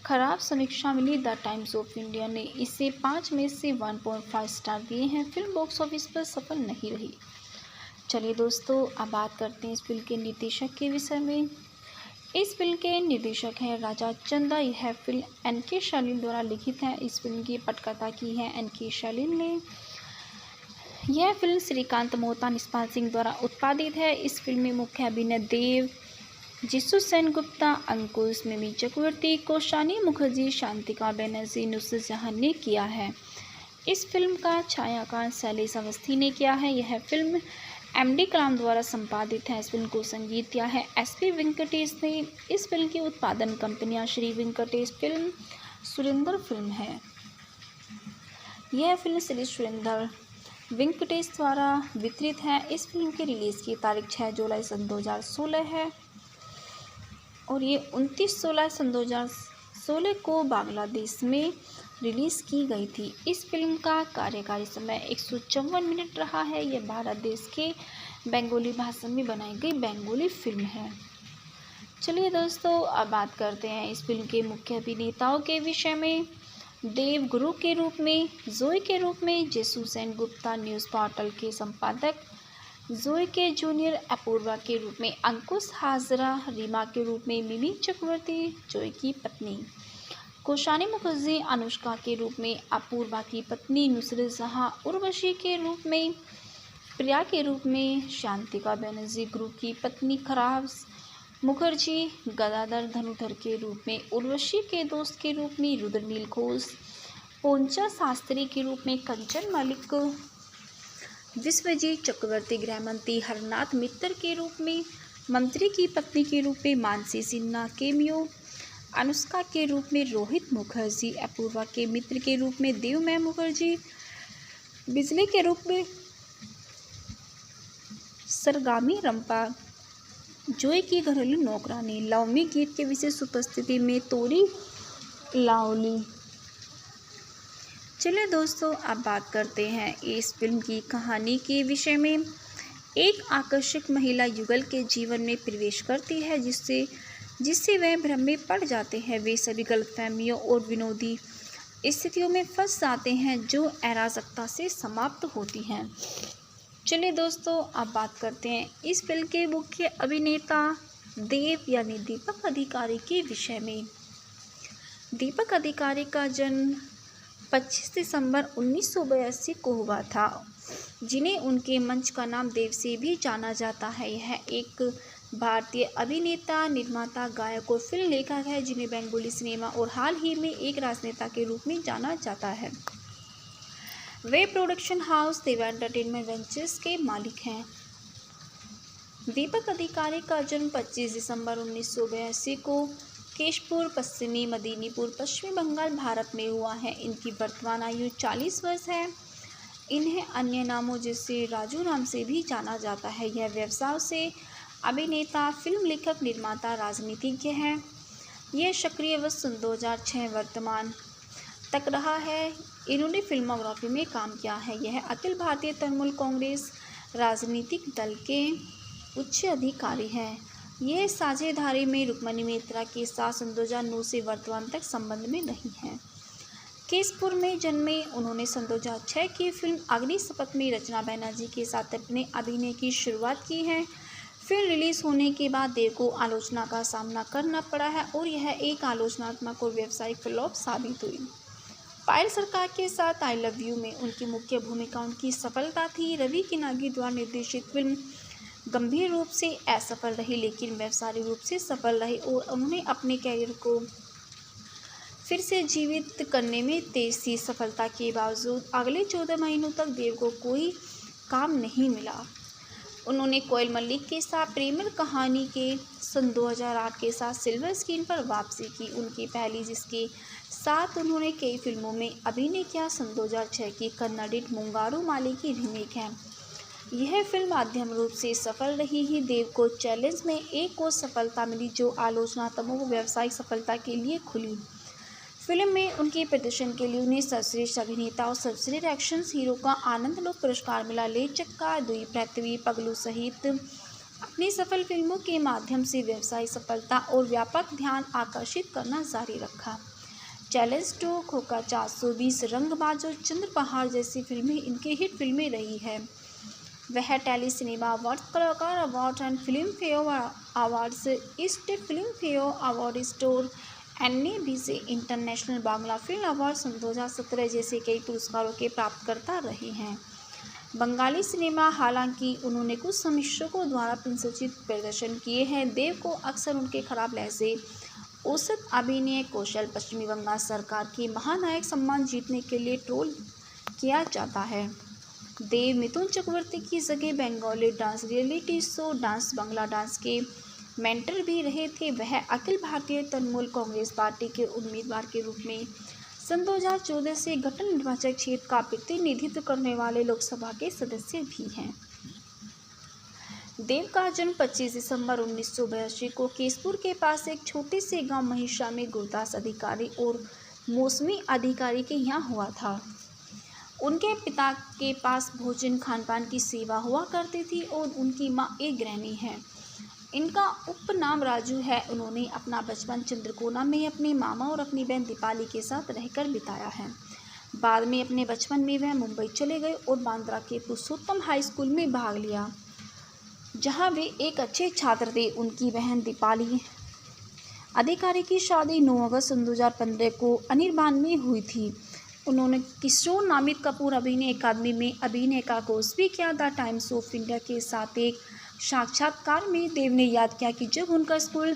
खराब समीक्षा मिली। द टाइम्स ऑफ इंडिया ने इसे 5 में से 1.5 स्टार दिए हैं। फिल्म बॉक्स ऑफिस पर सफल नहीं रही। चलिए दोस्तों, अब बात करते हैं इस फिल्म के निर्देशक के विषय में। इस फिल्म के निर्देशक हैं राजा चंदा। यह फिल्म एन.के. शालीन द्वारा लिखित है। इस फिल्म की पटकथा की है एन.के. शालीन ने। यह फिल्म श्रीकांत मोहता, निष्पाल सिंह द्वारा उत्पादित है। इस फिल्म में मुख्य अभिनय देव, जिशु सेनगुप्ता, अंकुश, मिमी चक्रवर्ती, कौसानी मुखर्जी, शांतिका बनर्जी, नुसरत जहां ने किया है। इस फिल्म का छायांकन शैलेश अवस्थी ने किया है। यह फिल्म एम.डी. कलाम द्वारा संपादित है। इस फिल्म को संगीत दिया है एस.पी. वेंकटेश ने। इस फिल्म की उत्पादन कंपनियां श्री वेंकटेश फिल्म, सुरेंद्र फिल्म है। यह फिल्म श्री सुरेंद्र वेंकटेश द्वारा वितरित है। इस फिल्म की रिलीज़ की तारीख 6 जुलाई सन 2016 है और ये 29 सन 2016 को बांग्लादेश में रिलीज़ की गई थी। इस फिल्म का कार्यकारी समय 154 मिनट रहा है। यह भारत देश के बंगाली भाषा में बनाई गई बंगाली फिल्म है। चलिए दोस्तों, अब बात करते हैं इस फिल्म के मुख्य अभिनेताओं के विषय में। देव गुरु के रूप में, जोई के रूप में जिशु सेनगुप्ता, न्यूज़ पोर्टल के संपादक, जोई के जूनियर अपूर्वा के रूप में अंकुश हाजरा, रीमा के रूप में मिमी चक्रवर्ती, जोई की पत्नी, कौसानी मुखर्जी अनुष्का के रूप में अपूर्वा की पत्नी, नुसरत जहां उर्वशी के रूप में, प्रिया के रूप में शांतिका बनर्जी गुरु की पत्नी, खराब मुखर्जी गदाधर धनुधर के रूप में, उर्वशी के दोस्त के रूप में रुद्रनील घोष, पोंचा शास्त्री के रूप में कंचन मलिक, विश्वजीत चक्रवर्ती गृहमंत्री हरनाथ मित्तर के रूप में, मंत्री की पत्नी के रूप में मानसी सिन्हा केमियो, अनुष्का के रूप में रोहित मुखर्जी, अपूर्वा के मित्र के रूप में देवमय मुखर्जी, बिजली के रूप में सरगामी रंपा, जोई की घरेलू नौकरानी, लव मी गीत के विशेष उपस्थिति में तोरी लावली। चलिए दोस्तों, अब बात करते हैं इस फिल्म की कहानी के विषय में। एक आकर्षक महिला युगल के जीवन में प्रवेश करती है जिससे वह भ्रम में पड़ जाते हैं। वे सभी गलतफहमियों और विनोदी स्थितियों में फंस जाते हैं जो अराजकता से समाप्त होती हैं। चलिए दोस्तों, अब बात करते हैं इस फिल्म के मुख्य अभिनेता देव यानी दीपक अधिकारी के विषय में। दीपक अधिकारी का जन्म 25 दिसंबर 1982 को हुआ था, जिन्हें उनके मंच का नाम देव से भी जाना जाता है। यह एक भारतीय अभिनेता, निर्माता, गायक और फिल्म लेखक है जिन्हें बंगाली सिनेमा और हाल ही में एक राजनेता के रूप में जाना जाता है। वे प्रोडक्शन हाउस देव एंटरटेनमेंट वेंचर्स के मालिक हैं। दीपक अधिकारी का जन्म 25 दिसंबर 1982 को केशपुर, पश्चिमी मेदिनीपुर, पश्चिमी बंगाल, भारत में हुआ है। इनकी वर्तमान आयु 40 वर्ष है। इन्हें अन्य नामों जैसे राजू नाम से भी जाना जाता है। यह व्यवसाय से अभिनेता, फिल्म लेखक, निर्माता, राजनीतिज्ञ हैं। यह सक्रिय वर्ष 2006 वर्तमान तक रहा है। इन्होंने फिल्मोग्राफी में काम किया है। यह अखिल भारतीय तृणमूल कांग्रेस राजनीतिक दल के उच्च अधिकारी हैं। यह साझेदारी में रुक्मिणी मित्रा के साथ 2009 से वर्तमान तक संबंध में नहीं हैं। केशपुर में जन्मे, उन्होंने 2006 की फिल्म अग्निशपथ में रचना बनर्जी के साथ अपने अभिनय की शुरुआत की है। फिल्म रिलीज होने के बाद देव को आलोचना का सामना करना पड़ा है और यह एक आलोचनात्मक और व्यावसायिक फ्लॉप साबित हुई। पायल सरकार के साथ आई लव यू में उनकी मुख्य भूमिका उनकी सफलता थी। रवि किनागी द्वारा निर्देशित फिल्म गंभीर रूप से असफल रही, लेकिन व्यावसायिक रूप से सफल रही और उन्होंने अपने कैरियर को फिर से जीवित करने में तेज थी। सफलता के बावजूद अगले 14 महीनों तक देव को कोई काम नहीं मिला। उन्होंने कोयल मलिक के साथ प्रेमल कहानी के सन 2008 के साथ सिल्वर स्क्रीन पर वापसी की, उनकी पहली, जिसके साथ उन्होंने कई फिल्मों में अभिनय किया। सन 2006 की कन्नड़ मुंगारू माली की रीमेक है। यह फिल्म माध्यम रूप से सफल रही ही देव को चैलेंज में एक और सफलता मिली जो आलोचनात्मकों को व्यावसायिक सफलता के लिए खुली। फिल्म में उनके प्रदर्शन के लिए उन्हें सर्वश्रेष्ठ अभिनेता और सर्वश्रेष्ठ एक्शन हीरो का आनंद लोक पुरस्कार मिला। ले चक्का, दुई पृथ्वी, पगलू सहित अपनी सफल फिल्मों के माध्यम से व्यवसायिक सफलता और व्यापक ध्यान आकर्षित करना जारी रखा। चैलेंज 2, खोखा 420, रंगबाज और चंद्र पहाड़ जैसी फिल्में इनके हिट फिल्में रही है। वह tele cinema award, Kalakar award and Filmfare awards, East Filmfare award, store NABC international Bangla film award सन 2017 जैसे कई पुरस्कारों के प्राप्तकर्ता रहे हैं। बंगाली सिनेमा, हालांकि उन्होंने कुछ समीक्षकों द्वारा प्रशंसित प्रदर्शन किए हैं। देव को अक्सर उनके खराब लहजे, औसत अभिनय कौशल, पश्चिमी बंगाल सरकार के महानायक सम्मान जीतने के लिए ट्रोल किया जाता है। देव मिथुन चक्रवर्ती की जगह Bengali dance reality show dance Bangla dance के मेंटर भी रहे थे। वह अखिल भारतीय तृणमूल कांग्रेस पार्टी के उम्मीदवार के रूप में सन 2014 से गठन निर्वाचक क्षेत्र का प्रतिनिधित्व करने वाले लोकसभा के सदस्य भी हैं। देव का जन्म 25 दिसंबर 1982 को केशपुर के पास एक छोटे से गांव महिषा में गुरदास अधिकारी और मौसमी अधिकारी के यहाँ हुआ था। उनके पिता के पास भोजन खानपान की सेवा हुआ करती थी और उनकी माँ एक गृहिणी है। इनका उपनाम राजू है। उन्होंने अपना बचपन चंद्रकोना में अपने मामा और अपनी बहन दीपाली के साथ रहकर बिताया है। बाद में अपने बचपन में वह मुंबई चले गए और बांद्रा के पुरुषोत्तम हाई स्कूल में भाग लिया, जहां वे एक अच्छे छात्र थे। उनकी बहन दीपाली अधिकारी की शादी 9 अगस्त 2015 को अनिर्बान में हुई थी। उन्होंने किशोर नामित कपूर अभिनय अकादमी में अभिनय का कोर्स भी किया। द टाइम्स ऑफ इंडिया के साथ एक साक्षात्कार में देव ने याद किया कि जब उनका स्कूल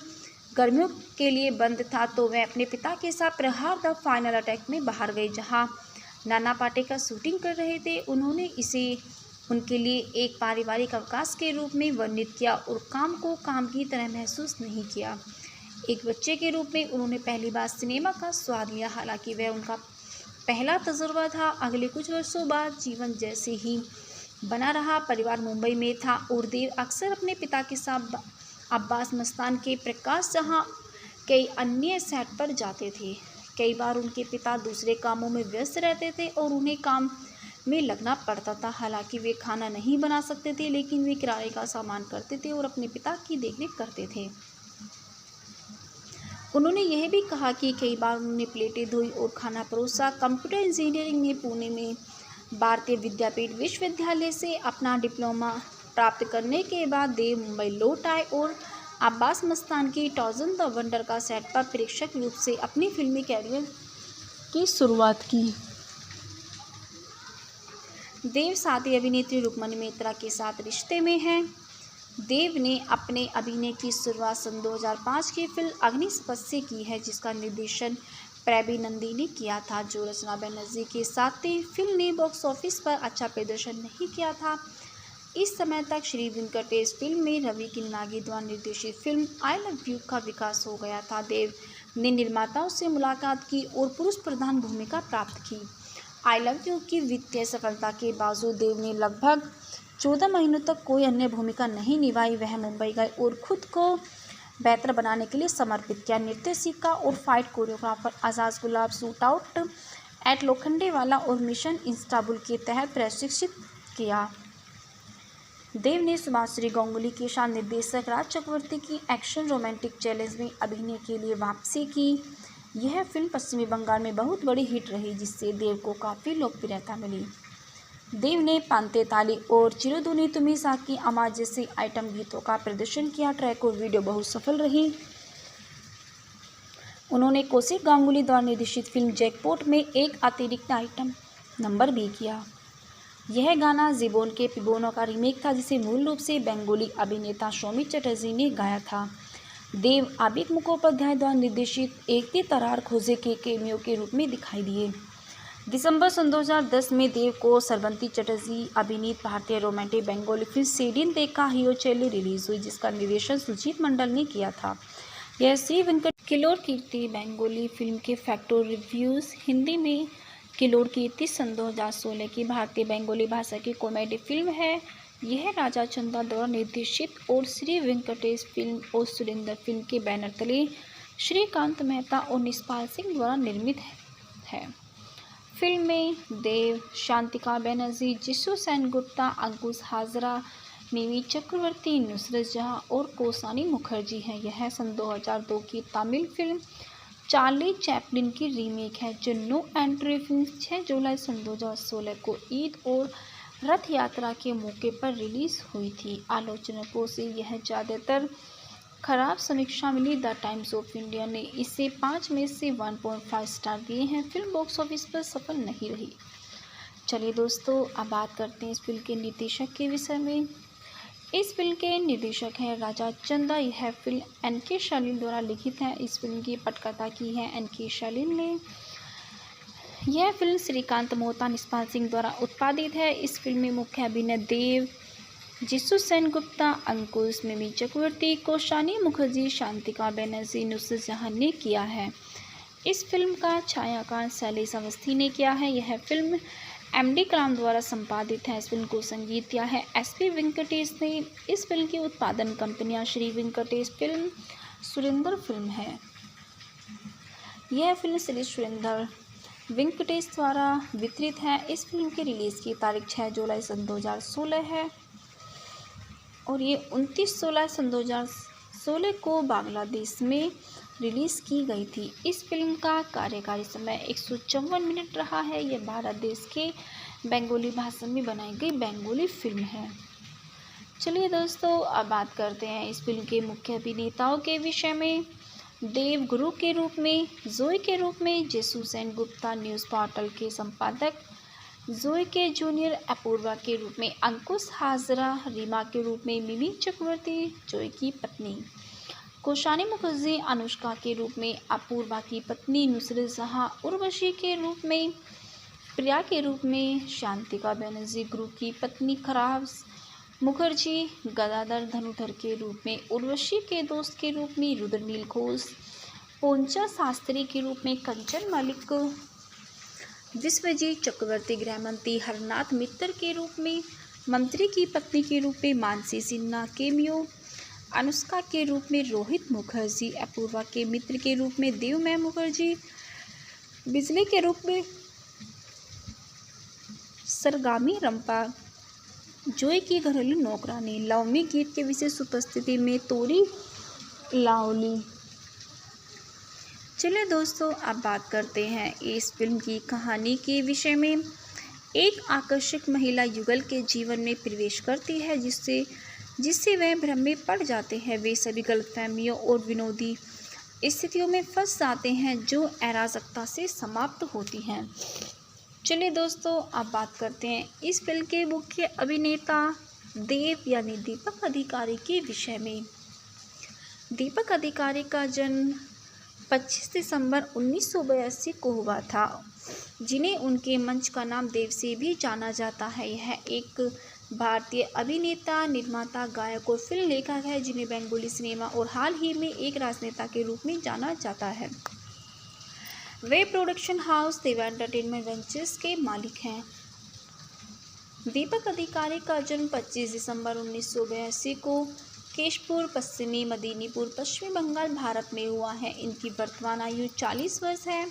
गर्मियों के लिए बंद था तो वह अपने पिता के साथ प्रहार द फाइनल अटैक में बाहर गए, जहां नाना पाटेकर शूटिंग कर रहे थे। उन्होंने इसे उनके लिए एक पारिवारिक अवकाश के रूप में वर्णित किया और काम को काम की तरह महसूस नहीं किया। एक बच्चे के रूप में उन्होंने पहली बार सिनेमा का स्वाद लिया, हालांकि वह उनका पहला तजुर्बा था। अगले कुछ वर्षों बाद जीवन जैसे ही बना रहा। परिवार मुंबई में था और देव अक्सर अपने पिता के साथ अब्बास मस्तान के प्रकाश जहां कई अन्य सेट पर जाते थे। कई बार उनके पिता दूसरे कामों में व्यस्त रहते थे और उन्हें काम में लगना पड़ता था। हालांकि वे खाना नहीं बना सकते थे, लेकिन वे किराए का सामान करते थे और अपने पिता की देखरेख करते थे। उन्होंने यह भी कहा कि कई बार उन्होंने प्लेटें धोई और खाना परोसा। कंप्यूटर इंजीनियरिंग में पुणे में भारतीय विद्यापीठ विश्वविद्यालय से अपना डिप्लोमा प्राप्त करने के बाद देव मुंबई लौट आए और अब्बास मस्तान की टॉर्जन द वंडर का सेट पर प्रेक्षक रूप से अपनी फिल्मी कैरियर की शुरुआत की। देव साथी अभिनेत्री रुक्मणी मेहता के साथ रिश्ते में हैं। देव ने अपने अभिनय की शुरुआत सन 2005 की फिल्म अग्निशपथ से की है, जिसका निर्देशन प्रबी नंदी ने किया था, जो रचना बनर्जी के साथ थी। फिल्म ने बॉक्स ऑफिस पर अच्छा प्रदर्शन नहीं किया था। इस समय तक श्री वेंकटेश फिल्म में रवि किन्नागी द्वारा निर्देशित फिल्म आई लव यू का विकास हो गया था। देव ने निर्माताओं से मुलाकात की और पुरुष प्रधान भूमिका प्राप्त की। आई लव यू की वित्तीय सफलता के बावजूद देव ने लगभग 14 महीनों तक कोई अन्य भूमिका नहीं निभाई। वह मुंबई गए और खुद को बेहतर बनाने के लिए समर्पित किया। नृत्य सीखा और fight choreographer Azad Gulab shootout at Lokhandwala और मिशन इस्तांबुल के तहत प्रशिक्षित किया। देव ने सुभाश्री गांगुली के साथ निर्देशक राज चक्रवर्ती की एक्शन रोमांटिक चैलेंज में अभिनय के लिए वापसी की। यह फिल्म पश्चिमी बंगाल में बहुत बड़ी हिट रही, जिससे देव को काफ़ी लोकप्रियता मिली। देव ने पांते ताली और चिरुधुनी तुम्ही साकी आमाज जैसे आइटम गीतों का प्रदर्शन किया। ट्रैक और वीडियो बहुत सफल रही। उन्होंने कौशिक गांगुली द्वारा निर्देशित फिल्म जैकपॉट में एक अतिरिक्त आइटम नंबर भी किया। यह गाना जीबोन के पिबोनो का रीमेक था, जिसे मूल रूप से बंगाली अभिनेता सौमित्र चटर्जी ने गाया था। देव आबिद मुखोपाध्याय द्वारा निर्देशित एक दी तरार खोजे के कैमियो के रूप में दिखाई दिए। दिसंबर सन 2010 में देव को सरबंती चटर्जी अभिनीत भारतीय रोमांटिक बंगाली फिल्म सेडिन देखा हियो चेल्ली रिलीज हुई, जिसका निर्देशन सुजीत मंडल ने किया था। यह श्री वेंकट किलोर कीर्ति बंगाली फिल्म के फैक्टर रिव्यूज़ हिंदी में किलोर कीर्ति सन 2016 की भारतीय बंगाली भाषा की कॉमेडी फिल्म है। यह राजा चंदा द्वारा निर्देशित और श्री वेंकटेश फिल्म और सुरेंद्र फिल्म के बैनर तले श्रीकांत मेहता और निष्पाल सिंह द्वारा निर्मित है। फिल्म में देव, शांतिका बनर्जी, जिसु सेनगुप्ता, अंकुश हाजरा, मिमी चक्रवर्ती, नुसरत जहां और कौसानी मुखर्जी हैं। यह सन 2002 की तमिल फिल्म चार्ली चैपलिन की रीमेक है, जो नो एंट्री फिल्म 6 जुलाई सन 2016 को ईद और रथ यात्रा के मौके पर रिलीज हुई थी। आलोचकों से यह ज़्यादातर खराब समीक्षा मिली। द टाइम्स ऑफ इंडिया ने इसे 5 में से 1.5 स्टार दिए हैं। फिल्म बॉक्स ऑफिस पर सफल नहीं रही। चलिए दोस्तों, अब बात करते हैं इस फिल्म के निर्देशक के विषय में। इस फिल्म के निर्देशक हैं राजा चंदा। यह फिल्म एन.के. शालीन द्वारा लिखित है। इस फिल्म की पटकथा की है एन.के. शालीन ने। यह फिल्म श्रीकांत मोहता, निष्पाल सिंह द्वारा उत्पादित है। इस फिल्म में मुख्य अभिनय देव, जिसु सेनगुप्ता, अंकुश, मिमी चक्रवर्ती, कौशानी मुखर्जी, शांतिका बनर्जी, नुसरत जहां ने किया है। इस फिल्म का छायांकन शैलेश अवस्थी ने किया है। यह फिल्म एम.डी. कलाम द्वारा संपादित है। इस फिल्म को संगीत दिया है एस.पी. वेंकटेश ने। इस फिल्म की उत्पादन कंपनियां श्री वेंकटेश फिल्म, सुरेंद्र फिल्म है। यह फिल्म श्री सुरेंद्र वेंकटेश द्वारा वितरित है। इस फिल्म की रिलीज़ की तारीख 6 जुलाई सन 2016 है और ये 29/16 सन 2016 को बांग्लादेश में रिलीज़ की गई थी। इस फिल्म का कार्यकारी समय 154 मिनट रहा है। यह भारत देश के बंगाली भाषा में बनाई गई बंगाली फिल्म है। चलिए दोस्तों, अब बात करते हैं इस फिल्म के मुख्य अभिनेताओं के विषय में। देव गुरु के रूप में, जोई के रूप में जिसु सेनगुप्ता, न्यूज़ पोर्टल के संपादक, जोई के जूनियर अपूर्वा के रूप में अंकुश हाजरा, रीमा के रूप में मिमी चक्रवर्ती, जोई की पत्नी, कौशानी मुखर्जी अनुष्का के रूप में अपूर्वा की पत्नी, नुसरत जहां उर्वशी के रूप में, प्रिया के रूप में शांतिका बनर्जी, गुरु की पत्नी खराब मुखर्जी, गदाधर धनुधर के रूप में, उर्वशी के दोस्त के रूप में रुद्रनील घोष, पोंचा शास्त्री के रूप में कंचन मलिक, विश्वजीत चक्रवर्ती गृहमंत्री हरनाथ मित्तर के रूप में, मंत्री की पत्नी के रूप में मानसी सिन्हा केमियो, अनुष्का के रूप में रोहित मुखर्जी, अपूर्वा के मित्र के रूप में देवमय मुखर्जी, बिजली के रूप में सरगामी रंपा, जोई की घरेलू नौकरानी, लव में गीत के विशेष उपस्थिति में तोरी लाओली। चलिए दोस्तों, अब बात करते हैं इस फिल्म की कहानी के विषय में। एक आकर्षक महिला युगल के जीवन में प्रवेश करती है जिससे वह भ्रम में पड़ जाते हैं। वे सभी गलतफहमियों और विनोदी स्थितियों में फंस जाते हैं जो अराजकता से समाप्त होती हैं। चलिए दोस्तों, अब बात करते हैं इस फिल्म के मुख्य अभिनेता देव यानी दीपक अधिकारी के विषय में। दीपक अधिकारी का जन्म 25 दिसंबर 1982 को हुआ था, जिन्हें उनके मंच का नाम देव से भी जाना जाता है। यह एक भारतीय अभिनेता, निर्माता, गायक और फिल्म लेखक है जिन्हें बंगाली सिनेमा और हाल ही में एक राजनेता के रूप में जाना जाता है। वे प्रोडक्शन हाउस देवा एंटरटेनमेंट वेंचर्स के मालिक हैं। दीपक अधिकारी का जन्म 25 दिसंबर 1982 को केशपुर, पश्चिमी मेदिनीपुर, पश्चिमी बंगाल, भारत में हुआ है। इनकी वर्तमान आयु 40 वर्ष है।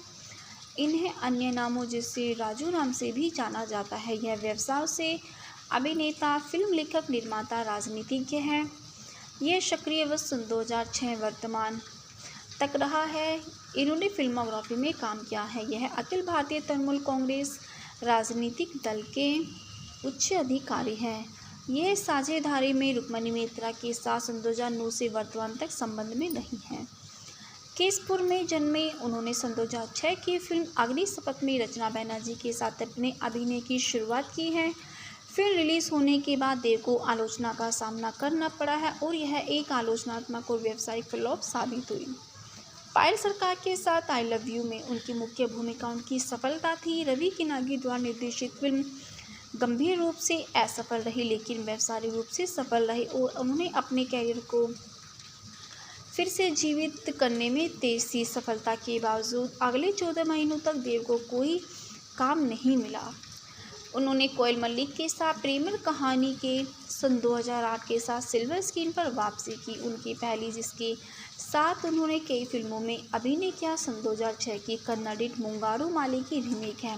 इन्हें अन्य नामों जैसे राजू नाम से भी जाना जाता है। यह व्यवसाय से अभिनेता, फिल्म लेखक, निर्माता, राजनीतिज्ञ है। यह सक्रिय वर्ष सन 2006 वर्तमान तक रहा है। इन्होंने फिल्मोग्राफी में काम किया है। यह अखिल भारतीय तृणमूल कांग्रेस राजनीतिक दल के उच्च अधिकारी हैं। यह साझेदारी में रुक्मणी मित्रा के साथ सन 2009 से वर्तमान तक संबंध में नहीं है। केशपुर में जन्मे, उन्होंने सन 2006 की फिल्म अग्नि शपथ में रचना बनर्जी के साथ अपने अभिनय की शुरुआत की है। फिल्म रिलीज होने के बाद देव को आलोचना का सामना करना पड़ा है और यह एक आलोचनात्मक और व्यावसायिक फ्लॉप साबित हुई। पायल सरकार के साथ आई लव यू में उनकी मुख्य भूमिका उनकी सफलता थी। रवि किनागी द्वारा निर्देशित फिल्म गंभीर रूप से असफल रही, लेकिन व्यावसायिक रूप से सफल रही और उन्होंने अपने कैरियर को फिर से जीवित करने में तेज थी। सफलता के बावजूद अगले 14 महीनों तक देव को कोई काम नहीं मिला। उन्होंने कोयल मल्लिक के साथ प्रेम कहानी के सन 2008 के साथ सिल्वर स्क्रीन पर वापसी की, उनकी पहली, जिसके साथ उन्होंने कई फिल्मों में अभिनय किया। सन 2006 की कन्नड़ मुंगारू माली की रीमेक है।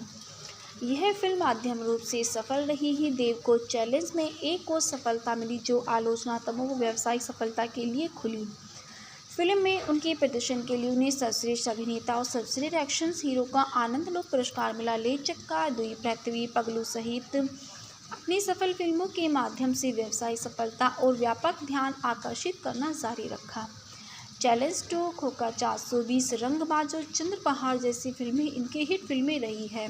यह फिल्म माध्यम रूप से सफल रही ही। देव को चैलेंज में एक और सफलता मिली जो आलोचनात्मकों को व्यावसायिक सफलता के लिए खुली। फिल्म में उनके प्रदर्शन के लिए उन्हें सर्वश्रेष्ठ अभिनेता और सर्वश्रेष्ठ एक्शन हीरो का आनंद पुरस्कार मिला। ले चक्का, दुई पृथ्वी, पगलू सहित अपनी सफल फिल्मों के माध्यम से व्यावसायिक सफलता और व्यापक ध्यान आकर्षित करना जारी रखा। चैलेंज 2, खोखा 420, रंगबाज और चंद्रपहाड़ जैसी फिल्में इनके हिट फिल्में रही है।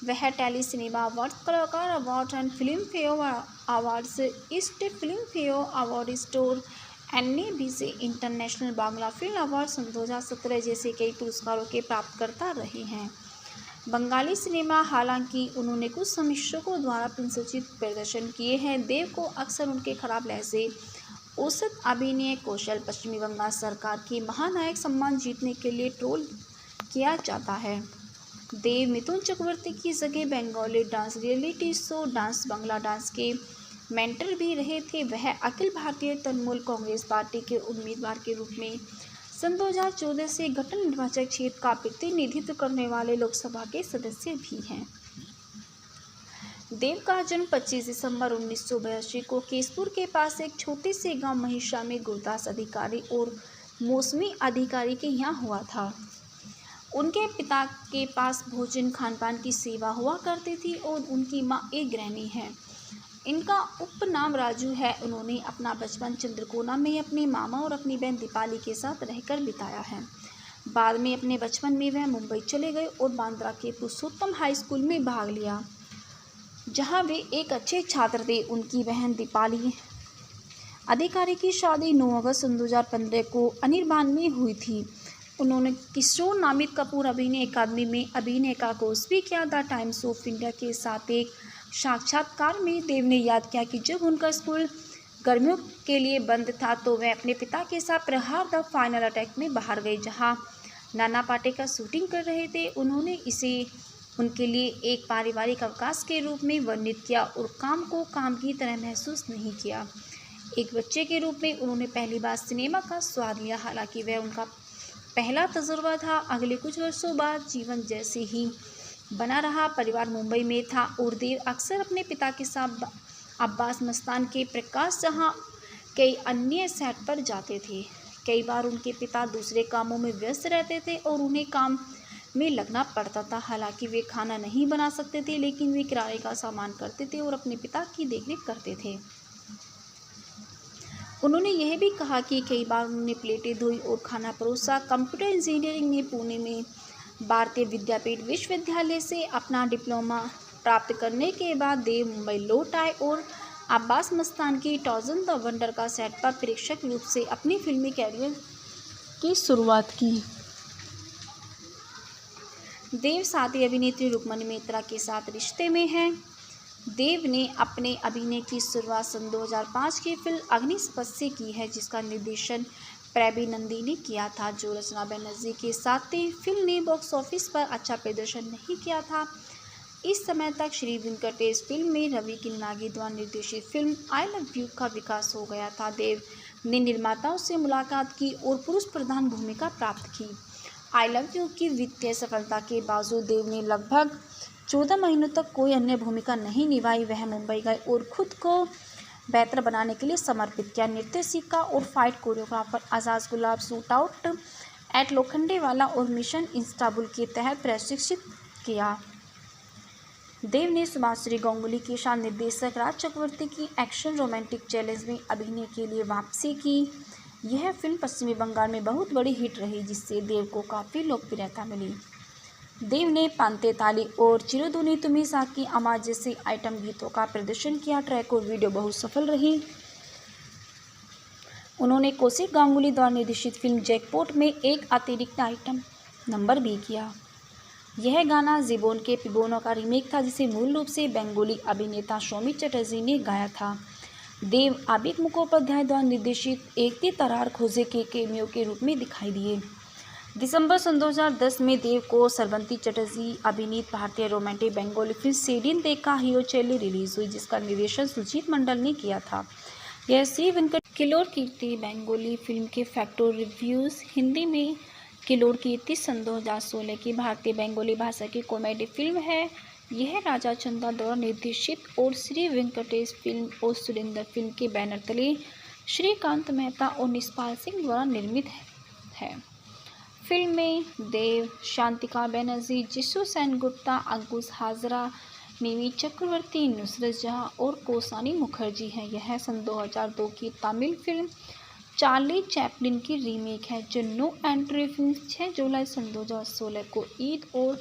वह tele cinema awards, Kalakar award and Filmfare awards, East Filmfare award store, NABC international Bangla film award सन 2017 जैसे कई पुरस्कारों के प्राप्तकर्ता रहे हैं। बंगाली सिनेमा, हालांकि उन्होंने कुछ समीक्षकों द्वारा प्रशंसित प्रदर्शन किए हैं। देव को अक्सर उनके खराब लहजे, औसत अभिनय कौशल, पश्चिमी बंगाल सरकार के महानायक सम्मान जीतने के लिए ट्रोल किया जाता है। देव मिथुन चक्रवर्ती की जगह Bengali dance reality show dance Bangla dance के मेंटर भी रहे थे। वह अखिल भारतीय तृणमूल कांग्रेस पार्टी के उम्मीदवार के रूप में सन 2014 से गठन निर्वाचक क्षेत्र का प्रतिनिधित्व करने वाले लोकसभा के सदस्य भी हैं। देव का जन्म 25 दिसंबर 1982 को केशपुर के पास एक छोटे से गांव महिषा में गुरदास अधिकारी और मौसमी अधिकारी के यहाँ हुआ था। उनके पिता के पास भोजन खानपान की सेवा हुआ करती थी और उनकी माँ एक गृहिणी है। इनका उपनाम राजू है। उन्होंने अपना बचपन चंद्रकोना में अपने मामा और अपनी बहन दीपाली के साथ रहकर बिताया है। बाद में अपने बचपन में वह मुंबई चले गए और बांद्रा के पुरुषोत्तम हाई स्कूल में भाग लिया, जहां वे एक अच्छे छात्र थे। उनकी बहन दीपाली अधिकारी की शादी 9 अगस्त सन 2015 को अनिर्बान में हुई थी। उन्होंने किशोर नामित कपूर अभिनय अकादमी में अभिनय का कोर्स भी किया। द टाइम्स ऑफ इंडिया के साथ एक साक्षात्कार में देव ने याद किया कि जब उनका स्कूल गर्मियों के लिए बंद था तो वह अपने पिता के साथ प्रहार द फाइनल अटैक में बाहर गए, जहां नाना पाटेकर शूटिंग कर रहे थे। उन्होंने इसे उनके लिए एक पारिवारिक अवकाश के रूप में वर्णित किया और काम को काम की तरह महसूस नहीं किया। एक बच्चे के रूप में उन्होंने पहली बार सिनेमा का स्वाद लिया, हालांकि वह उनका पहला तजुर्बा था। अगले कुछ वर्षों बाद जीवन जैसे ही बना रहा। परिवार मुंबई में था और देव अक्सर अपने पिता के साथ अब्बास मस्तान के प्रकाश जहां कई अन्य सेट पर जाते थे। कई बार उनके पिता दूसरे कामों में व्यस्त रहते थे और उन्हें काम में लगना पड़ता था। हालांकि वे खाना नहीं बना सकते थे, लेकिन वे किराए का सामान करते थे और अपने पिता की देखरेख करते थे। उन्होंने यह भी कहा कि कई बार उन्होंने प्लेटें धोई और खाना परोसा। कंप्यूटर इंजीनियरिंग में पुणे में भारतीय विद्यापीठ विश्वविद्यालय से अपना डिप्लोमा प्राप्त करने के बाद देव मुंबई लौट आए और अब्बास मस्तान की टॉर्जन द वंडर का सेट पर प्रेक्षक रूप से अपनी फिल्मी कैरियर की शुरुआत की। देव साथी अभिनेत्री रुक्मणी मेहता के साथ रिश्ते में हैं। देव ने अपने अभिनय की शुरुआत सन 2005 की फिल्म अग्निशपथ से की है, जिसका निर्देशन प्रबीर नंदी ने किया था, जो रचना बनर्जी के साथ थी। फिल्म ने बॉक्स ऑफिस पर अच्छा प्रदर्शन नहीं किया था। इस समय तक श्री वेंकटेश फिल्म में रवि किरनागी द्वारा निर्देशित फिल्म आई लव यू का विकास हो गया था। देव ने निर्माताओं से मुलाकात की और पुरुष प्रधान भूमिका प्राप्त की। आई लव यू की वित्तीय सफलता के बावजूद देव ने लगभग 14 महीनों तक कोई अन्य भूमिका नहीं निभाई। वह मुंबई गए और खुद को बेहतर बनाने के लिए समर्पित किया। नृत्य सीखा और fight choreographer Azad Gulab shootout at Lokhandwala और मिशन इस्तांबुल के तहत प्रशिक्षित किया। देव ने सुभाश्री गांगुली के साथ निर्देशक राज चक्रवर्ती की एक्शन रोमांटिक चैलेंज में अभिनय के लिए वापसी की। यह फिल्म पश्चिमी बंगाल में बहुत बड़ी हिट रही, जिससे देव को काफ़ी लोकप्रियता मिली। देव ने पांते ताली और चिरुधुनी तुम्ही साकी अमा जैसे आइटम गीतों का प्रदर्शन किया। ट्रैक और वीडियो बहुत सफल रही। उन्होंने कौशिक गांगुली द्वारा निर्देशित फिल्म जैकपॉट में एक अतिरिक्त आइटम नंबर भी किया। यह गाना जीबोन के पिबोनो का रीमेक था, जिसे मूल रूप से बंगाली अभिनेता सौमित्र चटर्जी ने गाया था। देव आबिद मुखोपाध्याय द्वारा निर्देशित एक ती तरार खोजे के कैमियो के रूप में दिखाई दिए। दिसंबर सन 2010 में देव को श्रवंती चटर्जी अभिनीत भारतीय रोमांटिक बंगाली फिल्म सेडिन देखा हियो चेली रिलीज हुई, जिसका निर्देशन सुजीत मंडल ने किया था। यह श्री वेंकट किलोर कीर्ति बंगाली फिल्म के फैक्टर रिव्यूज़ हिंदी में किलोर कीर्ति सन 2016 की भारतीय बंगाली भाषा की कॉमेडी फिल्म है। यह राजा चंदा द्वारा निर्देशित और श्री वेंकटेश फिल्म और सुरेंद्र फिल्म के बैनर तले श्रीकांत मेहता और निष्पाल सिंह द्वारा निर्मित है। फिल्म में देव, शांतिका बनर्जी, जिशु सेनगुप्ता, अंकुश हाजरा, मिमी चक्रवर्ती, नुसरत जहां और कौसानी मुखर्जी हैं। यह सन 2002 की तमिल फिल्म चार्ली चैपलिन की रीमेक है, जो नो एंट्री फिल्म 6 जुलाई सन 2016 को ईद और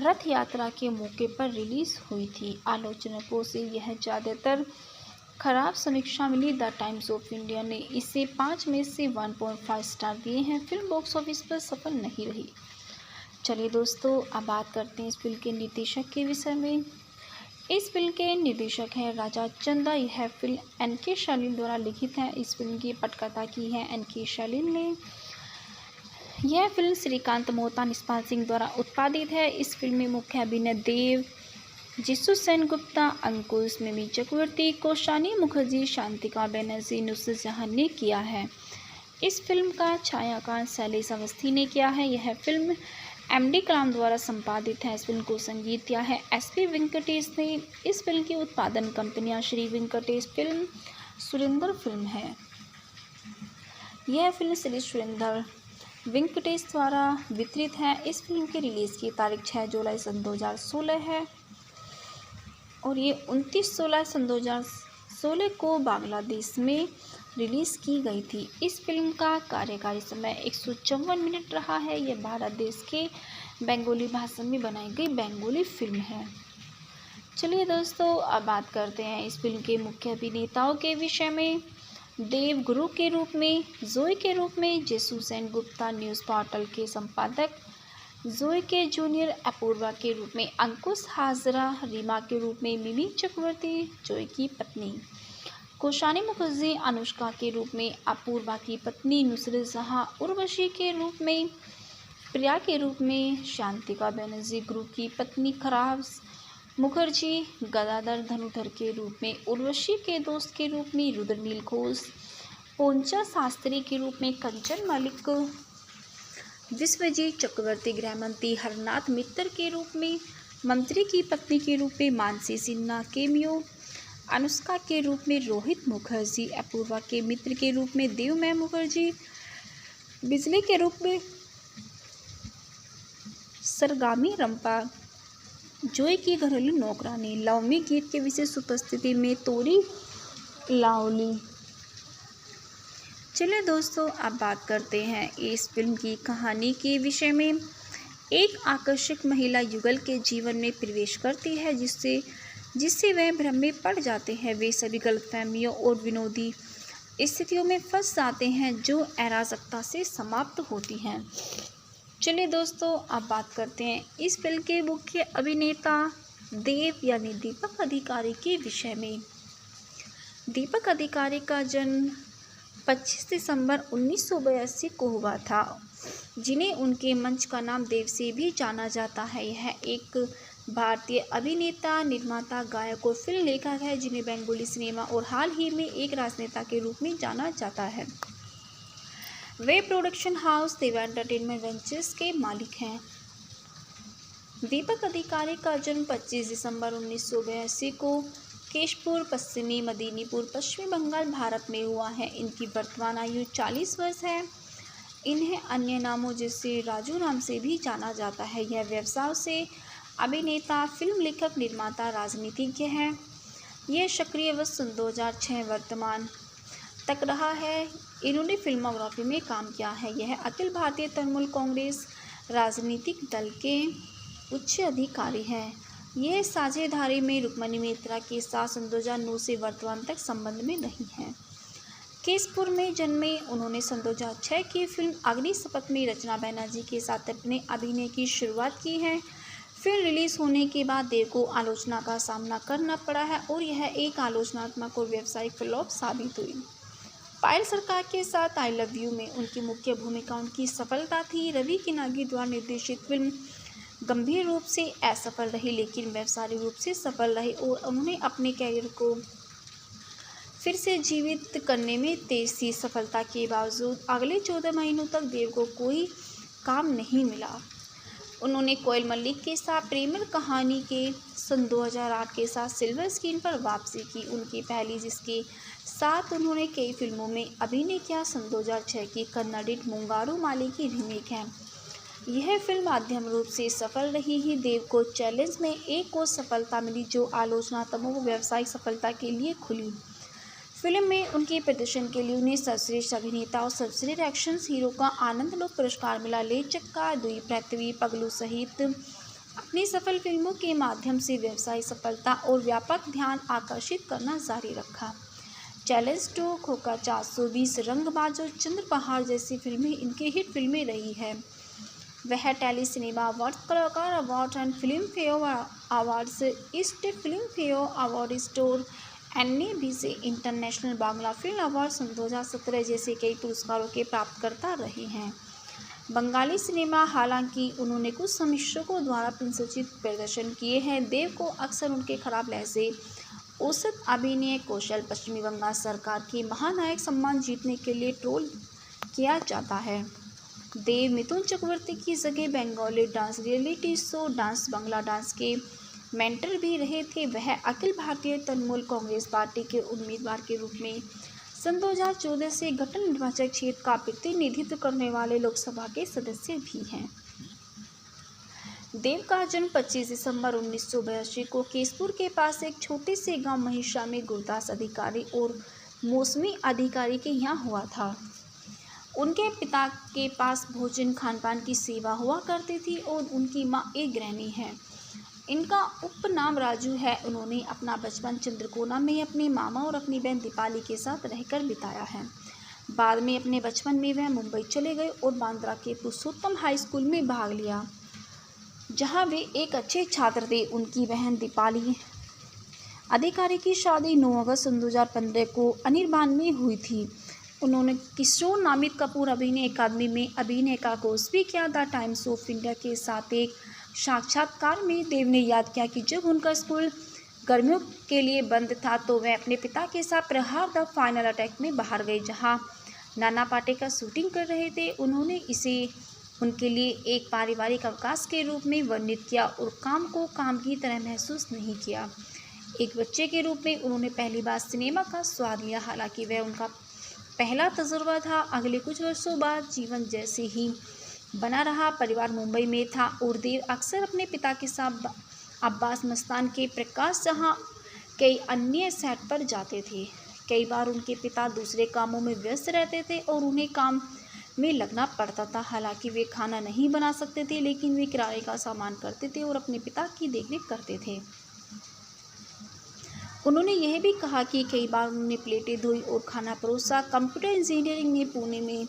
रथ यात्रा के मौके पर रिलीज हुई थी। आलोचकों से यह ज़्यादातर खराब समीक्षा मिली। द टाइम्स ऑफ इंडिया ने इसे 5 में से 1.5 स्टार दिए हैं। फिल्म बॉक्स ऑफिस पर सफल नहीं रही। चलिए दोस्तों, अब बात करते हैं इस फिल्म के निर्देशक के विषय में। इस फिल्म के निर्देशक हैं राजा चंदा। यह फिल्म एन.के. शालीन द्वारा लिखित है। इस फिल्म की पटकथा की है एन.के. शालीन ने। यह फिल्म श्रीकांत मोहता, निष्पाल सिंह द्वारा उत्पादित है। इस फिल्म में मुख्य अभिनय देव, जिशु सेनगुप्ता, अंकुश, मिमी चक्रवर्ती, कौशानी मुखर्जी, शांतिका बनर्जी, नुसरत जहां ने किया है। इस फिल्म का छायांकन शैलेश अवस्थी ने किया है। यह फिल्म एम.डी. कलाम द्वारा संपादित है। इस फिल्म को संगीत दिया है एस.पी. वेंकटेश ने। इस फिल्म की उत्पादन कंपनियां श्री वेंकटेश फिल्म, सुरेंद्र फिल्म है। यह फिल्म श्री सुरेंद्र वेंकटेश द्वारा वितरित है। इस फिल्म की रिलीज़ की तारीख 6 जुलाई सन 2016 है और ये 29 सन 2016 को बांग्लादेश में रिलीज़ की गई थी। इस फिल्म का कार्यकारी समय 154 मिनट रहा है। यह भारत देश के बंगाली भाषा में बनाई गई बंगाली फिल्म है। चलिए दोस्तों, अब बात करते हैं इस फिल्म के मुख्य अभिनेताओं के विषय में। देव गुरु के रूप में, जोई के रूप में जिशु सेनगुप्ता, न्यूज़ पोर्टल के संपादक, जोई के जूनियर अपूर्वा के रूप में अंकुश हाजरा, रीमा के रूप में मिमी चक्रवर्ती, जोई की पत्नी, कौशानी मुखर्जी अनुष्का के रूप में अपूर्वा की पत्नी, नुसरत जहां उर्वशी के रूप में प्रिया के रूप में शांतिका बनर्जी, गुरु की पत्नी खराब मुखर्जी, गदाधर धनुधर के रूप में उर्वशी के दोस्त के रूप में रुद्रनील घोष, पोंचा शास्त्री के रूप में कंचन मलिक, विश्वजीत चक्रवर्ती गृहमंत्री हरनाथ मित्तर के रूप में मंत्री की पत्नी के रूप में मानसी सिन्हा केमियो, अनुष्का के रूप में रोहित मुखर्जी, अपूर्वा के मित्र के रूप में देवमय मुखर्जी, बिजली के रूप में सरगामी रंपा, जोई की घरेलू नौकरानी, लवमी गीत के विशेष उपस्थिति में तोरी लावली। चलिए दोस्तों, अब बात करते हैं इस फिल्म की कहानी के विषय में। एक आकर्षक महिला युगल के जीवन में प्रवेश करती है जिससे वह भ्रम में पड़ जाते हैं। वे सभी गलतफहमियों और विनोदी स्थितियों में फंस जाते हैं जो अराजकता से समाप्त होती हैं। चलिए दोस्तों, अब बात करते हैं इस फिल्म के मुख्य अभिनेता देव यानी दीपक अधिकारी के विषय में। दीपक अधिकारी का जन्म 25 दिसंबर 1982 को हुआ था, जिन्हें उनके मंच का नाम देव से भी जाना जाता है। यह एक भारतीय अभिनेता, निर्माता, गायक और फिल्म लेखक है जिन्हें बंगाली सिनेमा और हाल ही में एक राजनेता के रूप में जाना जाता है। वे प्रोडक्शन हाउस देवा एंटरटेनमेंट वेंचर्स के मालिक हैं। दीपक अधिकारी का जन्म 25 दिसंबर 1982 को केशपुर, पश्चिमी मेदिनीपुर, पश्चिमी बंगाल, भारत में हुआ है। इनकी वर्तमान आयु 40 वर्ष है। इन्हें अन्य नामों जैसे राजू नाम से भी जाना जाता है। यह व्यवसाय से अभिनेता, फिल्म लेखक, निर्माता, राजनीतिज्ञ हैं। यह सक्रिय वर्ष 2006 वर्तमान तक रहा है। इन्होंने फिल्मोग्राफी में काम किया है। यह अखिल भारतीय तृणमूल कांग्रेस राजनीतिक दल के उच्च अधिकारी हैं। यह साझेदारी में रुक्मिणी मित्रा के साथ सन 2009 से वर्तमान तक संबंध में नहीं है। केशपुर में जन्मे, उन्होंने सन 2006 की फिल्म अग्नि शपथ में रचना बनर्जी के साथ अपने अभिनय की शुरुआत की है। फिल्म रिलीज होने के बाद देव को आलोचना का सामना करना पड़ा है और यह एक आलोचनात्मक और व्यावसायिक फ्लॉप साबित हुई। पायल सरकार के साथ आई लव यू में उनकी मुख्य भूमिका उनकी सफलता थी। रवि किनागी द्वारा निर्देशित फिल्म गंभीर रूप से असफल रही लेकिन व्यावसायिक रूप से सफल रही और उन्होंने अपने कैरियर को फिर से जीवित करने में तेज थी। सफलता के बावजूद अगले 14 महीनों तक देव को कोई काम नहीं मिला। उन्होंने कोयल मलिक के साथ प्रेमल कहानी के सन 2008 के साथ सिल्वर स्क्रीन पर वापसी की, उनकी पहली, जिसके साथ उन्होंने कई फिल्मों में अभिनय किया। सन 2006 की कन्नड़ मुंगारू माली की रीमेक है। यह फिल्म माध्यम रूप से सफल रही ही देव को चैलेंज में एक और सफलता मिली जो आलोचनात्मकों को व्यावसायिक सफलता के लिए खुली। फिल्म में उनके प्रदर्शन के लिए उन्हें सर्वश्रेष्ठ अभिनेता और सर्वश्रेष्ठ एक्शन हीरो का आनंद लोक पुरस्कार मिला। ले चक्का, दुई पृथ्वी, पगलू सहित अपनी सफल फिल्मों के माध्यम से व्यावसायिक सफलता और व्यापक ध्यान आकर्षित करना जारी रखा। चैलेंज 2, खोखा 420, रंगबाज और चंद्र पहाड़ जैसी फिल्में इनके हिट फिल्में रही है। वह tele cinema award, Kalakar award and Filmfare awards, East Filmfare award store, NABC international Bangla film award सन 2017 जैसे कई पुरस्कारों के प्राप्तकर्ता रहे हैं। बंगाली सिनेमा, हालांकि उन्होंने कुछ समीक्षकों द्वारा प्रशंसित प्रदर्शन किए हैं। देव को अक्सर उनके खराब लहजे, औसत अभिनय कौशल, पश्चिमी बंगाल सरकार के महानायक सम्मान जीतने के लिए ट्रोल किया जाता है। देव मिथुन चक्रवर्ती की जगह Bengali dance reality show dance Bangla dance के मेंटर भी रहे थे। वह अखिल भारतीय तृणमूल कांग्रेस पार्टी के उम्मीदवार के रूप में सन 2014 से गठन निर्वाचक क्षेत्र का प्रतिनिधित्व करने वाले लोकसभा के सदस्य भी हैं। देव का जन्म 25 दिसंबर 1982 को केशपुर के पास एक छोटे से गांव महिषा में गुरदास अधिकारी और मौसमी अधिकारी के यहाँ हुआ था। उनके पिता के पास भोजन खानपान की सेवा हुआ करती थी और उनकी माँ एक गृहिणी है। इनका उपनाम राजू है। उन्होंने अपना बचपन चंद्रकोना में अपने मामा और अपनी बहन दीपाली के साथ रहकर बिताया है। बाद में अपने बचपन में वह मुंबई चले गए और बांद्रा के पुरुषोत्तम हाई स्कूल में भाग लिया, जहां वे एक अच्छे छात्र थे। उनकी बहन दीपाली अधिकारी की शादी 9 अगस्त 2015 को अनिर्बान में हुई थी। उन्होंने किशोर नामित कपूर अभिनय अकादमी में अभिनय का कोर्स भी किया। द टाइम्स ऑफ इंडिया के साथ एक साक्षात्कार में देव ने याद किया कि जब उनका स्कूल गर्मियों के लिए बंद था तो वह अपने पिता के साथ प्रहार द फाइनल अटैक में बाहर गए, जहां नाना पाटेकर शूटिंग कर रहे थे। उन्होंने इसे उनके लिए एक पारिवारिक अवकाश के रूप में वर्णित किया और काम को काम की तरह महसूस नहीं किया। एक बच्चे के रूप में उन्होंने पहली बार सिनेमा का स्वाद लिया, हालांकि वह उनका पहला तजुर्बा था। अगले कुछ वर्षों बाद जीवन जैसे ही बना रहा। परिवार मुंबई में था और देव अक्सर अपने पिता के साथ अब्बास मस्तान के प्रकाश जहां कई अन्य सेट पर जाते थे। कई बार उनके पिता दूसरे कामों में व्यस्त रहते थे और उन्हें काम में लगना पड़ता था। हालांकि वे खाना नहीं बना सकते थे, लेकिन वे किराए का सामान करते थे और अपने पिता की देखरेख करते थे। उन्होंने यह भी कहा कि कई बार उन्होंने प्लेटें धोई और खाना परोसा। कंप्यूटर इंजीनियरिंग में पुणे में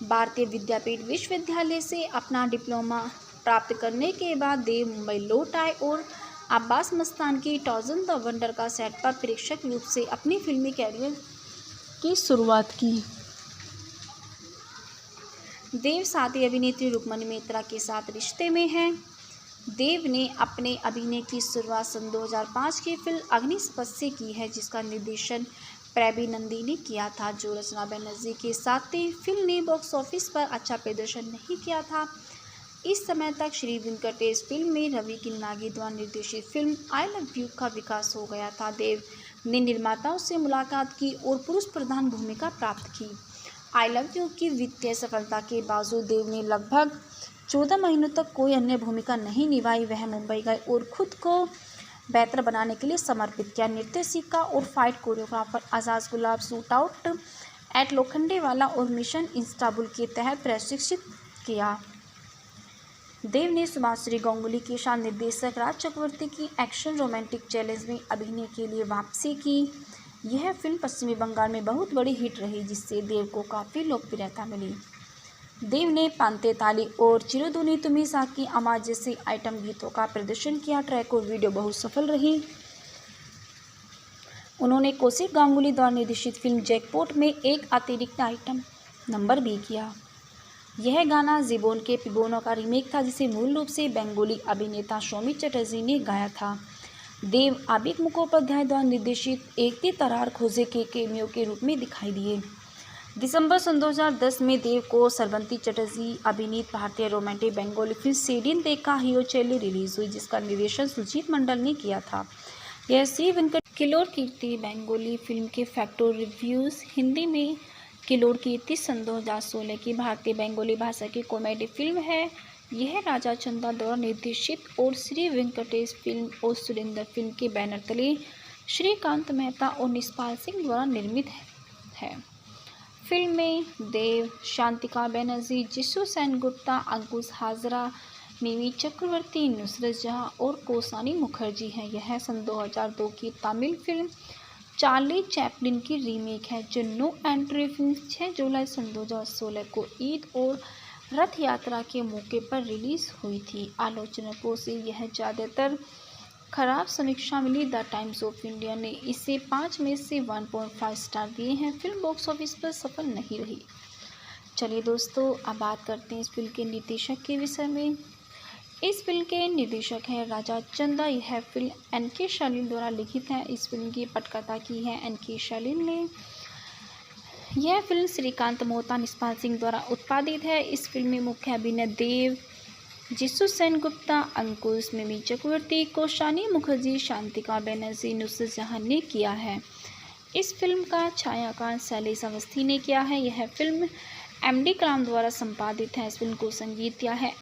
भारतीय विद्यापीठ विश्वविद्यालय से अपना डिप्लोमा प्राप्त करने के बाद देव मुंबई लौट आए और अब्बास मस्तान की टॉर्जन द वंडर का सेट पर प्रेक्षक रूप से अपनी फिल्मी कैरियर की शुरुआत की। देव साथी अभिनेत्री रुक्मणी मित्रा के साथ रिश्ते में हैं। देव ने अपने अभिनय की शुरुआत सन 2005 की फिल्म अग्निशपथ से की है, जिसका निर्देशन प्रबी नंदी ने किया था, जो रचना बनर्जी के साथ थी। फिल्म ने बॉक्स ऑफिस पर अच्छा प्रदर्शन नहीं किया था। इस समय तक श्री वेंकटेश फिल्म में रवि किन्नागी द्वारा निर्देशित फिल्म आई लव यू का विकास हो गया था। देव ने निर्माताओं से मुलाकात की और पुरुष प्रधान भूमिका प्राप्त की। आई लव यू की वित्तीय सफलता के बावजूद देव ने लगभग 14 महीनों तक कोई अन्य भूमिका नहीं निभाई। वह मुंबई गए और खुद को बेहतर बनाने के लिए समर्पित किया। निर्देशिका और fight choreographer Azad Gulab shootout at Lokhandwala और मिशन इस्तांबुल के तहत प्रशिक्षित किया। देव ने सुभाश्री गांगुली के साथ निर्देशक राज चक्रवर्ती की एक्शन रोमांटिक चैलेंज में अभिनय के लिए वापसी की। यह फिल्म पश्चिमी बंगाल में बहुत बड़ी हिट रही, जिससे देव को काफ़ी लोकप्रियता मिली। देव ने पांते ताली और चिरुधुनी तुम्ही साकी आवाज जैसे आइटम गीतों का प्रदर्शन किया। ट्रैक और वीडियो बहुत सफल रही। उन्होंने कौशिक गांगुली द्वारा निर्देशित फिल्म जैकपॉट में एक अतिरिक्त आइटम नंबर भी किया। यह गाना जीबोन के पिबोनो का रीमेक था, जिसे मूल रूप से बंगाली अभिनेता सौमित्र चटर्जी ने गाया था। देव आबिद मुखोपाध्याय द्वारा निर्देशित एक ती तरार खोजे के कैमियो के रूप में दिखाई दिए। दिसंबर सन 2010 में देव को सरबंती चटर्जी अभिनीत भारतीय रोमांटिक बंगाली फिल्म सेडिन देखा हियो चेली रिलीज हुई, जिसका निर्देशन सुजीत मंडल ने किया था। यह श्री वेंकट किलोर कीर्ति बंगाली फिल्म के फैक्टर रिव्यूज़ हिंदी में किलोर कीर्ति सन 2016 की भारतीय बंगाली भाषा की कॉमेडी फिल्म है। यह राजा चंदा द्वारा निर्देशित और श्री वेंकटेश फिल्म और सुरेंद्र फिल्म के बैनर तले श्रीकांत मेहता और निष्पाल सिंह द्वारा निर्मित है। फिल्म में देव, शांतिका बनर्जी, जिशु सेनगुप्ता, अंकुश हाजरा, मिमी चक्रवर्ती, नुसरत जहां और कौसानी मुखर्जी हैं। यह सन 2002 की तमिल फिल्म चार्ली चैपलिन की रीमेक है, जो नो एंट्री फिल्म 6 जुलाई सन 2016 को ईद और रथ यात्रा के मौके पर रिलीज हुई थी। आलोचकों से यह ज़्यादातर खराब समीक्षा मिली। द टाइम्स ऑफ इंडिया ने इसे 5 में से 1.5 स्टार दिए हैं। फिल्म बॉक्स ऑफिस पर सफल नहीं रही। चलिए दोस्तों, अब बात करते हैं इस फिल्म के निर्देशक के विषय में। इस फिल्म के निर्देशक हैं राजा चंदा। यह फिल्म एन.के. शालीन द्वारा लिखित है। इस फिल्म की पटकथा की है एन.के. शालीन ने। यह फिल्म श्रीकांत मोहता, निष्पाल सिंह द्वारा उत्पादित है। इस फिल्म में मुख्य अभिनय देव, जिशु सेनगुप्ता, अंकुश, मिमी चक्रवर्ती, कौसानी मुखर्जी, शांतिका बनर्जी, नुसरत जहां ने किया है। इस फिल्म का छायांकन शैलेश अवस्थी ने किया है। यह फिल्म एम.डी. कलाम द्वारा संपादित है। इस फिल्म को संगीत दिया है